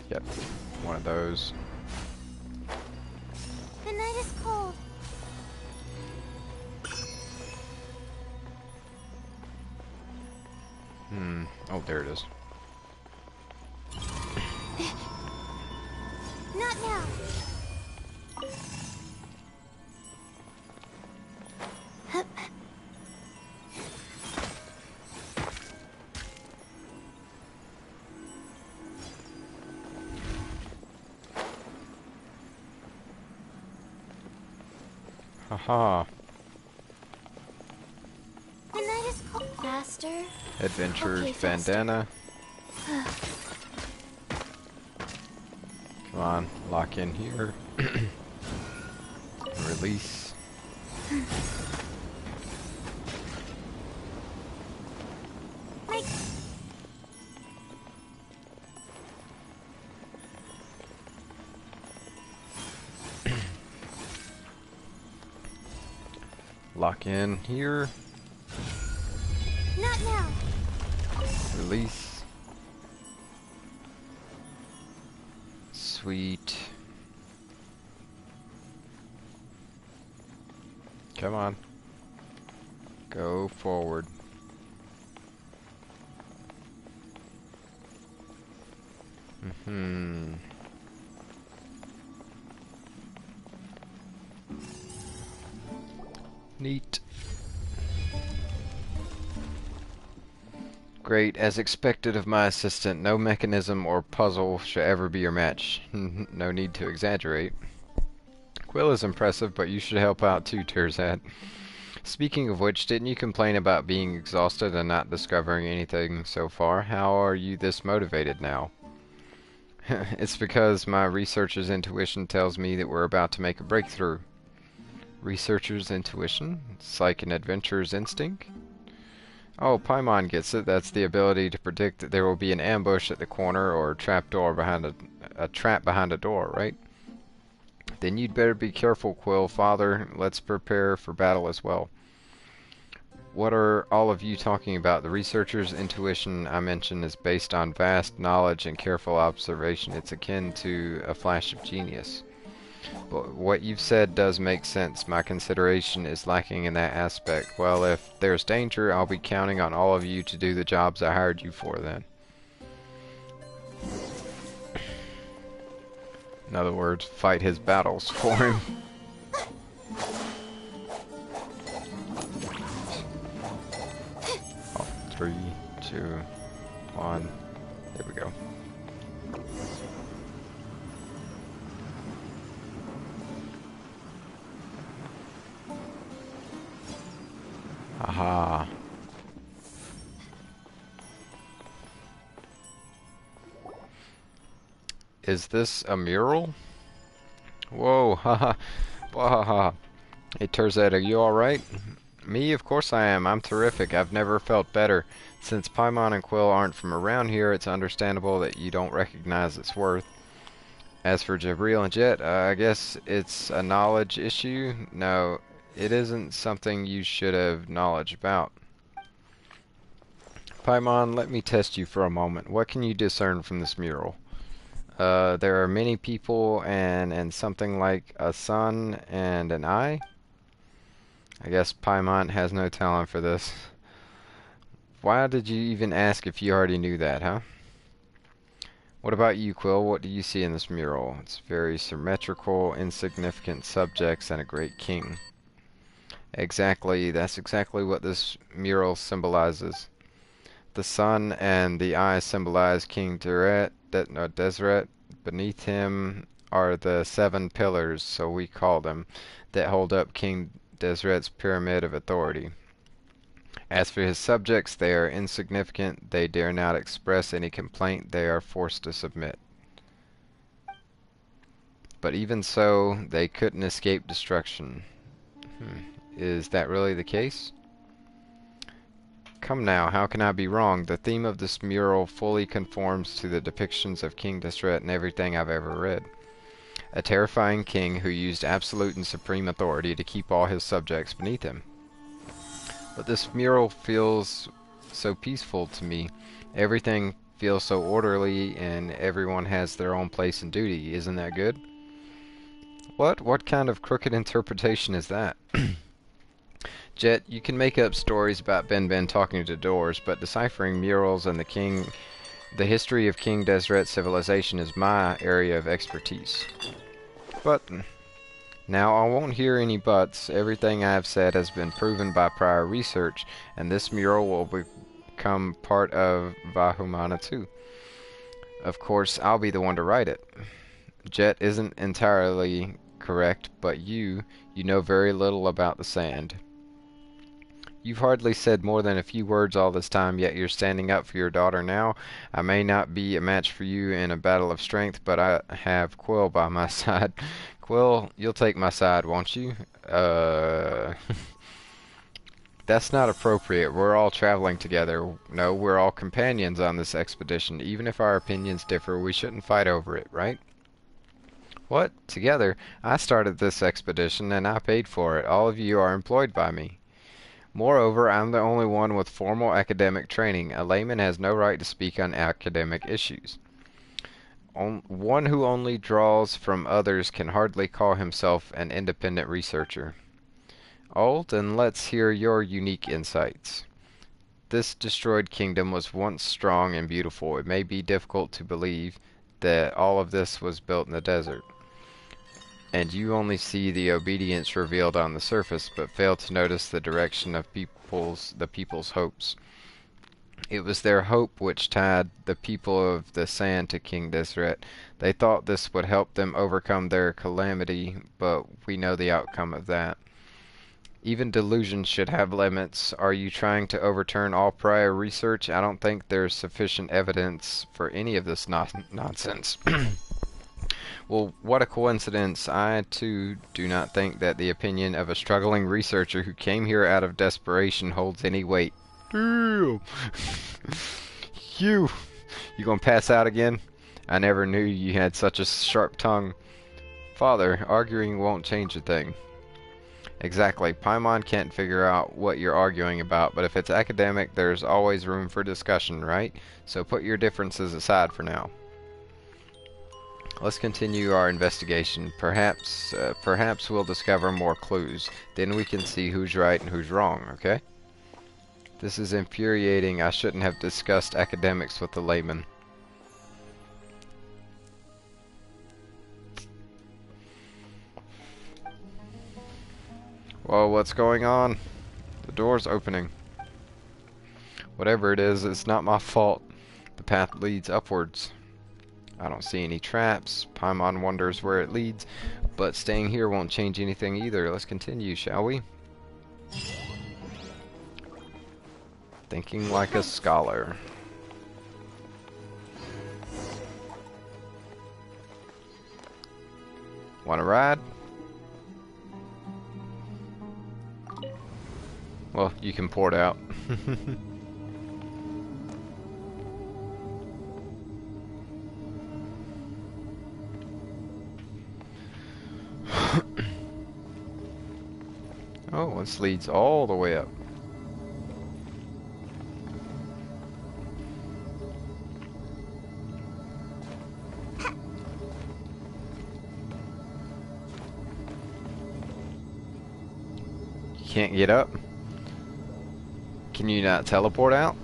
Yep, one of those. The night is cold. Oh, there it is. Not now. Haha. The night is cold. Faster? Adventurer's Okay, faster. bandana. Come on, lock in here. Release. Like, Lock in here. not now. Release. Sweet. Come on. Go forward. Neat. Great. As expected of my assistant, no mechanism or puzzle should ever be your match. No need to exaggerate. Quill is impressive, but you should help out too, Terzat. Speaking of which, didn't you complain about being exhausted and not discovering anything so far? How are you this motivated now? It's because my researcher's intuition tells me that we're about to make a breakthrough. Researcher's intuition? It's like an adventurer's instinct? Oh, Paimon gets it. That's the ability to predict that there will be an ambush at the corner or a trap door behind a trap behind a door, right? Then you'd better be careful, Quill. Father, let's prepare for battle as well. What are all of you talking about? The researcher's intuition I mentioned is based on vast knowledge and careful observation. It's akin to a flash of genius. But what you've said does make sense. My consideration is lacking in that aspect. Well, if there's danger, I'll be counting on all of you to do the jobs I hired you for then. In other words, fight his battles for him. Oh, 3, 2, 1. There we go. Aha. Is this a mural? Whoa, haha. Wahaha. Hey Terzette, are you alright? Me, of course I am. I'm terrific. I've never felt better. Since Paimon and Quill aren't from around here, it's understandable that you don't recognize its worth. As for Jabril and Jet, I guess it's a knowledge issue. No, it isn't something you should have knowledge about. Paimon, let me test you for a moment. What can you discern from this mural? There are many people and something like a sun and an eye. I guess Paimon has no talent for this. Why did you even ask if you already knew that, huh? What about you, Quill? What do you see in this mural? It's very symmetrical, insignificant subjects, and a great king. Exactly, that's exactly what this mural symbolizes. The sun and the eye symbolize King Deseret. Beneath him are the 7 pillars, so we call them, that hold up King Deseret's pyramid of authority. As for his subjects, they are insignificant. They dare not express any complaint. They are forced to submit. But even so, they couldn't escape destruction. Is that really the case? Come now, how can I be wrong? The theme of this mural fully conforms to the depictions of King Deseret in everything I've ever read. A terrifying king who used absolute and supreme authority to keep all his subjects beneath him. But this mural feels so peaceful to me. Everything feels so orderly and everyone has their own place and duty. Isn't that good? What? What kind of crooked interpretation is that? Jet, you can make up stories about Ben talking to doors, but deciphering murals and the history of King Deseret's civilization is my area of expertise. But now I won't hear any buts. Everything I have said has been proven by prior research, and this mural will become part of Vahumana too. Of course, I'll be the one to write it. Jet isn't entirely correct, but you know very little about the sand. You've hardly said more than a few words all this time, yet you're standing up for your daughter now. I may not be a match for you in a battle of strength, but I have Quill by my side. Quill, you'll take my side, won't you? That's not appropriate. We're all traveling together. No, we're all companions on this expedition. Even if our opinions differ, we shouldn't fight over it, right? What? Together? I started this expedition, and I paid for it. All of you are employed by me. Moreover, I'm the only one with formal academic training. A layman has no right to speak on academic issues. One who only draws from others can hardly call himself an independent researcher. Oh, then let's hear your unique insights. This destroyed kingdom was once strong and beautiful. It may be difficult to believe that all of this was built in the desert. And you only see the obedience revealed on the surface, but fail to notice the direction of the people's hopes. It was their hope which tied the people of the sand to King Deseret. They thought this would help them overcome their calamity, but we know the outcome of that. Even delusions should have limits. Are you trying to overturn all prior research? I don't think there's sufficient evidence for any of this nonsense. Well, what a coincidence. I, too, do not think that the opinion of a struggling researcher who came here out of desperation holds any weight. Damn! You gonna pass out again? I never knew you had such a sharp tongue. Father, arguing won't change a thing. Exactly. Paimon can't figure out what you're arguing about, but if it's academic, there's always room for discussion, right? So put your differences aside for now. Let's continue our investigation. Perhaps we'll discover more clues. Then we can see who's right and who's wrong, okay? This is infuriating. I shouldn't have discussed academics with the layman. Whoa, what's going on? The door's opening. Whatever it is, it's not my fault. The path leads upwards. I don't see any traps. Paimon wonders where it leads, but staying here won't change anything either. Let's continue, shall we? Thinking like a scholar. Want to ride? Well, you can port out. Oh, this leads all the way up. You can't get up? Can you not teleport out?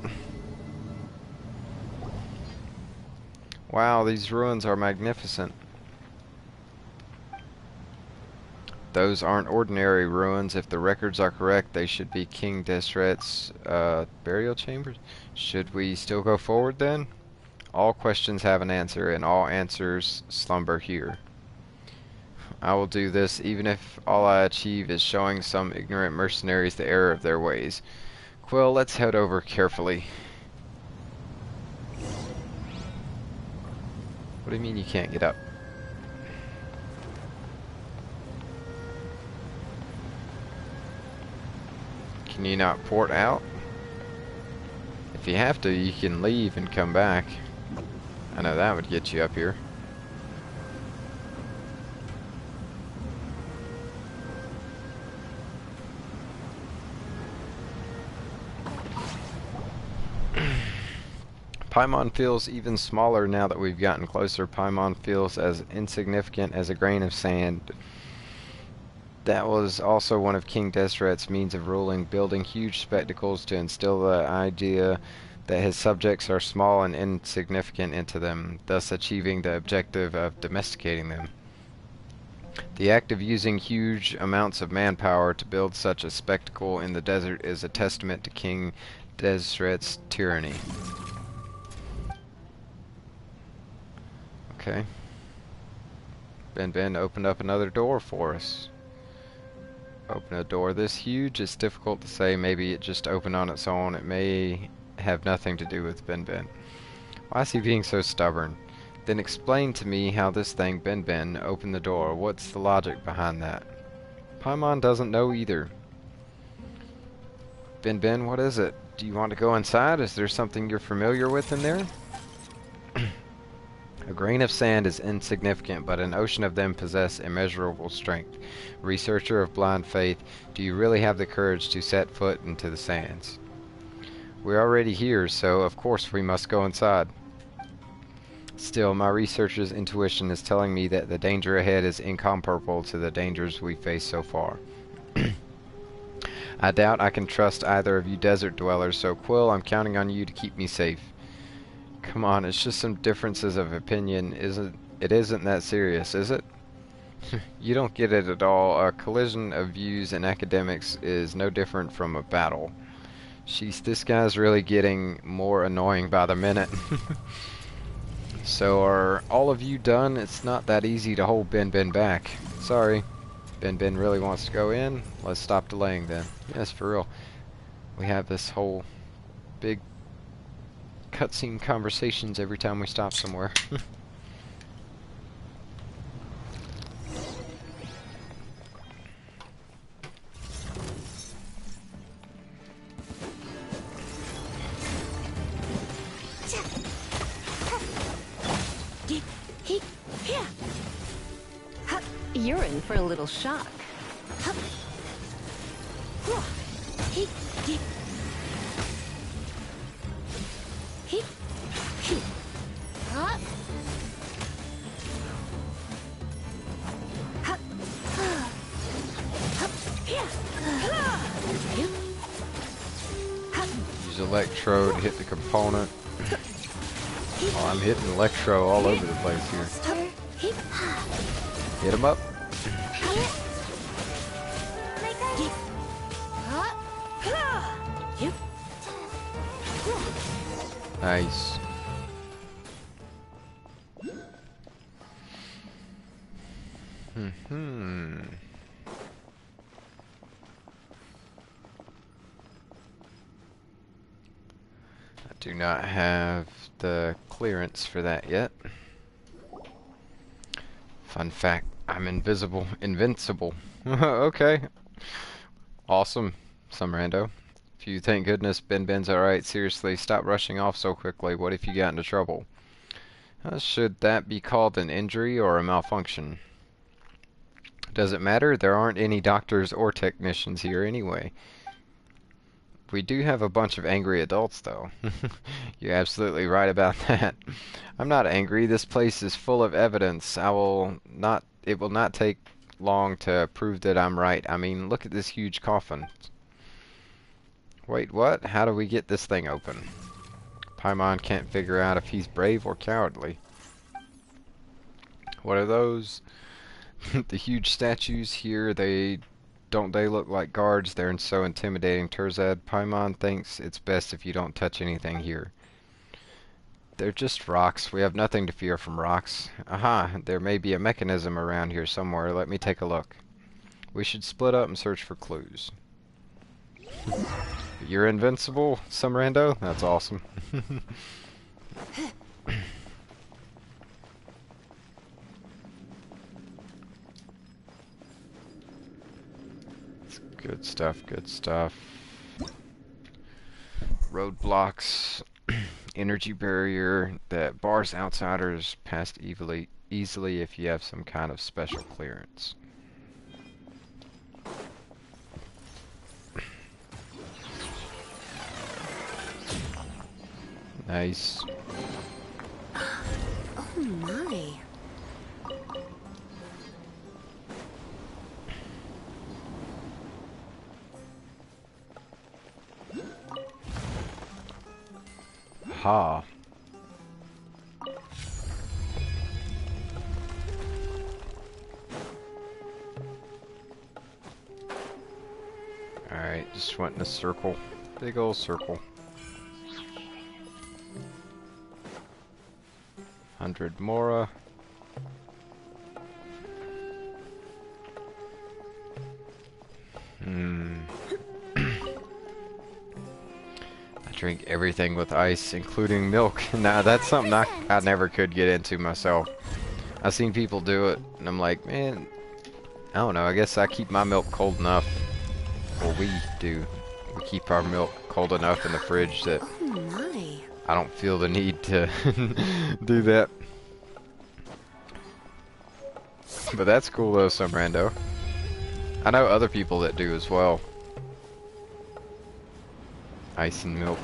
Wow, these ruins are magnificent. Those aren't ordinary ruins. If the records are correct, they should be King Desret's burial chambers. Should we still go forward then? All questions have an answer, and all answers slumber here. I will do this, even if all I achieve is showing some ignorant mercenaries the error of their ways. Quill, let's head over carefully. What do you mean you can't get up? Can you not port out? If you have to, you can leave and come back. I know that would get you up here. Paimon feels even smaller now that we've gotten closer. Paimon feels as insignificant as a grain of sand. That was also one of King Desret's means of ruling, building huge spectacles to instill the idea that his subjects are small and insignificant into them, thus achieving the objective of domesticating them. The act of using huge amounts of manpower to build such a spectacle in the desert is a testament to King Desret's tyranny. Okay. Ben opened up another door for us. Open a door this huge, it's difficult to say. Maybe it just opened on its own. It may have nothing to do with Ben. Why is he being so stubborn? Then explain to me how this thing, Ben, opened the door. What's the logic behind that? Paimon doesn't know either. Ben, what is it? Do you want to go inside? Is there something you're familiar with in there? A grain of sand is insignificant, but an ocean of them possess immeasurable strength. Researcher of blind faith, do you really have the courage to set foot into the sands? We're already here, so of course we must go inside. Still, my researcher's intuition is telling me that the danger ahead is incomparable to the dangers we faced so far. I doubt I can trust either of you desert dwellers, so Quill, I'm counting on you to keep me safe. Come on, it's just some differences of opinion. It isn't that serious, is it? You don't get it at all. A collision of views and academics is no different from a battle. Jeez, this guy's really getting more annoying by the minute. So are all of you done? It's not that easy to hold Ben back. Sorry. Ben really wants to go in. Let's stop delaying then. Yes, for real. We have this whole big cutscene conversations every time we stop somewhere. You're in for a little shock. Use Electro to hit the component. Oh, I'm hitting Electro all over the place here. Hit him up. Yep. Nice. Hmm. I do not have the clearance for that yet. Fun fact, I'm invincible. Okay. Awesome, some rando. If you thank goodness Ben's alright, seriously, stop rushing off so quickly. What if you got into trouble? Should that be called an injury or a malfunction? Does it matter? There aren't any doctors or technicians here anyway. We do have a bunch of angry adults, though. You're absolutely right about that. I'm not angry. This place is full of evidence. It will not take long to prove that I'm right. I mean, look at this huge coffin. Wait, what? How do we get this thing open? Paimon can't figure out if he's brave or cowardly. What are those? The huge statues here, they look like guards? They're so intimidating. Terzad, Paimon thinks it's best if you don't touch anything here. They're just rocks. We have nothing to fear from rocks. Aha, there may be a mechanism around here somewhere. Let me take a look. We should split up and search for clues. You're invincible, some rando? That's awesome. Good stuff, good stuff. Roadblocks, energy barrier that bars outsiders past easily if you have some kind of special clearance. Nice. Oh my. Ha. Alright, just went in a circle. Big old circle. 100 Mora. I drink everything with ice, including milk. Nah, that's something I never could get into myself. I've seen people do it, and I'm like, man, I don't know, I guess I keep my milk cold enough. Or we do. We keep our milk cold enough in the fridge that Oh my. I don't feel the need to do that. But that's cool though, some rando. I know other people that do as well. Ice and milk.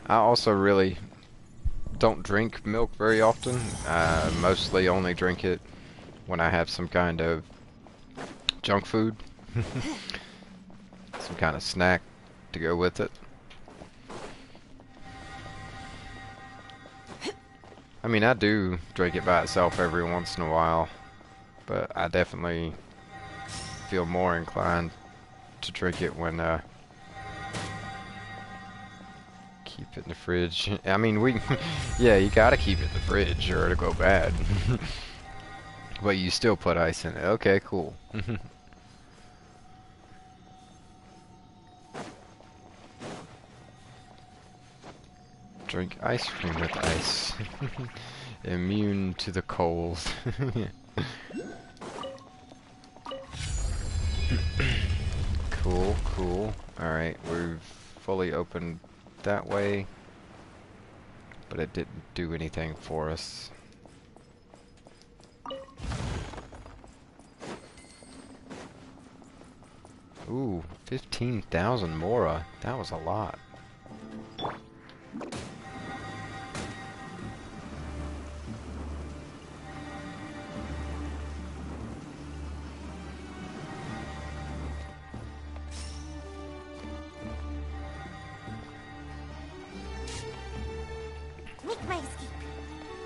I also really don't drink milk very often. I mostly only drink it when I have some kind of junk food. Some kind of snack to go with it. I mean, I do drink it by itself every once in a while, but I definitely feel more inclined to drink it when keep it in the fridge. I mean, yeah, you gotta keep it in the fridge or it'll go bad. But you still put ice in it. Okay, cool. Drink ice cream with ice. Immune to the cold. Cool, cool. Alright, we've fully opened that way, but it didn't do anything for us. Ooh, 15,000 Mora. That was a lot.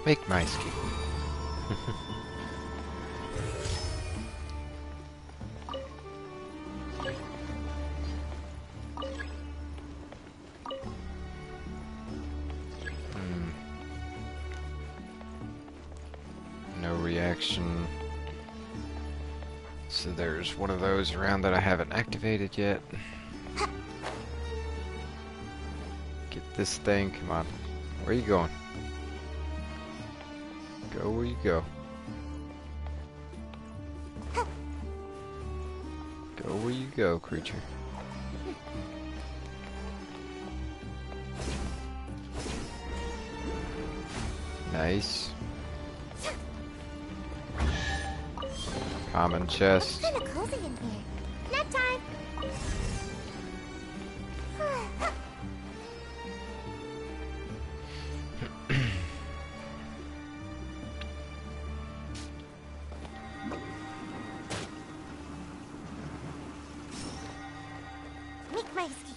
Make my escape. No reaction. So there's one of those around that I haven't activated yet. Get this thing, come on. Where are you going? Go where you go. Go where you go, creature. Nice. Common chest. Kind of cozy in here. Nap time. Make my escape.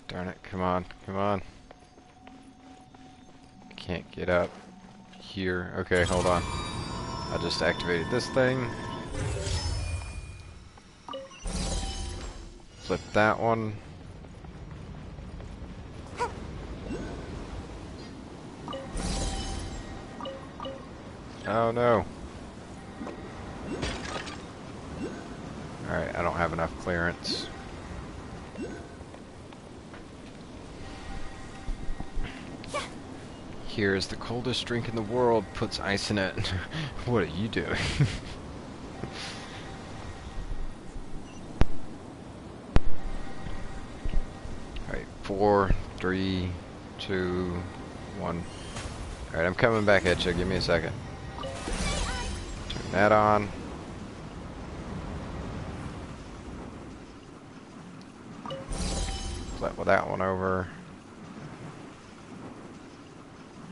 Darn it, come on, come on. Can't get up here. Okay, hold on. I just activated this thing. Flip that one. Oh no. Alright, I don't have enough clearance. Here is the coldest drink in the world, puts ice in it. What are you doing? Alright, 4, 3, 2, 1. Alright, I'm coming back at you. Give me a second. Turn that on. Flip with that one over.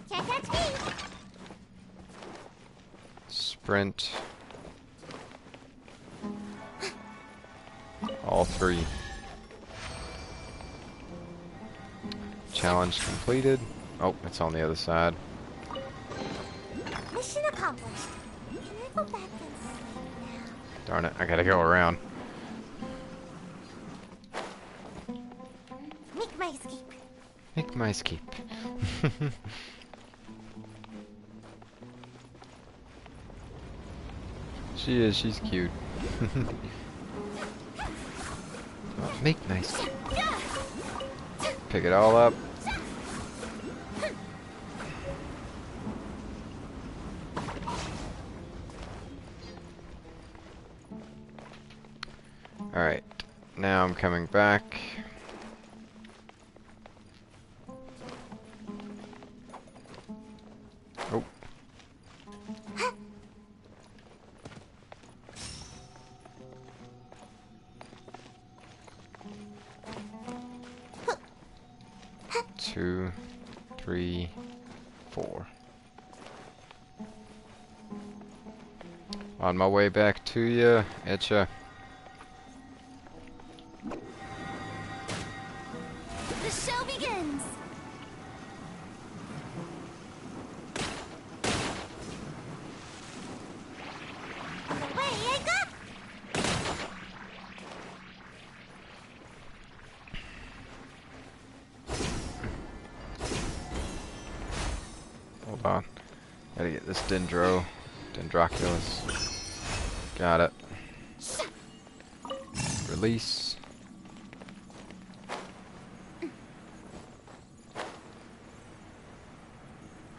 Can't catch me. Sprint. All 3. Challenge completed. Oh, it's on the other side. Mission accomplished. Can I go back and sleep now? Darn it, I gotta go around. Make my escape. Make my escape. She's cute. Oh, make my escape. Pick it all up. Alright, now I'm coming back. Oh. Two, 3, 4. On my way back to you, etcha. The show begins. Away I go. Hold on. Gotta get this Dendroculus. Got it. Release.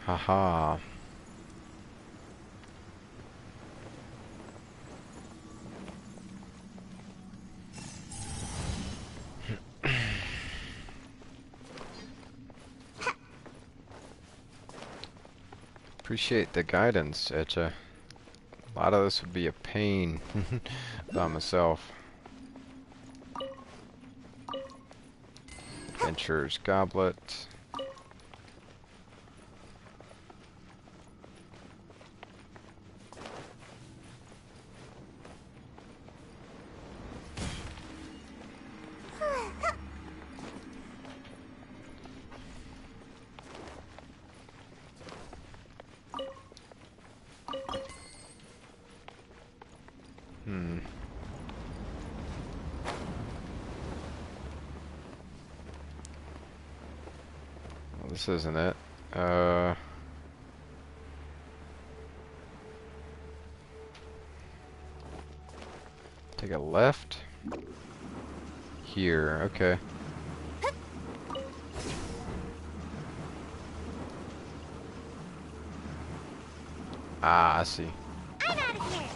Haha. Appreciate the guidance, Etcha. A lot of this would be a pain by myself. Adventurer's Goblet. This isn't it. Take a left. Here, okay. Ah, I see. I'm out of here.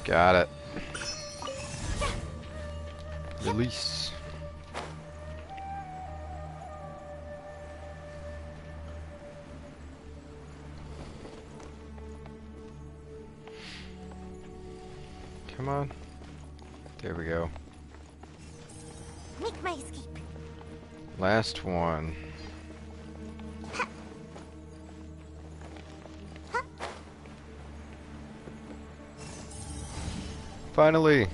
Got it. Release. Come on. There we go. Make my escape. Last one. Finally.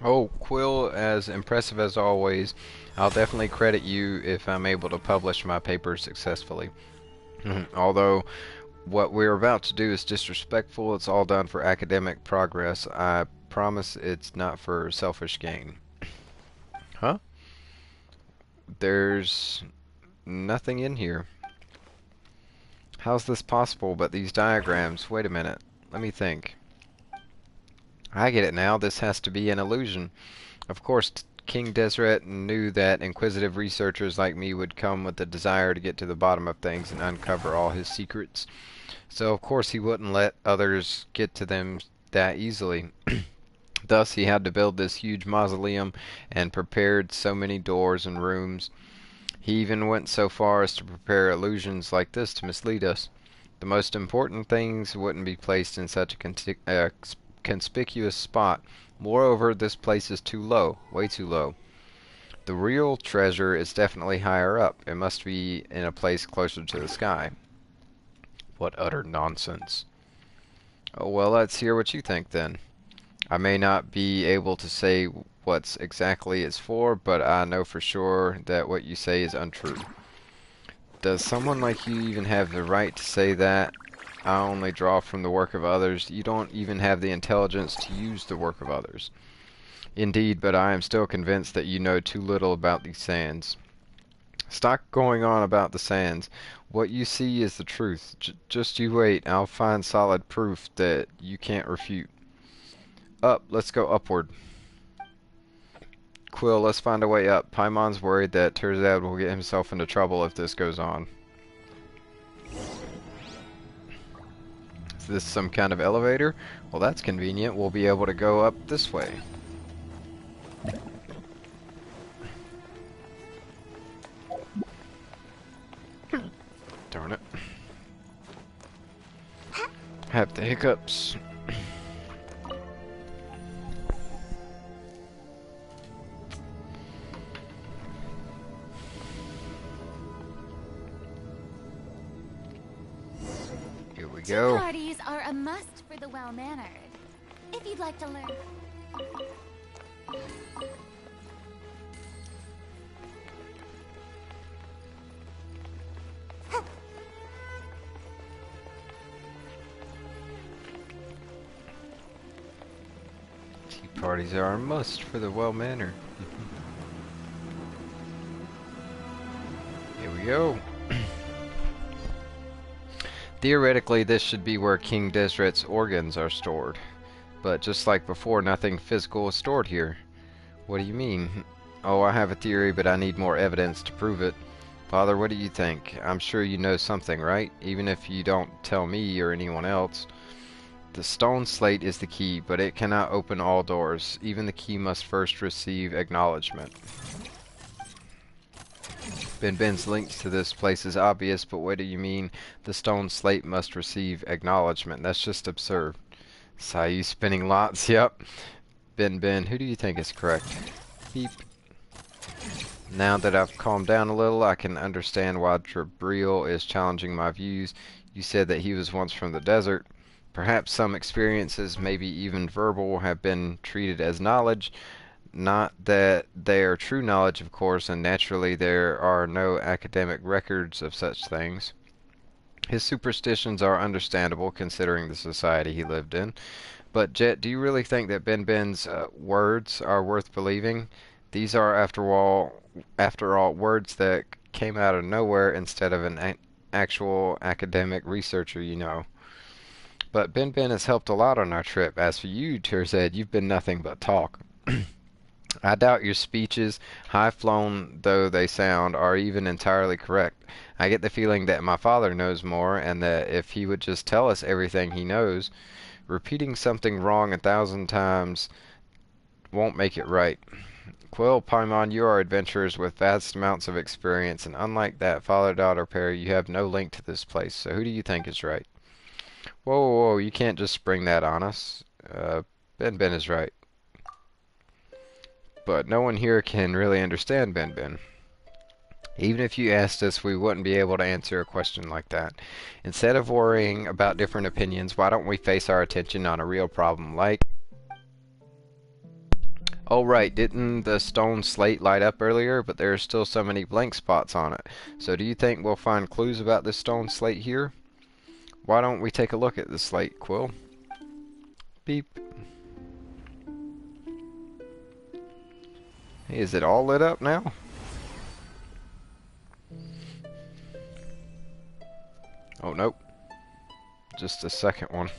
Oh, Quill, as impressive as always. I'll definitely credit you if I'm able to publish my paper successfully. Although what we're about to do is disrespectful, it's all done for academic progress. I promise it's not for selfish gain. Huh? There's nothing in here. How's this possible but these diagrams? Wait a minute. Let me think. I get it now. This has to be an illusion. Of course, King Deseret knew that inquisitive researchers like me would come with the desire to get to the bottom of things and uncover all his secrets. So of course he wouldn't let others get to them that easily. Thus he had to build this huge mausoleum and prepared so many doors and rooms. He even went so far as to prepare illusions like this to mislead us. The most important things wouldn't be placed in such a conspicuous spot. Moreover, this place is too low, way too low. The real treasure is definitely higher up. It must be in a place closer to the sky. What utter nonsense. Oh, well, let's hear what you think then. I may not be able to say what exactly it's for, but I know for sure that what you say is untrue. Does someone like you even have the right to say that? I only draw from the work of others. You don't even have the intelligence to use the work of others. Indeed, but I am still convinced that you know too little about these sands. Stop going on about the sands. What you see is the truth. Just you wait. I'll find solid proof that you can't refute. Up. Let's go upward. Quill, let's find a way up. Paimon's worried that Terzad will get himself into trouble if this goes on. Is this some kind of elevator? Well, that's convenient. We'll be able to go up this way. Darn it. Have the hiccups. Here we Tea go. parties are a must for the well-mannered. If you'd like to learn. Tea parties are a must for the well-mannered. Here we go. Theoretically, this should be where King Deseret's organs are stored. But just like before, nothing physical is stored here. What do you mean? Oh, I have a theory, but I need more evidence to prove it. Father, what do you think? I'm sure you know something, right? Even if you don't tell me or anyone else. The stone slate is the key, but it cannot open all doors. Even the key must first receive acknowledgement. Ben's links to this place is obvious, but what do you mean the stone slate must receive acknowledgement? That's just absurd. Sayu spinning lots, yep. Ben, who do you think is correct? Beep. Now that I've calmed down a little, I can understand why Jabril is challenging my views. You said that he was once from the desert. Perhaps some experiences, maybe even verbal, have been treated as knowledge. Not that they are true knowledge, of course, and naturally there are no academic records of such things. His superstitions are understandable considering the society he lived in. But Jet, do you really think that Ben Ben's words are worth believing? These are, after all, words that came out of nowhere instead of an actual academic researcher, you know. But Ben Ben has helped a lot on our trip. As for you, Terzed, you've been nothing but talk. I doubt your speeches, high-flown though they sound, are even entirely correct. I get the feeling that my father knows more, and that if he would just tell us everything he knows, repeating something wrong 1,000 times won't make it right. Quill, Paimon, you are adventurers with vast amounts of experience, and unlike that father-daughter pair, you have no link to this place. So who do you think is right? Whoa, whoa, whoa, you can't just spring that on us. Ben Ben is right. But no one here can really understand Ben Ben. Even if you asked us, we wouldn't be able to answer a question like that. Instead of worrying about different opinions, why don't we face our attention on a real problem like... Oh right, didn't the stone slate light up earlier, but there are still so many blank spots on it. So do you think we'll find clues about this stone slate here? Why don't we take a look at the slate, Quill? Beep. Hey, is it all lit up now? Oh, nope. Just a second one.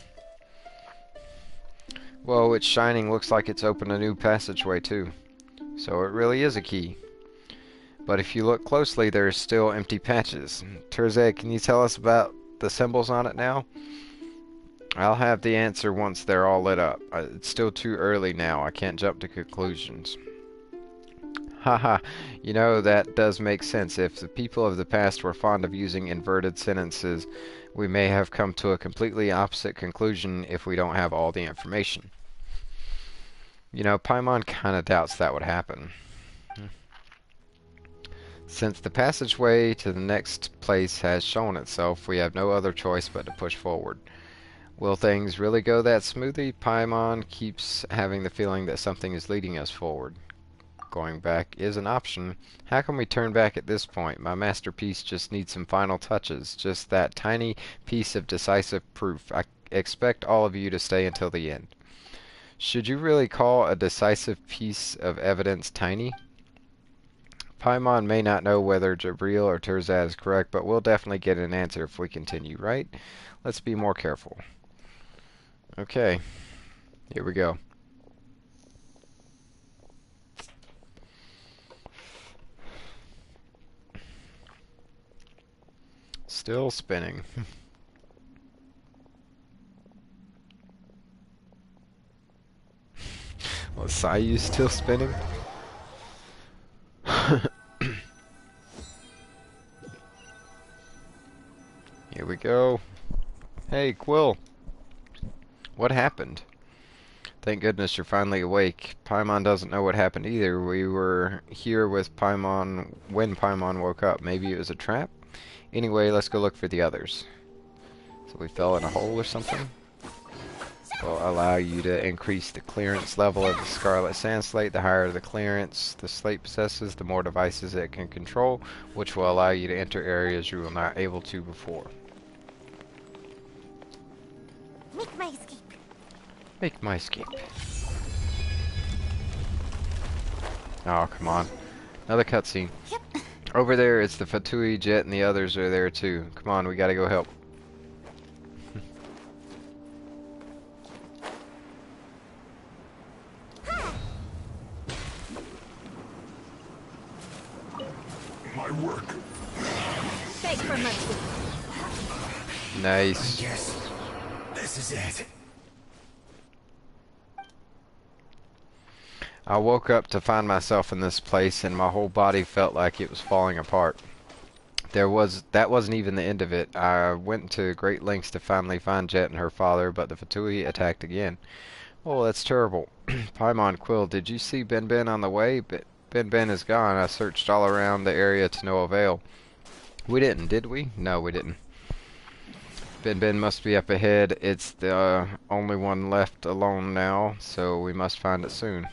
Whoa, it's shining. Looks like it's opened a new passageway, too. So it really is a key. But if you look closely, there's still empty patches. Terzed, can you tell us about the symbols on it now? I'll have the answer once they're all lit up. It's still too early now. I can't jump to conclusions. Haha, you know, that does make sense. If the people of the past were fond of using inverted sentences, we may have come to a completely opposite conclusion if we don't have all the information. You know, Paimon kinda doubts that would happen. Since the passageway to the next place has shown itself, we have no other choice but to push forward. Will things really go that smoothly? Paimon keeps having the feeling that something is leading us forward. Going back is an option. How can we turn back at this point? My masterpiece just needs some final touches. Just that tiny piece of decisive proof. I expect all of you to stay until the end. Should you really call a decisive piece of evidence tiny? Paimon may not know whether Jabril or Terzad is correct, but we'll definitely get an answer if we continue, right? Let's be more careful. Okay. Here we go. Still spinning. Well, Sayu's still spinning? Here we go. Hey, Quill. What happened? Thank goodness you're finally awake. Paimon doesn't know what happened either. We were here with Paimon when Paimon woke up. Maybe it was a trap? Anyway, let's go look for the others. So we fell in a hole or something? Will allow you to increase the clearance level of the Scarlet Sand Slate. The higher the clearance the slate possesses, the more devices it can control, which will allow you to enter areas you were not able to before. Make my escape. Make my escape. Oh, come on. Another cutscene. Yep. Over there, it's the Fatui, Jet, and the others are there too. Come on, we gotta go help. My work. Beg for mercy. Nice. Yes. This is it. I woke up to find myself in this place, and my whole body felt like it was falling apart. That wasn't even the end of it. I went to great lengths to finally find Jet and her father, but the Fatui attacked again. Oh, that's terrible. Paimon, Quill, did you see Ben Ben on the way? Ben Ben is gone. I searched all around the area to no avail. We didn't, did we? No, we didn't. Ben Ben must be up ahead. It's the only one left alone now, so we must find it soon.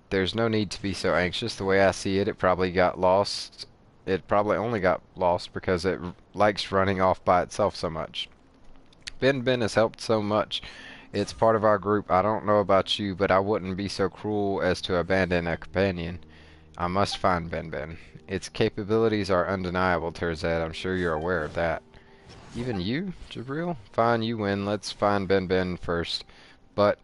there's no need to be so anxious. The way I see it, it probably got lost. It probably only got lost because it likes running off by itself so much. Ben Ben has helped so much. It's part of our group. I don't know about you, but I wouldn't be so cruel as to abandon a companion. I must find Ben Ben. Its capabilities are undeniable, Terzad. I'm sure you're aware of that. Even you, Jabril? Fine, you win. Let's find Ben Ben first. But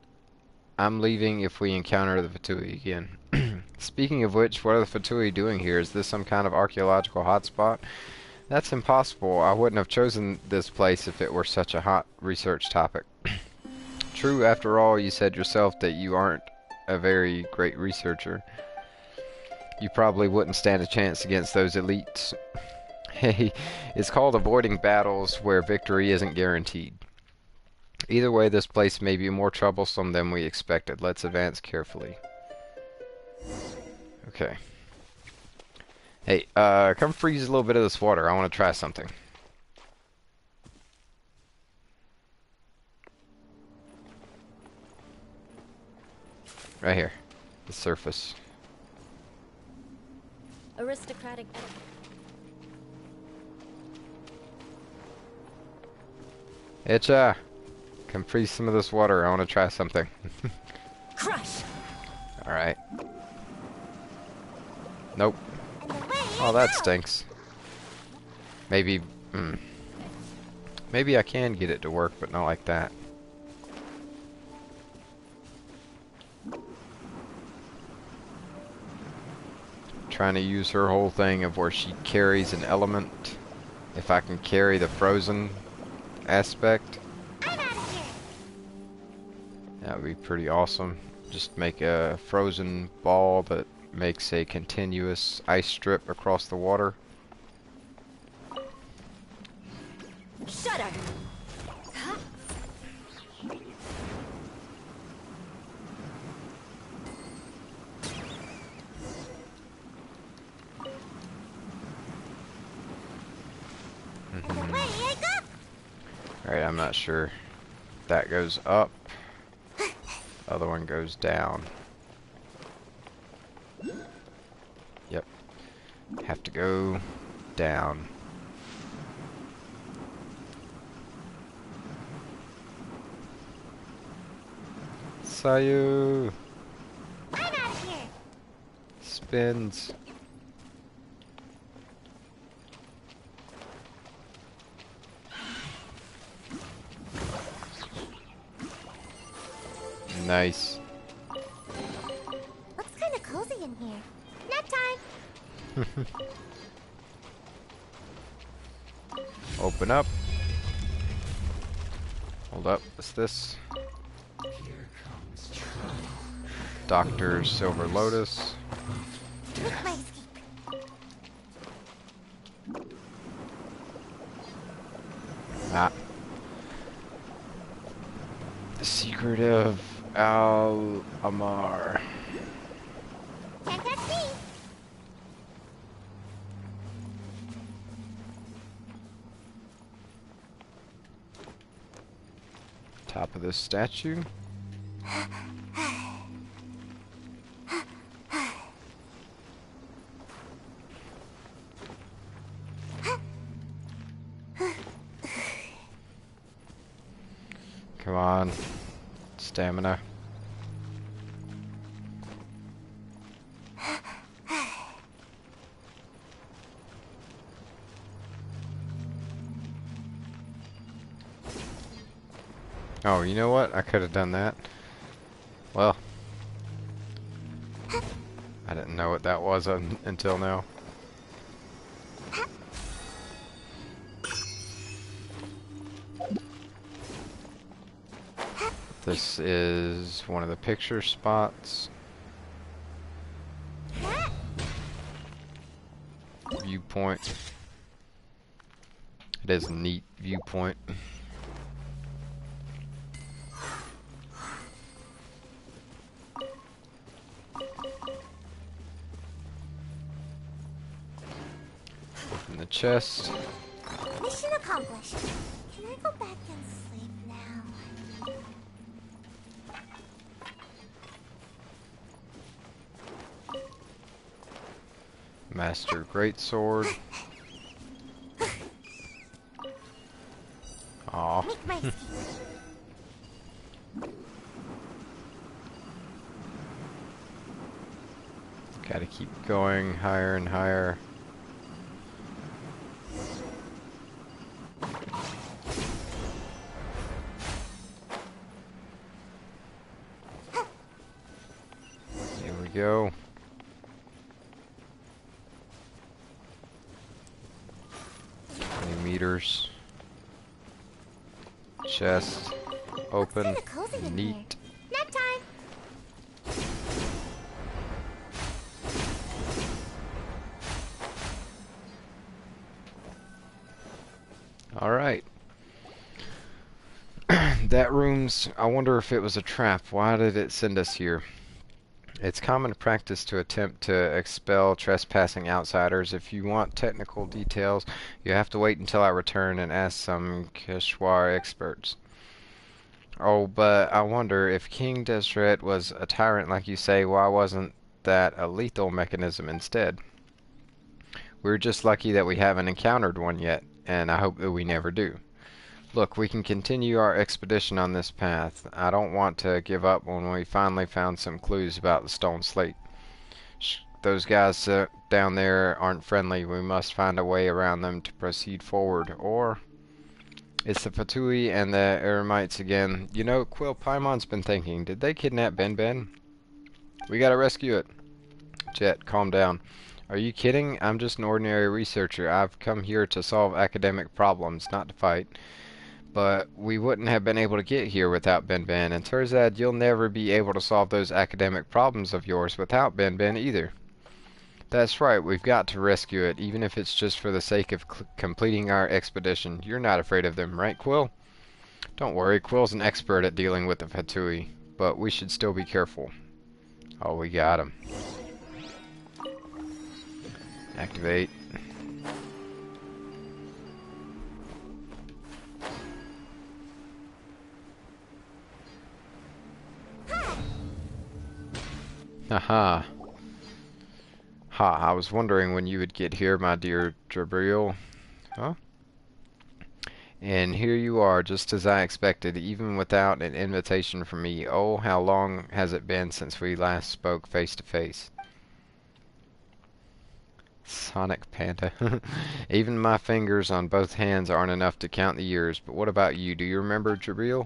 I'm leaving if we encounter the Fatui again. Speaking of which, what are the Fatui doing here? Is this some kind of archaeological hotspot? That's impossible. I wouldn't have chosen this place if it were such a hot research topic. True, after all, you said yourself that you aren't a very great researcher. You probably wouldn't stand a chance against those elites. Hey, it's called avoiding battles where victory isn't guaranteed. Either way, this place may be more troublesome than we expected. Let's advance carefully. Okay. Hey, come freeze a little bit of this water. I want to try something. Right here. The surface. Aristocratic Itcha! Come freeze some of this water. I want to try something. crush. Alright. Nope. Oh, that stinks. Maybe, maybe I can get it to work, but not like that. Trying to use her whole thing of where she carries an element. If I can carry the frozen aspect, that would be pretty awesome. Just make a frozen ball that makes a continuous ice strip across the water. Shudder. Alright, I'm not sure. That goes up. Other one goes down. Yep. Have to go down. Sayu! I'm out of here. Spins. Nice. Looks kind of cozy in here. Nap time. Open up. Hold up. What's this? Dr. Silver Lotus. Make my escape. Ah. The secret of Al-Amar. Can't catch me. Top of this statue. Come on. Stamina. Oh, you know what? I could have done that. Well, I didn't know what that was until now. This is one of the picture spots. Viewpoint. It is a neat viewpoint. Open the chest. Mission accomplished. Can I go back and sleep now? Master Greatsword. Aw. Make my escape. Gotta keep going higher and higher. Here we go. 20 meters. Chest open. Kinda cozy in here. Neat. Nap time. Alright. That room's... I wonder if it was a trap. Why did it send us here? It's common practice to attempt to expel trespassing outsiders. If you want technical details, you have to wait until I return and ask some Keshwar experts. Oh, but I wonder if King Deseret was a tyrant like you say, why wasn't that a lethal mechanism instead? We're just lucky that we haven't encountered one yet, and I hope that we never do. Look, we can continue our expedition on this path. I don't want to give up when we finally found some clues about the stone slate. Those guys down there aren't friendly. We must find a way around them to proceed forward. Or it's the Fatui and the Eremites again. You know, Quill, Paimon's been thinking, did they kidnap Ben Ben? We gotta rescue it. Jet, calm down. Are you kidding? I'm just an ordinary researcher. I've come here to solve academic problems, not to fight. But we wouldn't have been able to get here without Ben Ben, and Turzad, you'll never be able to solve those academic problems of yours without Ben Ben either. That's right, we've got to rescue it, even if it's just for the sake of completing our expedition. You're not afraid of them, right, Quill? Don't worry, Quill's an expert at dealing with the Fatui, but we should still be careful. Oh, we got him. Activate. Haha. Ha, I was wondering when you would get here, my dear Jabriel. Huh? And here you are, just as I expected, even without an invitation from me. Oh, how long has it been since we last spoke face to face? Sonic Panda. Even my fingers on both hands aren't enough to count the years. But what about you? Do you remember Jabriel?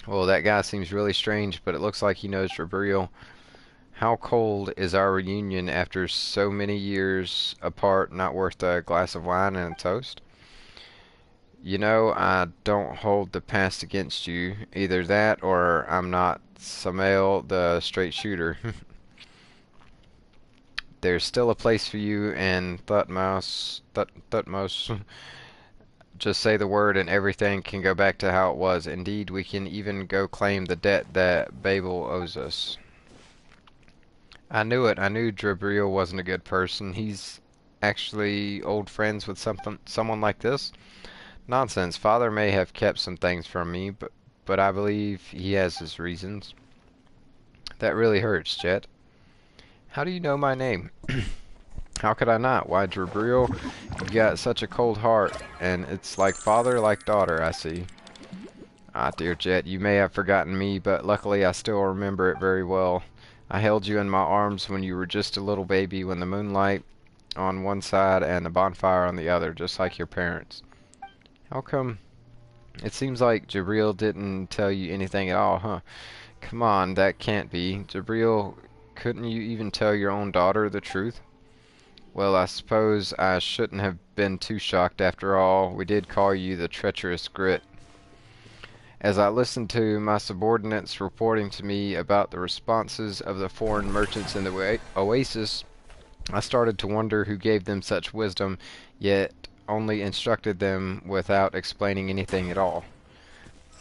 Well, that guy seems really strange, but it looks like he knows Jabriel. How cold is our reunion after so many years apart? Not worth a glass of wine and a toast? You know, I don't hold the past against you. Either that or I'm not Samael the straight shooter. There's still a place for you in Thutmose. Just say the word and everything can go back to how it was. Indeed, we can even go claim the debt that Babel owes us. I knew it. I knew Jabriel wasn't a good person. He's actually old friends with someone like this? Nonsense. Father may have kept some things from me, but I believe he has his reasons. That really hurts, Jet. How do you know my name? How could I not? Why, Jabriel, you got such a cold heart, and it's like father, like daughter, I see. Ah, dear Jet, you may have forgotten me, but luckily I still remember it very well. I held you in my arms when you were just a little baby, when the moonlight on one side and the bonfire on the other, just like your parents. How come? It seems like Jabriel didn't tell you anything at all, huh? Come on, that can't be. Jabriel, couldn't you even tell your own daughter the truth? Well, I suppose I shouldn't have been too shocked after all. We did call you the treacherous Grit. As I listened to my subordinates reporting to me about the responses of the foreign merchants in the oasis, I started to wonder who gave them such wisdom, yet only instructed them without explaining anything at all.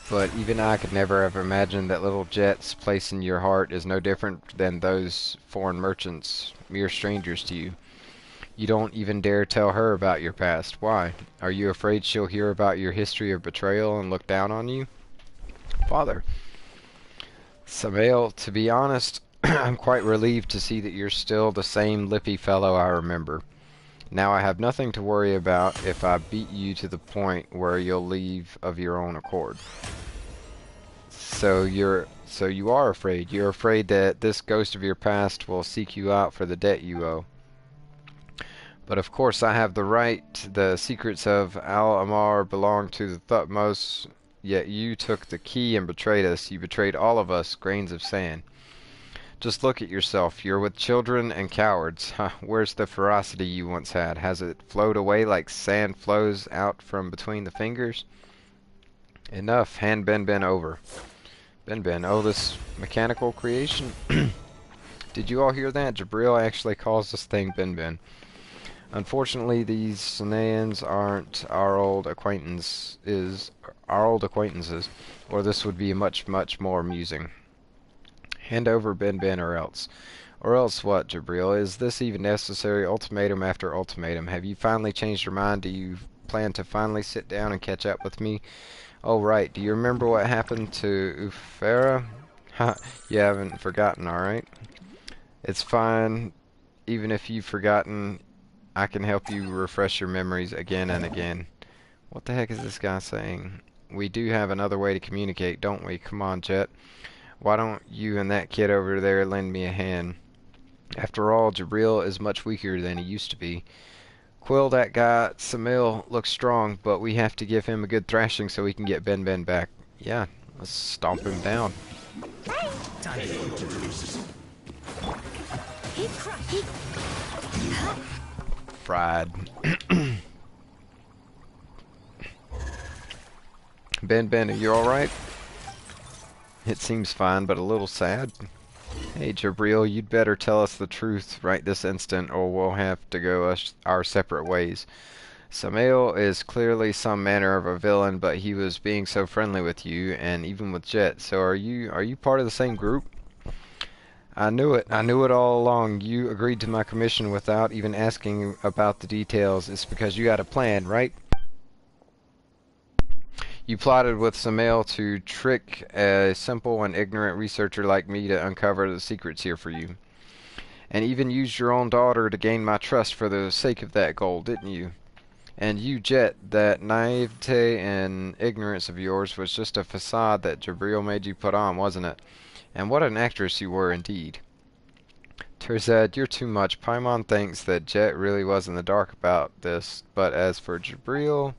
But even I could never have imagined that little Jet's place in your heart is no different than those foreign merchants, mere strangers to you. You don't even dare tell her about your past. Why? Are you afraid she'll hear about your history of betrayal and look down on you? Father. Samael, to be honest, I'm quite relieved to see that you're still the same lippy fellow I remember. Now I have nothing to worry about if I beat you to the point where you'll leave of your own accord. So you are afraid. You're afraid that this ghost of your past will seek you out for the debt you owe. But of course I have the right. The secrets of Al Amar belong to the Thutmose, yet you took the key and betrayed us. You betrayed all of us, grains of sand. Just look at yourself. You're with children and cowards. Huh, where's the ferocity you once had? Has it flowed away like sand flows out from between the fingers? Enough. Hand Ben over. Ben, oh, this mechanical creation. Did you all hear that? Jabril actually calls this thing Ben. Unfortunately, these Sanaeans aren't our old acquaintances, or this would be much more amusing. Hand over Ben or else. Or else what, Jabril? Is this even necessary? Ultimatum after ultimatum. Have you finally changed your mind? Do you plan to finally sit down and catch up with me? Oh, right. Do you remember what happened to Ufera? Ha, you haven't forgotten, alright? It's fine. Even if you've forgotten, I can help you refresh your memories again and again. What the heck is this guy saying? We do have another way to communicate, don't we? Come on, Jet. Why don't you and that kid over there lend me a hand? After all, Jabril is much weaker than he used to be. Quill, that guy, Samil, looks strong, but we have to give him a good thrashing so we can get Ben back. Yeah, let's stomp him down. Fried. Ben, are you alright? It seems fine, but a little sad. Hey, Jabril, you'd better tell us the truth right this instant, or we'll have to go our separate ways. Samael is clearly some manner of a villain, but he was being so friendly with you, and even with Jet. So are you part of the same group? I knew it. I knew it all along. You agreed to my commission without even asking about the details. It's because you had a plan, right? You plotted with Samael to trick a simple and ignorant researcher like me to uncover the secrets here for you. And even used your own daughter to gain my trust for the sake of that goal, didn't you? And you, Jet, that naivete and ignorance of yours was just a facade that Jabril made you put on, wasn't it? And what an actress you were indeed. Terzad, you're too much. Paimon thinks that Jet really was in the dark about this, but as for Jabril...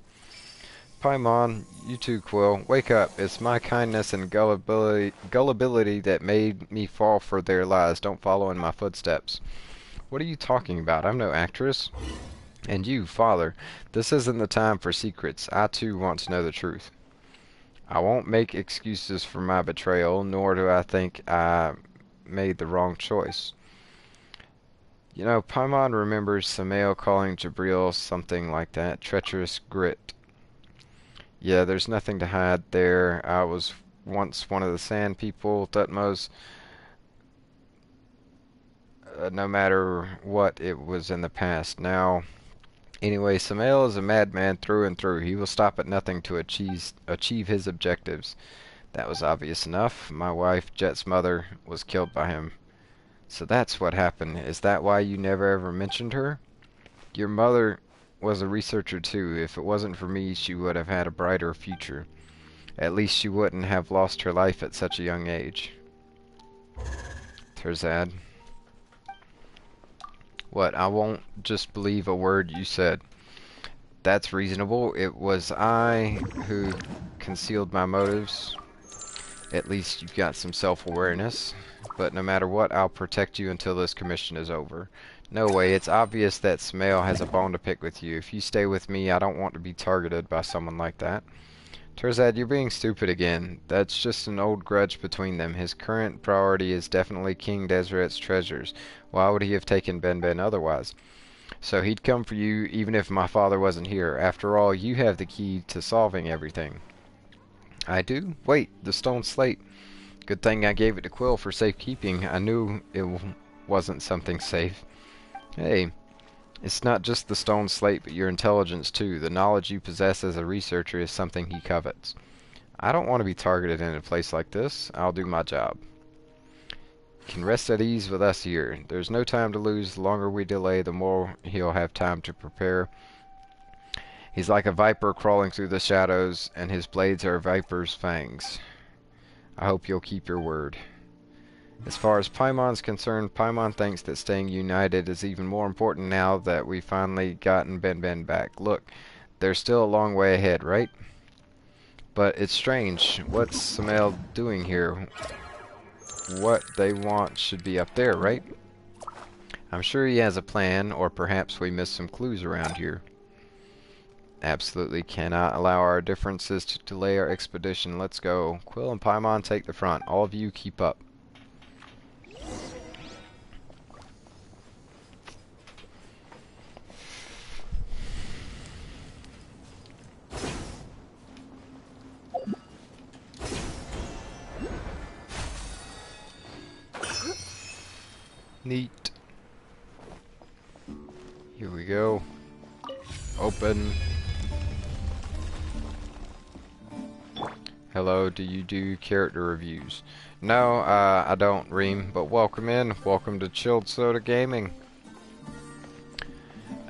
Paimon, you too, Quill. Wake up. It's my kindness and gullibility that made me fall for their lies. Don't follow in my footsteps. What are you talking about? I'm no actress. And you, Father, this isn't the time for secrets. I too want to know the truth. I won't make excuses for my betrayal, nor do I think I made the wrong choice. You know, Paimon remembers Samael calling Jabril something like that. Treacherous grit. Yeah, there's nothing to hide there. I was once one of the sand people, Thutmose. No matter what, it was in the past. Now, anyway, Samael is a madman through and through. He will stop at nothing to achieve his objectives. That was obvious enough. My wife, Jet's mother, was killed by him. So that's what happened. Is that why you never ever mentioned her? Your mother was a researcher too. If it wasn't for me, she would have had a brighter future. At least she wouldn't have lost her life at such a young age. Terzad. What? I won't just believe a word you said. That's reasonable. It was I who concealed my motives. At least you've got some self-awareness. But no matter what, I'll protect you until this commission is over. No way, it's obvious that Smail has a bone to pick with you. If you stay with me, I don't want to be targeted by someone like that. Terzad, you're being stupid again. That's just an old grudge between them. His current priority is definitely King Deseret's treasures. Why would he have taken Ben otherwise? So he'd come for you even if my father wasn't here. After all, you have the key to solving everything. I do? Wait, the stone slate. Good thing I gave it to Quill for safekeeping. I knew it wasn't something safe. Hey, it's not just the stone slate, but your intelligence too. The knowledge you possess as a researcher is something he covets. I don't want to be targeted in a place like this. I'll do my job. can rest at ease with us here. There's no time to lose. The longer we delay, the more he'll have time to prepare. He's like a viper crawling through the shadows, and his blades are a viper's fangs. I hope you'll keep your word. As far as Paimon's concerned, Paimon thinks that staying united is even more important now that we've finally gotten Ben Ben back. Look, there's still a long way ahead, right? But it's strange. What's Samael doing here? What they want should be up there, right? I'm sure he has a plan, or perhaps we missed some clues around here. Absolutely cannot allow our differences to delay our expedition. Let's go. Quill and Paimon take the front. All of you keep up. Neat. Here we go. Open. Hello, do you do character reviews? No, I don't, Reem, but welcome in. Welcome to Chilled Soda Gaming.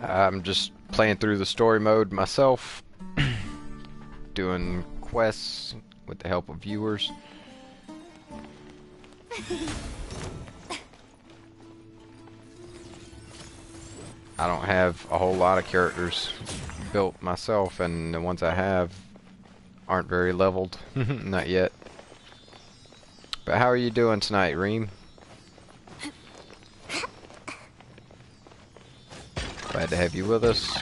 I'm just playing through the story mode myself, doing quests with the help of viewers. I don't have a whole lot of characters built myself, and the ones I have aren't very leveled. Not yet. But how are you doing tonight, Reem? Glad to have you with us.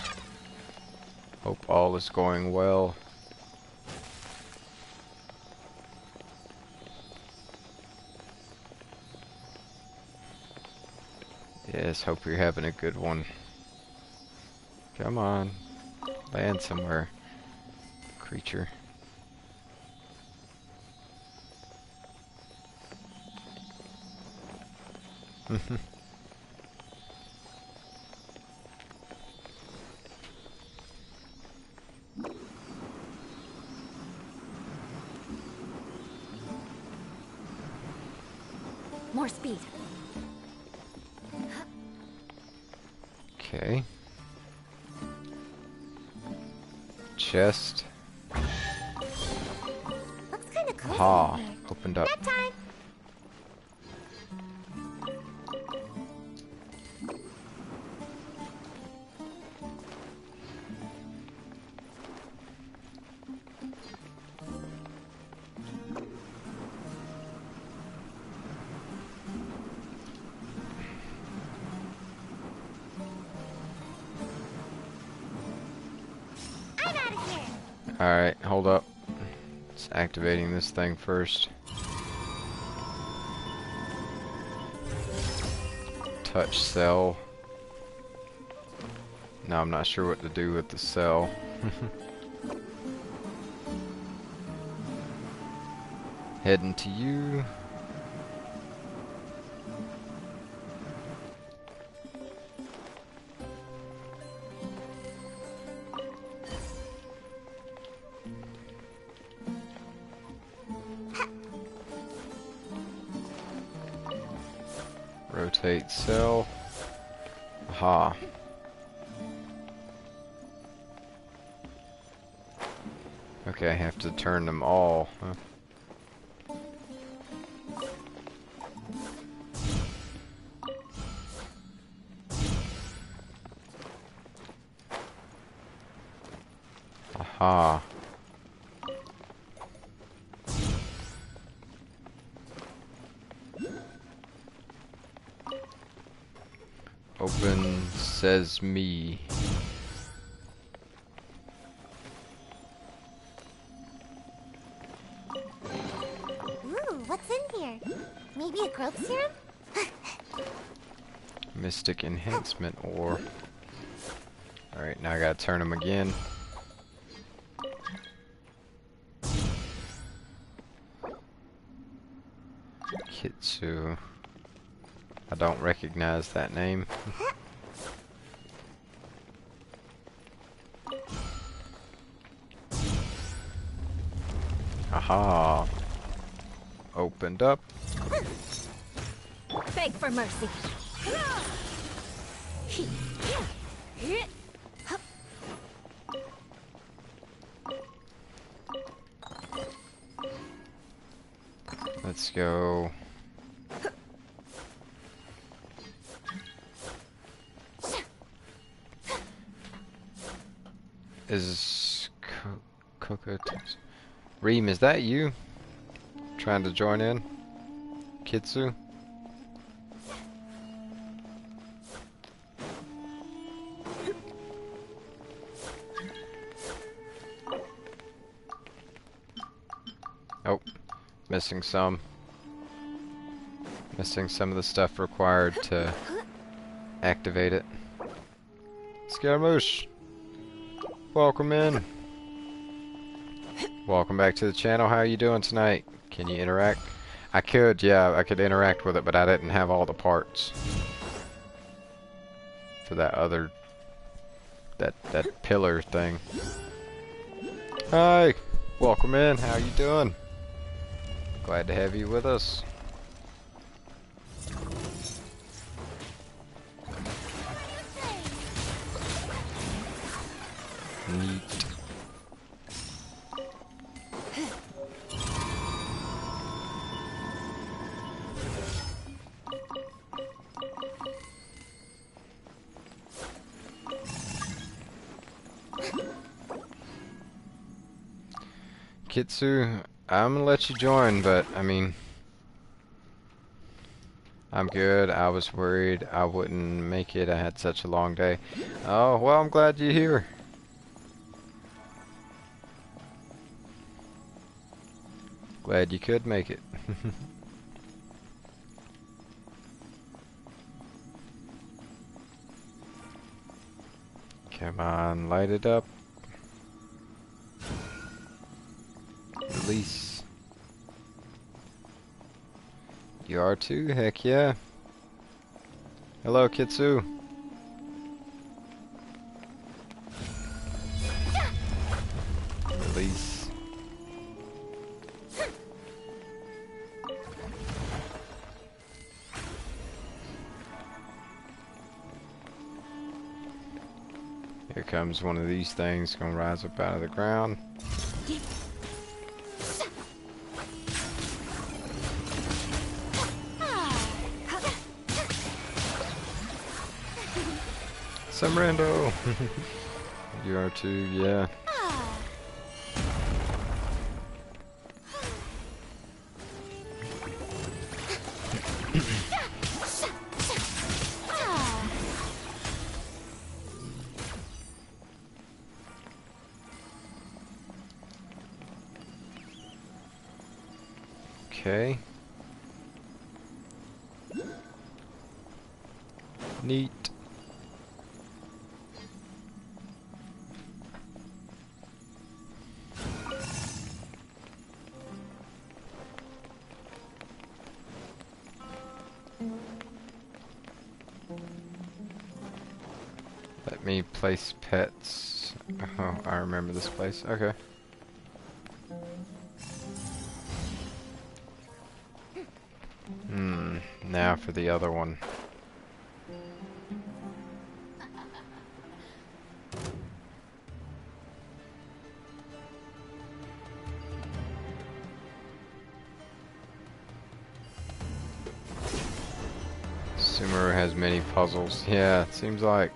Hope all is going well. Yes, hope you're having a good one. Come on. Land somewhere. Creature. More speed. Okay. Chest. Looks kind of cool. Aha. Opened up. Nap time. I'm out of here. Alright, hold up. It's activating this thing first. Touch cell. No, I'm not sure what to do with the cell. Heading to you. Rotate cell. Aha. Okay, I have to turn them all. Huh? Aha. Open says me. Ooh, what's in here? Maybe a growth serum? Mystic enhancement ore. Alright, now I gotta turn them again. Kitsu. I don't recognize that name. Aha. Opened up. Beg for mercy. Let's go. Is Coco Reem, is that you? Trying to join in? Kitsu? Oh, missing some. Missing some of the stuff required to activate it. Scaramouche! Welcome in. Welcome back to the channel. How are you doing tonight? Can you interact? I could, yeah, I could interact with it, but I didn't have all the parts for that other that pillar thing. Hi, welcome in. How you doing? Glad to have you with us. Neat. Kitsu, I'm gonna let you join, but I mean, I'm good. I was worried I wouldn't make it. I had such a long day. Oh, well, I'm glad you're here. Glad you could make it. Come on, light it up. Release. You are too? Heck yeah. Hello, Kitsu. Release. Here comes one of these things, gonna rise up out of the ground. Some rando. You are too, yeah. Okay. Neat. Let me place pets. Oh, I remember this place. Okay. Now for the other one. Sumeru has many puzzles. Yeah, it seems like.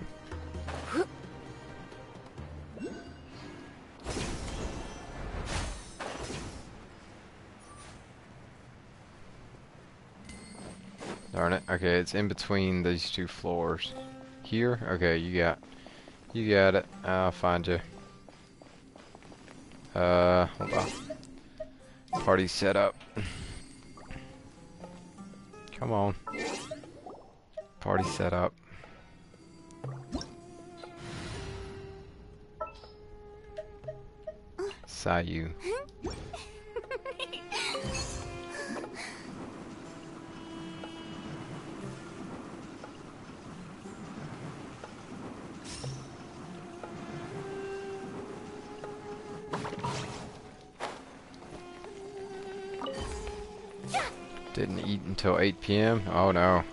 Darn it. Okay, it's in between these two floors. Here? Okay, you got it. I'll find you. Hold on. Party set up. Come on. Party set up. Sayu. Didn't eat until 8 p.m. Oh no.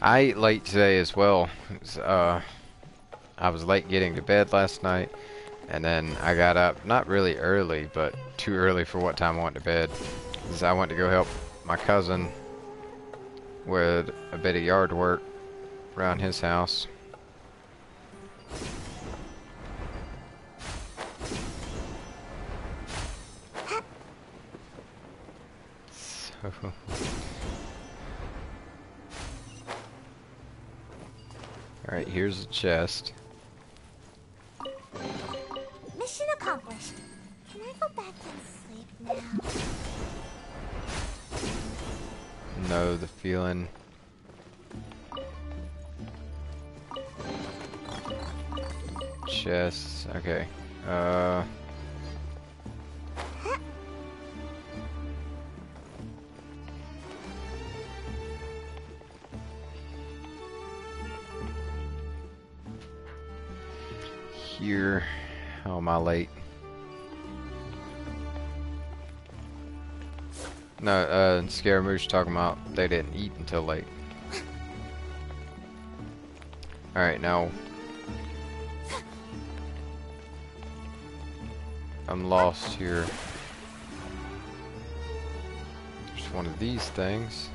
I ate late today as well. I was late getting to bed last night, and then I got up not really early, but too early for what time I went to bed. 'Cause I went to go help my cousin with a bit of yard work around his house. So alright, here's the chest. Mission accomplished. Can I go back and sleep now? Know the feeling. Chests. Okay. Here. How am I late? No, Scaramouche talking about they didn't eat until late. Alright, now I'm lost here. There's one of these things.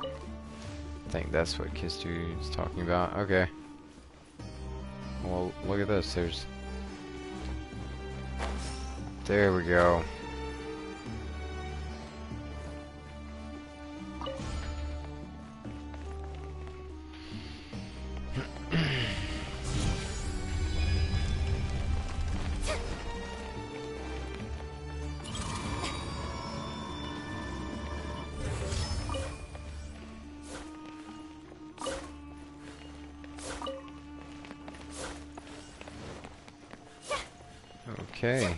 I think that's what Kistu is talking about. Okay. Well, look at this. There we go. Okay.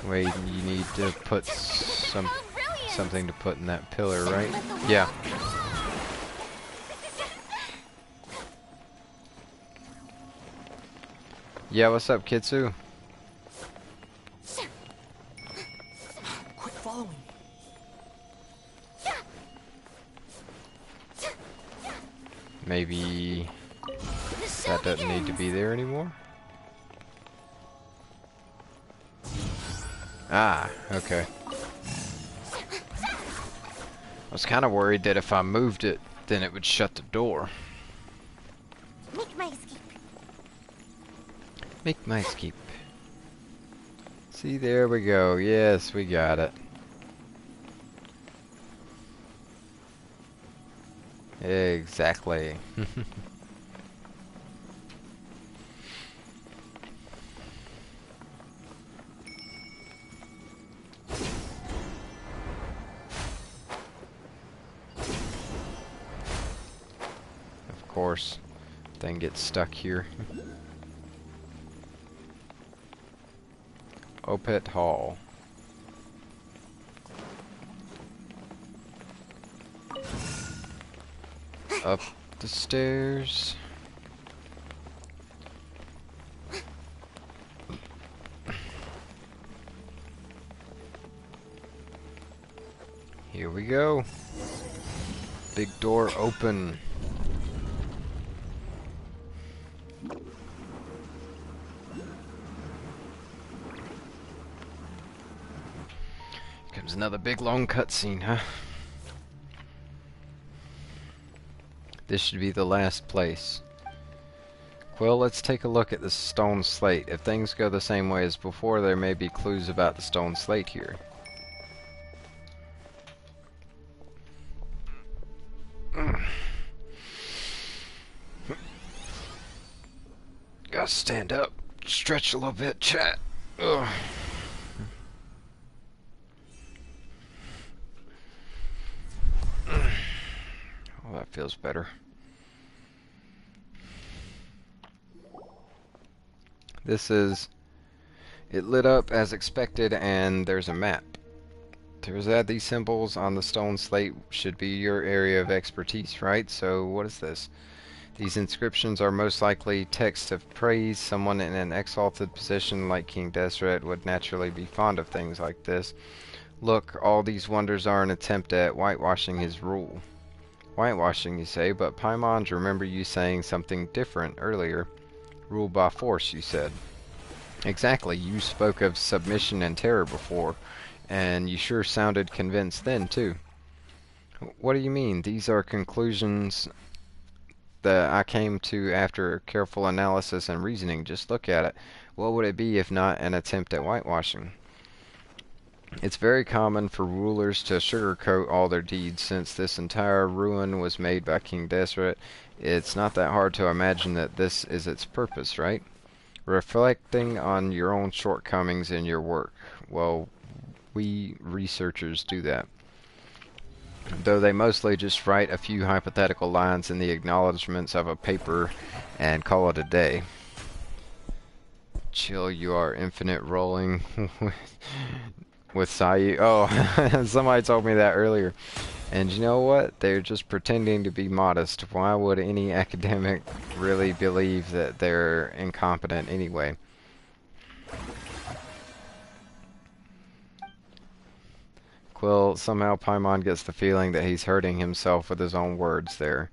Wait, you need to put something to put in that pillar, right? Yeah. Yeah, what's up, Kitsu? Quit following me. Maybe that doesn't need to be there anymore? Ah, okay. I was kind of worried that if I moved it, then it would shut the door. Make my escape. Make my escape. See, there we go. Yes, we got it. Exactly. Of course, thing gets stuck here. Opet Hall. Up the stairs. Here we go. Big door open. Comes another big long cutscene, huh? This should be the last place. Well, let's take a look at the stone slate. If things go the same way as before, there may be clues about the stone slate here. Gotta stand up, stretch a little bit, chat. Ugh. Oh, that feels better. This is... It lit up as expected, and there's a map. To reset these symbols on the stone slate should be your area of expertise, right? So what is this? These inscriptions are most likely texts of praise. Someone in an exalted position like King Deseret would naturally be fond of things like this. Look, all these wonders are an attempt at whitewashing his rule. Whitewashing, you say, but Paimon, remember you saying something different earlier. Rule by force, you said. Exactly, you spoke of submission and terror before, and you sure sounded convinced then, too. What do you mean? These are conclusions that I came to after careful analysis and reasoning. Just look at it. What would it be if not an attempt at whitewashing? It's very common for rulers to sugarcoat all their deeds. Since this entire ruin was made by King Deseret, it's not that hard to imagine that this is its purpose, right? Reflecting on your own shortcomings in your work. Well, we researchers do that. Though they mostly just write a few hypothetical lines in the acknowledgments of a paper and call it a day. Chill, you are infinite rolling with Sayu. Oh, somebody told me that earlier. And you know what? They're just pretending to be modest. Why would any academic really believe that they're incompetent anyway? Quill, somehow Paimon gets the feeling that he's hurting himself with his own words there.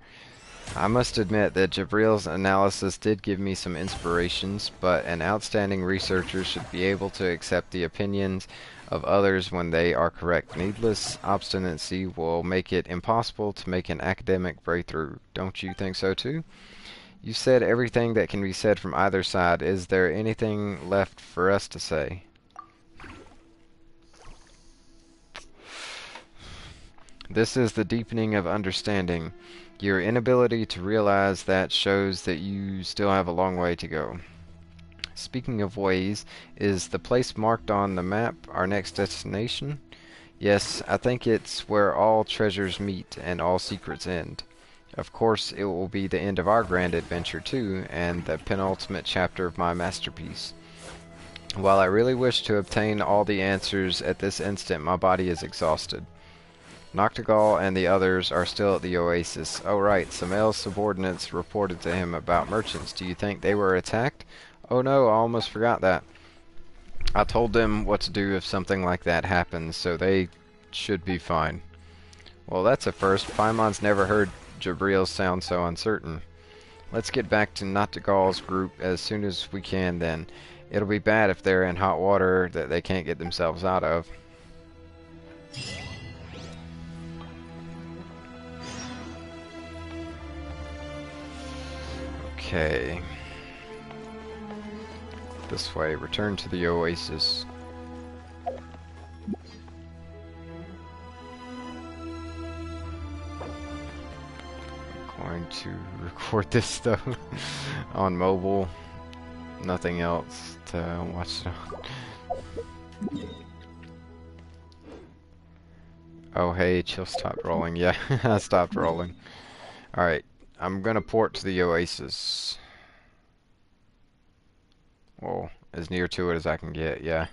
I must admit that Jabril's analysis did give me some inspirations, but an outstanding researcher should be able to accept the opinions of others when they are correct. Needless obstinacy will make it impossible to make an academic breakthrough. Don't you think so too? You said everything that can be said from either side. Is there anything left for us to say? This is the deepening of understanding. Your inability to realize that shows that you still have a long way to go. Speaking of ways, is the place marked on the map our next destination? Yes, I think it's where all treasures meet and all secrets end. Of course, it will be the end of our grand adventure too, and the penultimate chapter of my masterpiece. While I really wish to obtain all the answers at this instant, my body is exhausted. Noctigal and the others are still at the oasis. Oh right, some male subordinates reported to him about merchants. Do you think they were attacked? Oh no, I almost forgot that. I told them what to do if something like that happens, so they should be fine. Well, that's a first. Paimon's never heard Jabril sound so uncertain. Let's get back to Noctigal's group as soon as we can then. It'll be bad if they're in hot water that they can't get themselves out of. Okay. This way. Return to the oasis. I'm going to record this though on mobile. Nothing else to watch it on. Oh hey, chill, stopped rolling. Yeah, I stopped rolling. Alright. I'm gonna port to the oasis. Well, as near to it as I can get, yeah.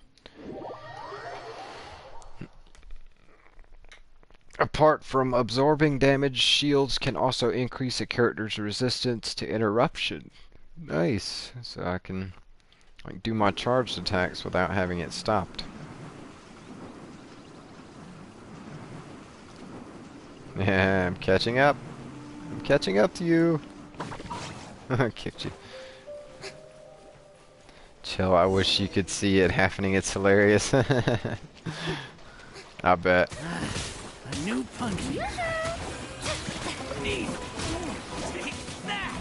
Apart from absorbing damage, shields can also increase a character's resistance to interruption. Nice. So I can like do my charged attacks without having it stopped. Yeah, I'm catching up. I'm catching up to you. I kicked you. Chill, I wish you could see it happening. It's hilarious. I bet. A new punch. Need. Take that.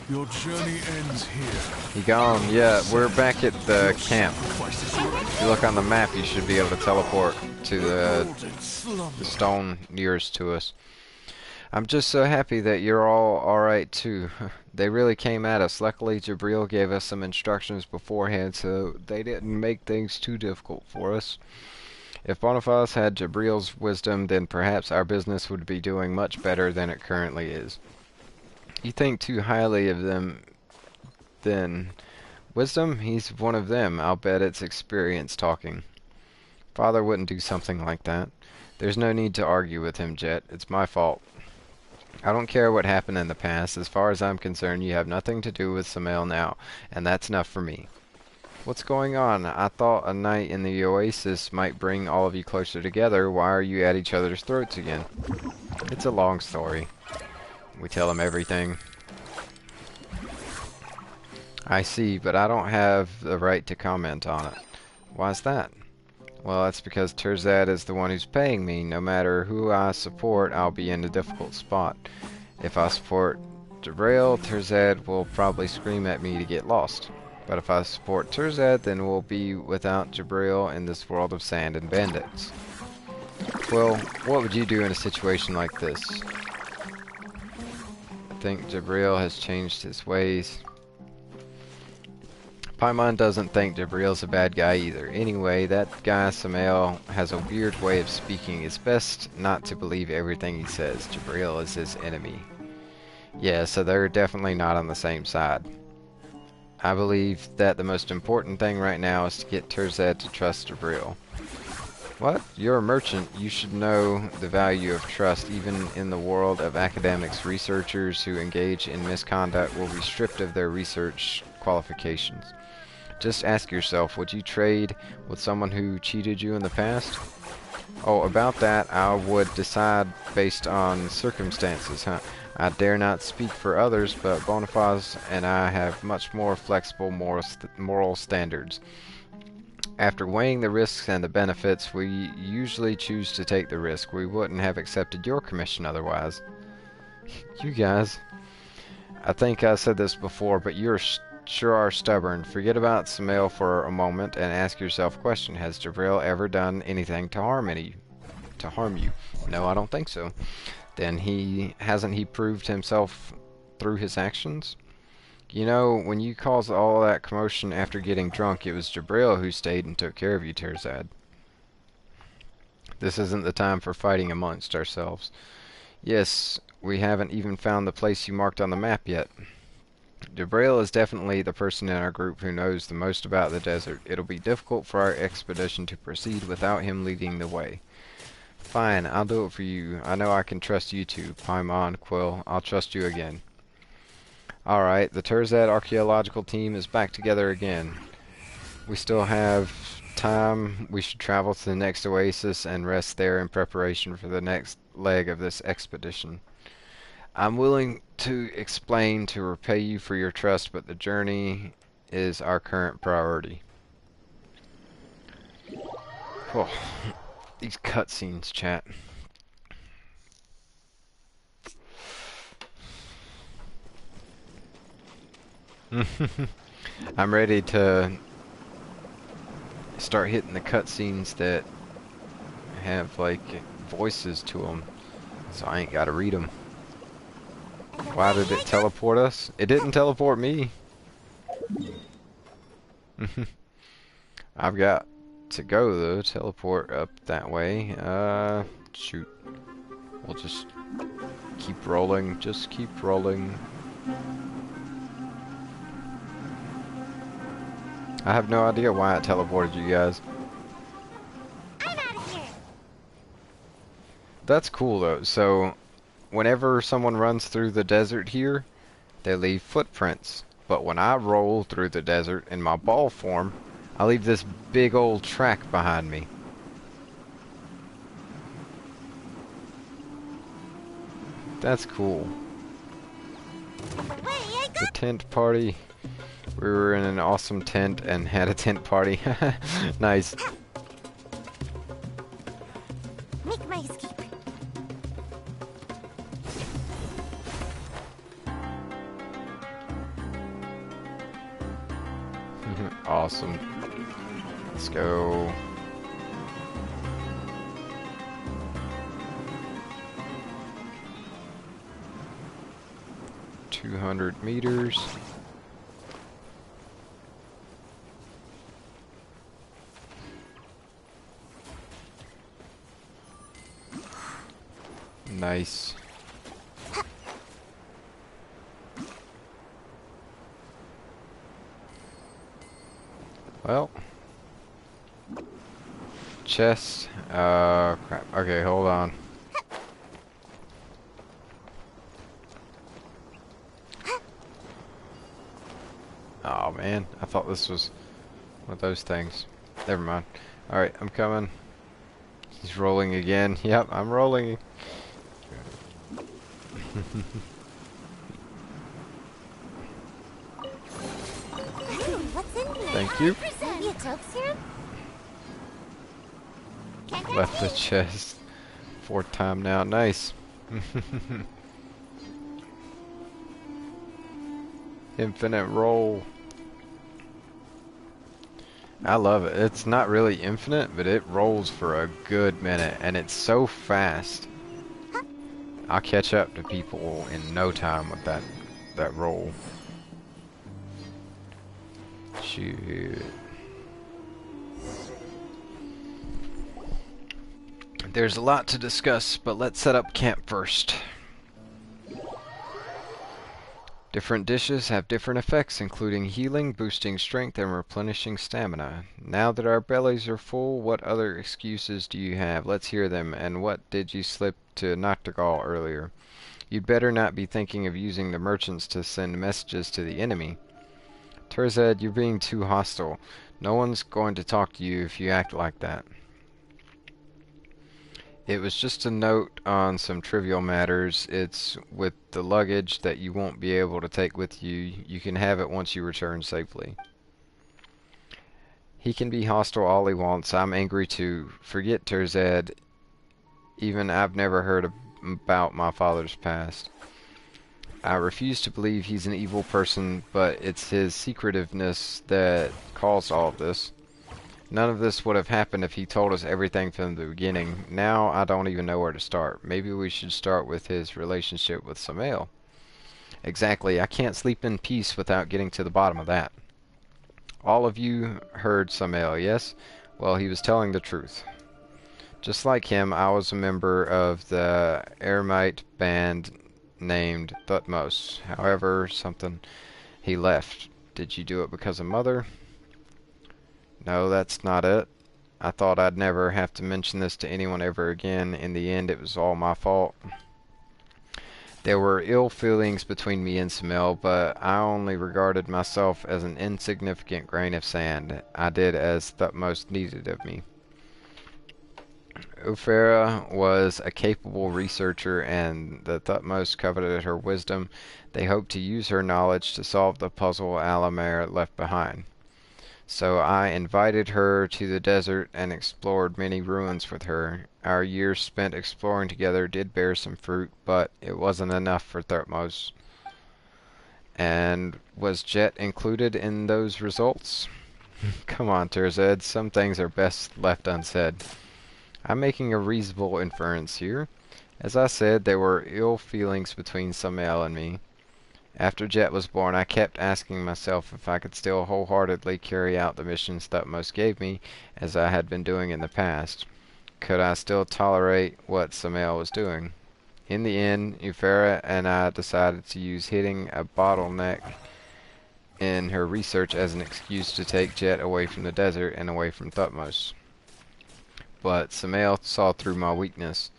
Your journey ends here. You gone? Yeah, we're back at the camp. If you look on the map, you should be able to teleport to the stone nearest to us. I'm just so happy that you're all alright too. They really came at us. Luckily, Jabril gave us some instructions beforehand, so they didn't make things too difficult for us. If Boniface had Jabril's wisdom, then perhaps our business would be doing much better than it currently is. You think too highly of them, then. Wisdom? He's one of them. I'll bet it's experience talking. Father wouldn't do something like that. There's no need to argue with him, Jet. It's my fault. I don't care what happened in the past. As far as I'm concerned, you have nothing to do with Samael now, and that's enough for me. What's going on? I thought a night in the Oasis might bring all of you closer together. Why are you at each other's throats again? It's a long story. We tell him everything. I see, but I don't have the right to comment on it. Why's that? Well, that's because Terzad is the one who's paying me. No matter who I support, I'll be in a difficult spot. If I support Jabrail, Terzad will probably scream at me to get lost. But if I support Terzad, then we'll be without Jabrail in this world of sand and bandits. Well, what would you do in a situation like this? Think Jabrail has changed his ways? Paimon doesn't think Jabrail's a bad guy either. Anyway, that guy Samael has a weird way of speaking. It's best not to believe everything he says. Jabrail is his enemy. Yeah, so they're definitely not on the same side. I believe that the most important thing right now is to get Terzad to trust Jabrail. What? You're a merchant. You should know the value of trust. Even in the world of academics, researchers who engage in misconduct will be stripped of their research qualifications. Just ask yourself, would you trade with someone who cheated you in the past? Oh, about that, I would decide based on circumstances, huh? I dare not speak for others, but Boniface and I have much more flexible moral standards. After weighing the risks and the benefits, we usually choose to take the risk. We wouldn't have accepted your commission otherwise. You guys. I think I said this before, but you're sure are stubborn. Forget about Samael for a moment and ask yourself a question. Has Jabrail ever done anything to harm you? No, I don't think so. Then hasn't he proved himself through his actions? You know, when you caused all that commotion after getting drunk, it was Jabrail who stayed and took care of you, Terzad. This isn't the time for fighting amongst ourselves. Yes, we haven't even found the place you marked on the map yet. Jabrail is definitely the person in our group who knows the most about the desert. It'll be difficult for our expedition to proceed without him leading the way. Fine, I'll do it for you. I know I can trust you two. Paimon, Quill, I'll trust you again. Alright, the Terzad archaeological team is back together again. We still have time. We should travel to the next oasis and rest there in preparation for the next leg of this expedition. I'm willing to explain to repay you for your trust, but the journey is our current priority. Oh, these cutscenes, chat. I'm ready to start hitting the cutscenes that have like voices to them, so I ain't gotta read them. Why did it teleport us? It didn't teleport me. I've got to go though, teleport up that way. Shoot. We'll just keep rolling, just keep rolling. I have no idea why it teleported you guys. I'm out of here. That's cool though. So whenever someone runs through the desert here, they leave footprints. But when I roll through the desert in my ball form, I leave this big old track behind me. That's cool. Away I go. The tent party. We were in an awesome tent and had a tent party. Nice. Make my escape. Awesome. Let's go. $200 meters. Nice. Well, chest. Crap. Okay, hold on. Oh man, I thought this was one of those things. Never mind. Alright, I'm coming. He's rolling again. Yep, I'm rolling. What's in here? Thank you. Maybe a toad serum? Can't hurt Left the me. chest. Fourth time now. Nice. Infinite roll. I love it. It's not really infinite, but it rolls for a good minute, and it's so fast. I'll catch up to people in no time with that roll. Shoot. There's a lot to discuss, but let's set up camp first. Different dishes have different effects, including healing, boosting strength, and replenishing stamina. Now that our bellies are full, what other excuses do you have? Let's hear them. And what did you slip to Noctigal earlier? You'd better not be thinking of using the merchants to send messages to the enemy. Terzed, you're being too hostile. No one's going to talk to you if you act like that. It was just a note on some trivial matters. It's with the luggage that you won't be able to take with you. You can have it once you return safely. He can be hostile all he wants. I'm angry too. Forget Terzed. Even I've never heard about my father's past. I refuse to believe he's an evil person, but it's his secretiveness that caused all of this. None of this would have happened if he told us everything from the beginning. Now I don't even know where to start. Maybe we should start with his relationship with Samael. Exactly. I can't sleep in peace without getting to the bottom of that. All of you heard Samael, yes? Well, he was telling the truth. Just like him, I was a member of the Eremite band named Thutmose. However, he left. Did you do it because of Mother? No, that's not it. I thought I'd never have to mention this to anyone ever again. In the end, it was all my fault. There were ill feelings between me and Samael, but I only regarded myself as an insignificant grain of sand. I did as Thutmose needed of me. Ufera was a capable researcher, and the Thutmose coveted her wisdom. They hoped to use her knowledge to solve the puzzle Alamare left behind. So I invited her to the desert and explored many ruins with her. Our years spent exploring together did bear some fruit, but it wasn't enough for Thutmose. And was Jet included in those results? Come on, Terzed, some things are best left unsaid. I'm making a reasonable inference here. As I said, there were ill feelings between Samael and me. After Jet was born, I kept asking myself if I could still wholeheartedly carry out the missions Thutmose gave me, as I had been doing in the past. Could I still tolerate what Samael was doing? In the end, Ufera and I decided to use hitting a bottleneck in her research as an excuse to take Jet away from the desert and away from Thutmose. But Samael saw through my weakness.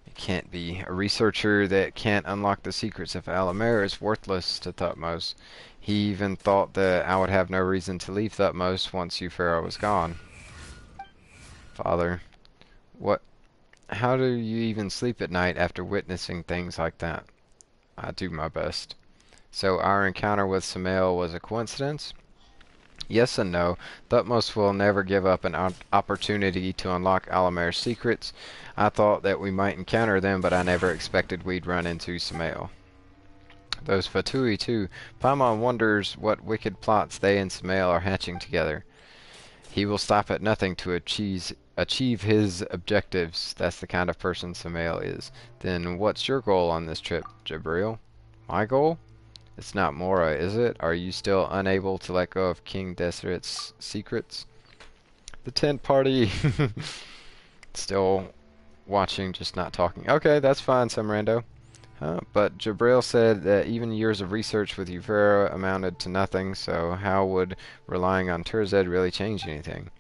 It can't be. A researcher that can't unlock the secrets of Alamare is worthless to Thutmose. He even thought that I would have no reason to leave Thutmose once Ufera was gone. Father, what? How do you even sleep at night after witnessing things like that? I do my best. So our encounter with Samael was a coincidence? Yes and no. Thutmose will never give up an opportunity to unlock Alamare's secrets. I thought that we might encounter them, but I never expected we'd run into Samael. Those Fatui too. Paimon wonders what wicked plots they and Samael are hatching together. He will stop at nothing to achieve his objectives. That's the kind of person Samael is. Then what's your goal on this trip, Jabril? My goal? It's not Mora, is it? Are you still unable to let go of King Deseret's secrets? The tent party. Still watching, just not talking. Okay, that's fine, some rando. Huh? But Jabril said that even years of research with Ufera amounted to nothing, so how would relying on Turzed really change anything?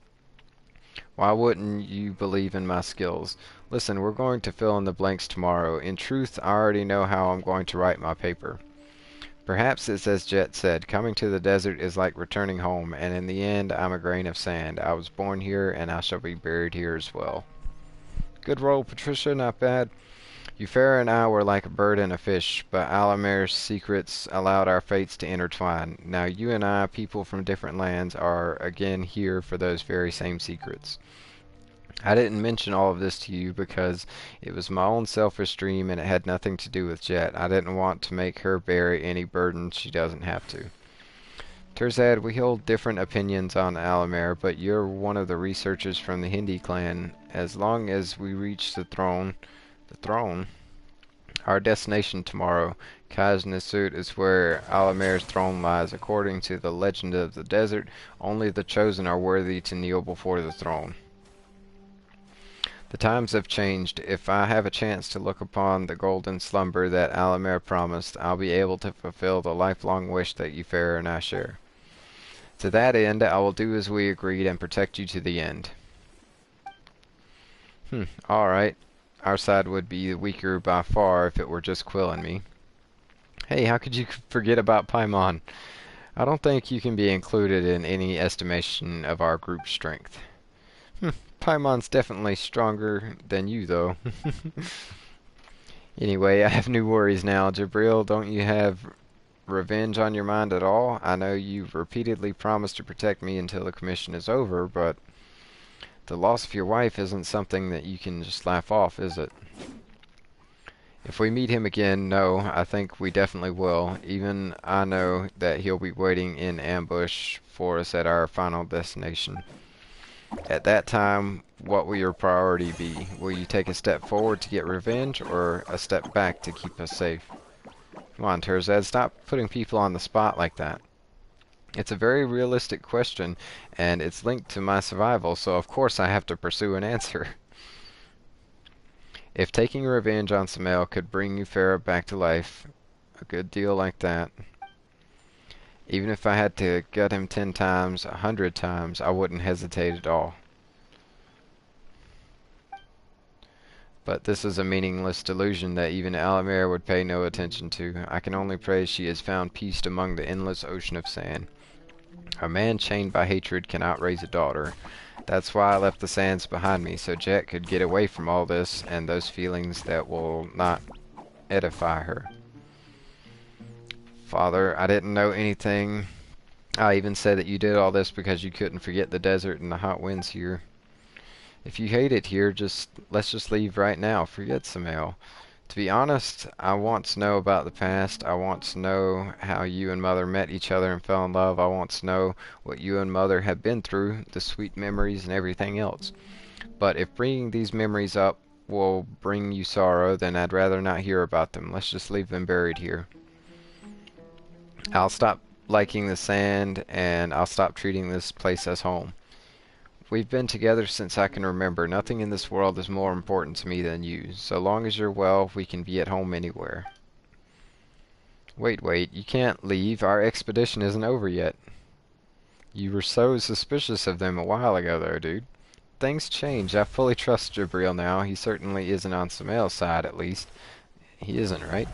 Why wouldn't you believe in my skills? Listen, we're going to fill in the blanks tomorrow. In truth, I already know how I'm going to write my paper. Perhaps it's as Jet said, coming to the desert is like returning home, and in the end, I'm a grain of sand. I was born here, and I shall be buried here as well. Good roll, Patricia, not bad. Ufera and I were like a bird and a fish, but Alamir's secrets allowed our fates to intertwine. Now you and I, people from different lands, are again here for those very same secrets. I didn't mention all of this to you because it was my own selfish dream and it had nothing to do with Jet. I didn't want to make her bear any burden she doesn't have to. Terzad, we hold different opinions on Alamir, but you're one of the researchers from the Hindi clan. As long as we reach the throne, our destination tomorrow, Kaj Nasut, is where Alamir's throne lies. According to the legend of the desert, only the chosen are worthy to kneel before the throne. The times have changed. If I have a chance to look upon the golden slumber that Alamir promised, I'll be able to fulfill the lifelong wish that Ufera and I share. To that end, I will do as we agreed and protect you to the end. Alright. Our side would be weaker by far if it were just Quill and me. Hey, how could you forget about Paimon? I don't think you can be included in any estimation of our group's strength. Paimon's definitely stronger than you, though. Anyway, I have new worries now. Jabril, don't you have revenge on your mind at all? I know you've repeatedly promised to protect me until the commission is over, but the loss of your wife isn't something that you can just laugh off, is it? If we meet him again, no, I think we definitely will. Even I know that he'll be waiting in ambush for us at our final destination. At that time, what will your priority be? Will you take a step forward to get revenge, or a step back to keep us safe? Come on, Terzad, stop putting people on the spot like that. It's a very realistic question, and it's linked to my survival, so of course I have to pursue an answer. If taking revenge on Samael could bring Ufera back to life, a good deal like that, even if I had to gut him 10 times, 100 times, I wouldn't hesitate at all. But this is a meaningless delusion that even Alamir would pay no attention to. I can only pray she has found peace among the endless ocean of sand. A man chained by hatred cannot raise a daughter. That's why I left the sands behind me, so Jet could get away from all this and those feelings that will not edify her. Father, I didn't know anything. I even said that you did all this because you couldn't forget the desert and the hot winds here. If you hate it here, let's just leave right now. Forget Samael. To be honest, I want to know about the past. I want to know how you and Mother met each other and fell in love. I want to know what you and Mother have been through, the sweet memories and everything else. But if bringing these memories up will bring you sorrow, then I'd rather not hear about them. Let's just leave them buried here. I'll stop liking the sand, and I'll stop treating this place as home. We've been together since I can remember. Nothing in this world is more important to me than you. So long as you're well, we can be at home anywhere. Wait, you can't leave. Our expedition isn't over yet. You were so suspicious of them a while ago, though, dude. Things change. I fully trust Jabril now. He certainly isn't on Samael's side, at least. He isn't, right?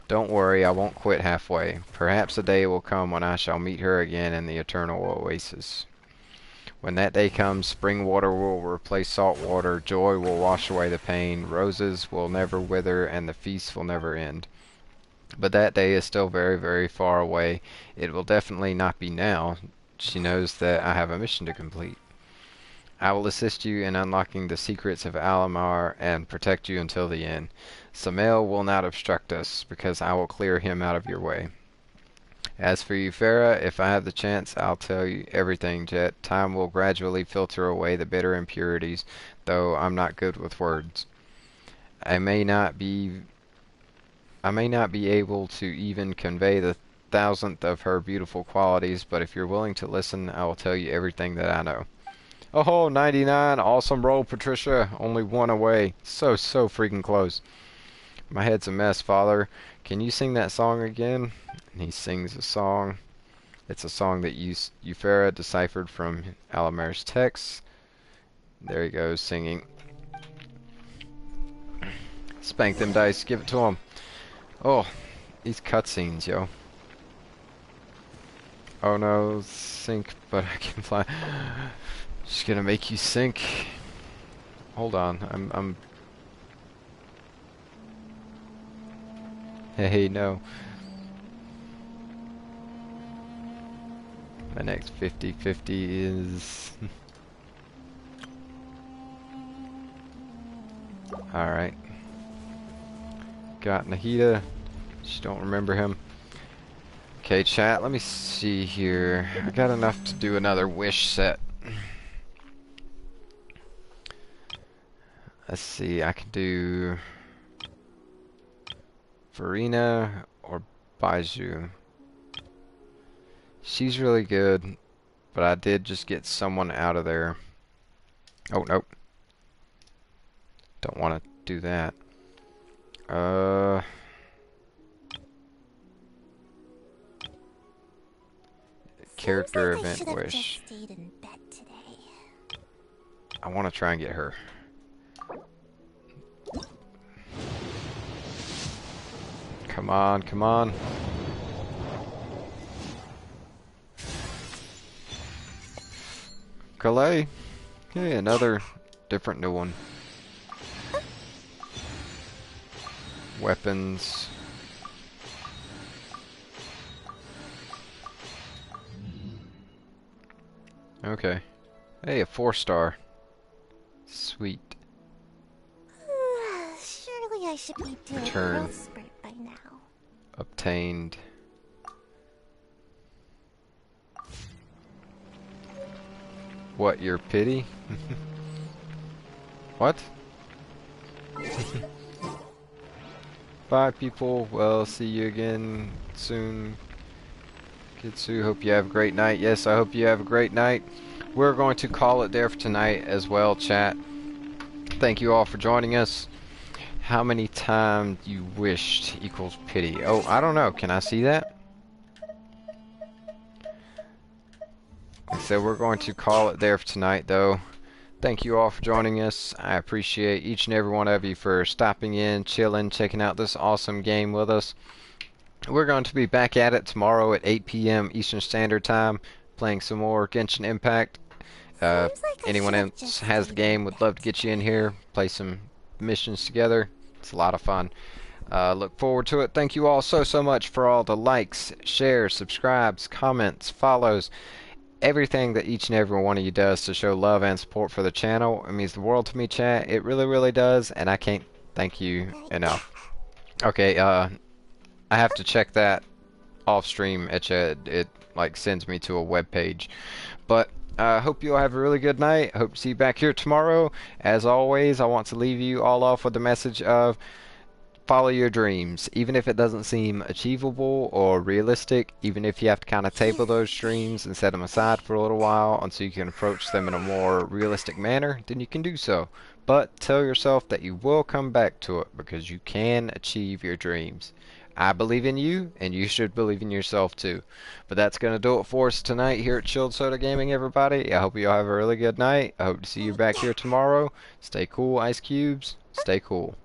Don't worry, I won't quit halfway. Perhaps a day will come when I shall meet her again in the eternal oasis. When that day comes, spring water will replace salt water, joy will wash away the pain, roses will never wither, and the feast will never end. But that day is still very, very far away. It will definitely not be now. She knows that I have a mission to complete. I will assist you in unlocking the secrets of Alamar and protect you until the end. Samael will not obstruct us, because I will clear him out of your way. As for you, Farah, if I have the chance, I'll tell you everything, Jet. Time will gradually filter away the bitter impurities, though I'm not good with words. I may not be able to even convey the thousandth of her beautiful qualities, but if you're willing to listen, I will tell you everything that I know. Oh, 99, awesome roll, Patricia. Only one away. So freaking close. My head's a mess, Father. Can you sing that song again? And he sings a song. It's a song that Euphera deciphered from Alamir's text. There he goes, singing. Spank them dice, give it to him. Oh, these cutscenes, yo. Oh no, sink, but I can fly. Just gonna make you sink. Hold on, I'm. Hey, no. My next 50-50 is. Alright. Got Nahida. Just don't remember him. Okay, chat, let me see here. I got enough to do another wish set. Let's see, I can do Farina or Baiju. She's really good, but I did just get someone out of there. Oh, nope. Don't want to do that. Character Seems like I event should have wish. just stayed in bed today. I want to try and get her. Come on, come on. Calais. Okay, another different new one. Weapons. Okay. Hey, a 4-star. Sweet. Surely I should be doing Return. growth spurt by now. Obtained. What, your pity? What? Bye, people. Well, see you again soon. Kitsu, hope you have a great night. Yes, I hope you have a great night. We're going to call it there for tonight as well, chat. Thank you all for joining us. How many times you wished equals pity? Oh, I don't know. Can I see that? Like I said, we're going to call it there for tonight, though. Thank you all for joining us. I appreciate each and every one of you for stopping in, chilling, checking out this awesome game with us. We're going to be back at it tomorrow at 8 p.m. Eastern Standard Time, playing some more Genshin Impact. Seems like I Anyone should have else just has the stayed game, in would bed love to get you in here, play some missions together. It's a lot of fun. Look forward to it. Thank you all so much for all the likes, shares, subscribes, comments, follows, everything that each and every one of you does to show love and support for the channel. It means the world to me, chat. It really does, and I can't thank you enough. Okay, I have to check that off stream. It like sends me to a web page. But I hope you all have a really good night. Hope to see you back here tomorrow. As always, I want to leave you all off with the message of follow your dreams, even if it doesn't seem achievable or realistic, even if you have to kind of table those dreams and set them aside for a little while until you can approach them in a more realistic manner, then you can do so. But tell yourself that you will come back to it because you can achieve your dreams. I believe in you, and you should believe in yourself too. But that's going to do it for us tonight here at Chilled Soda Gaming, everybody. I hope you all have a really good night. I hope to see you back here tomorrow. Stay cool, Ice Cubes. Stay cool.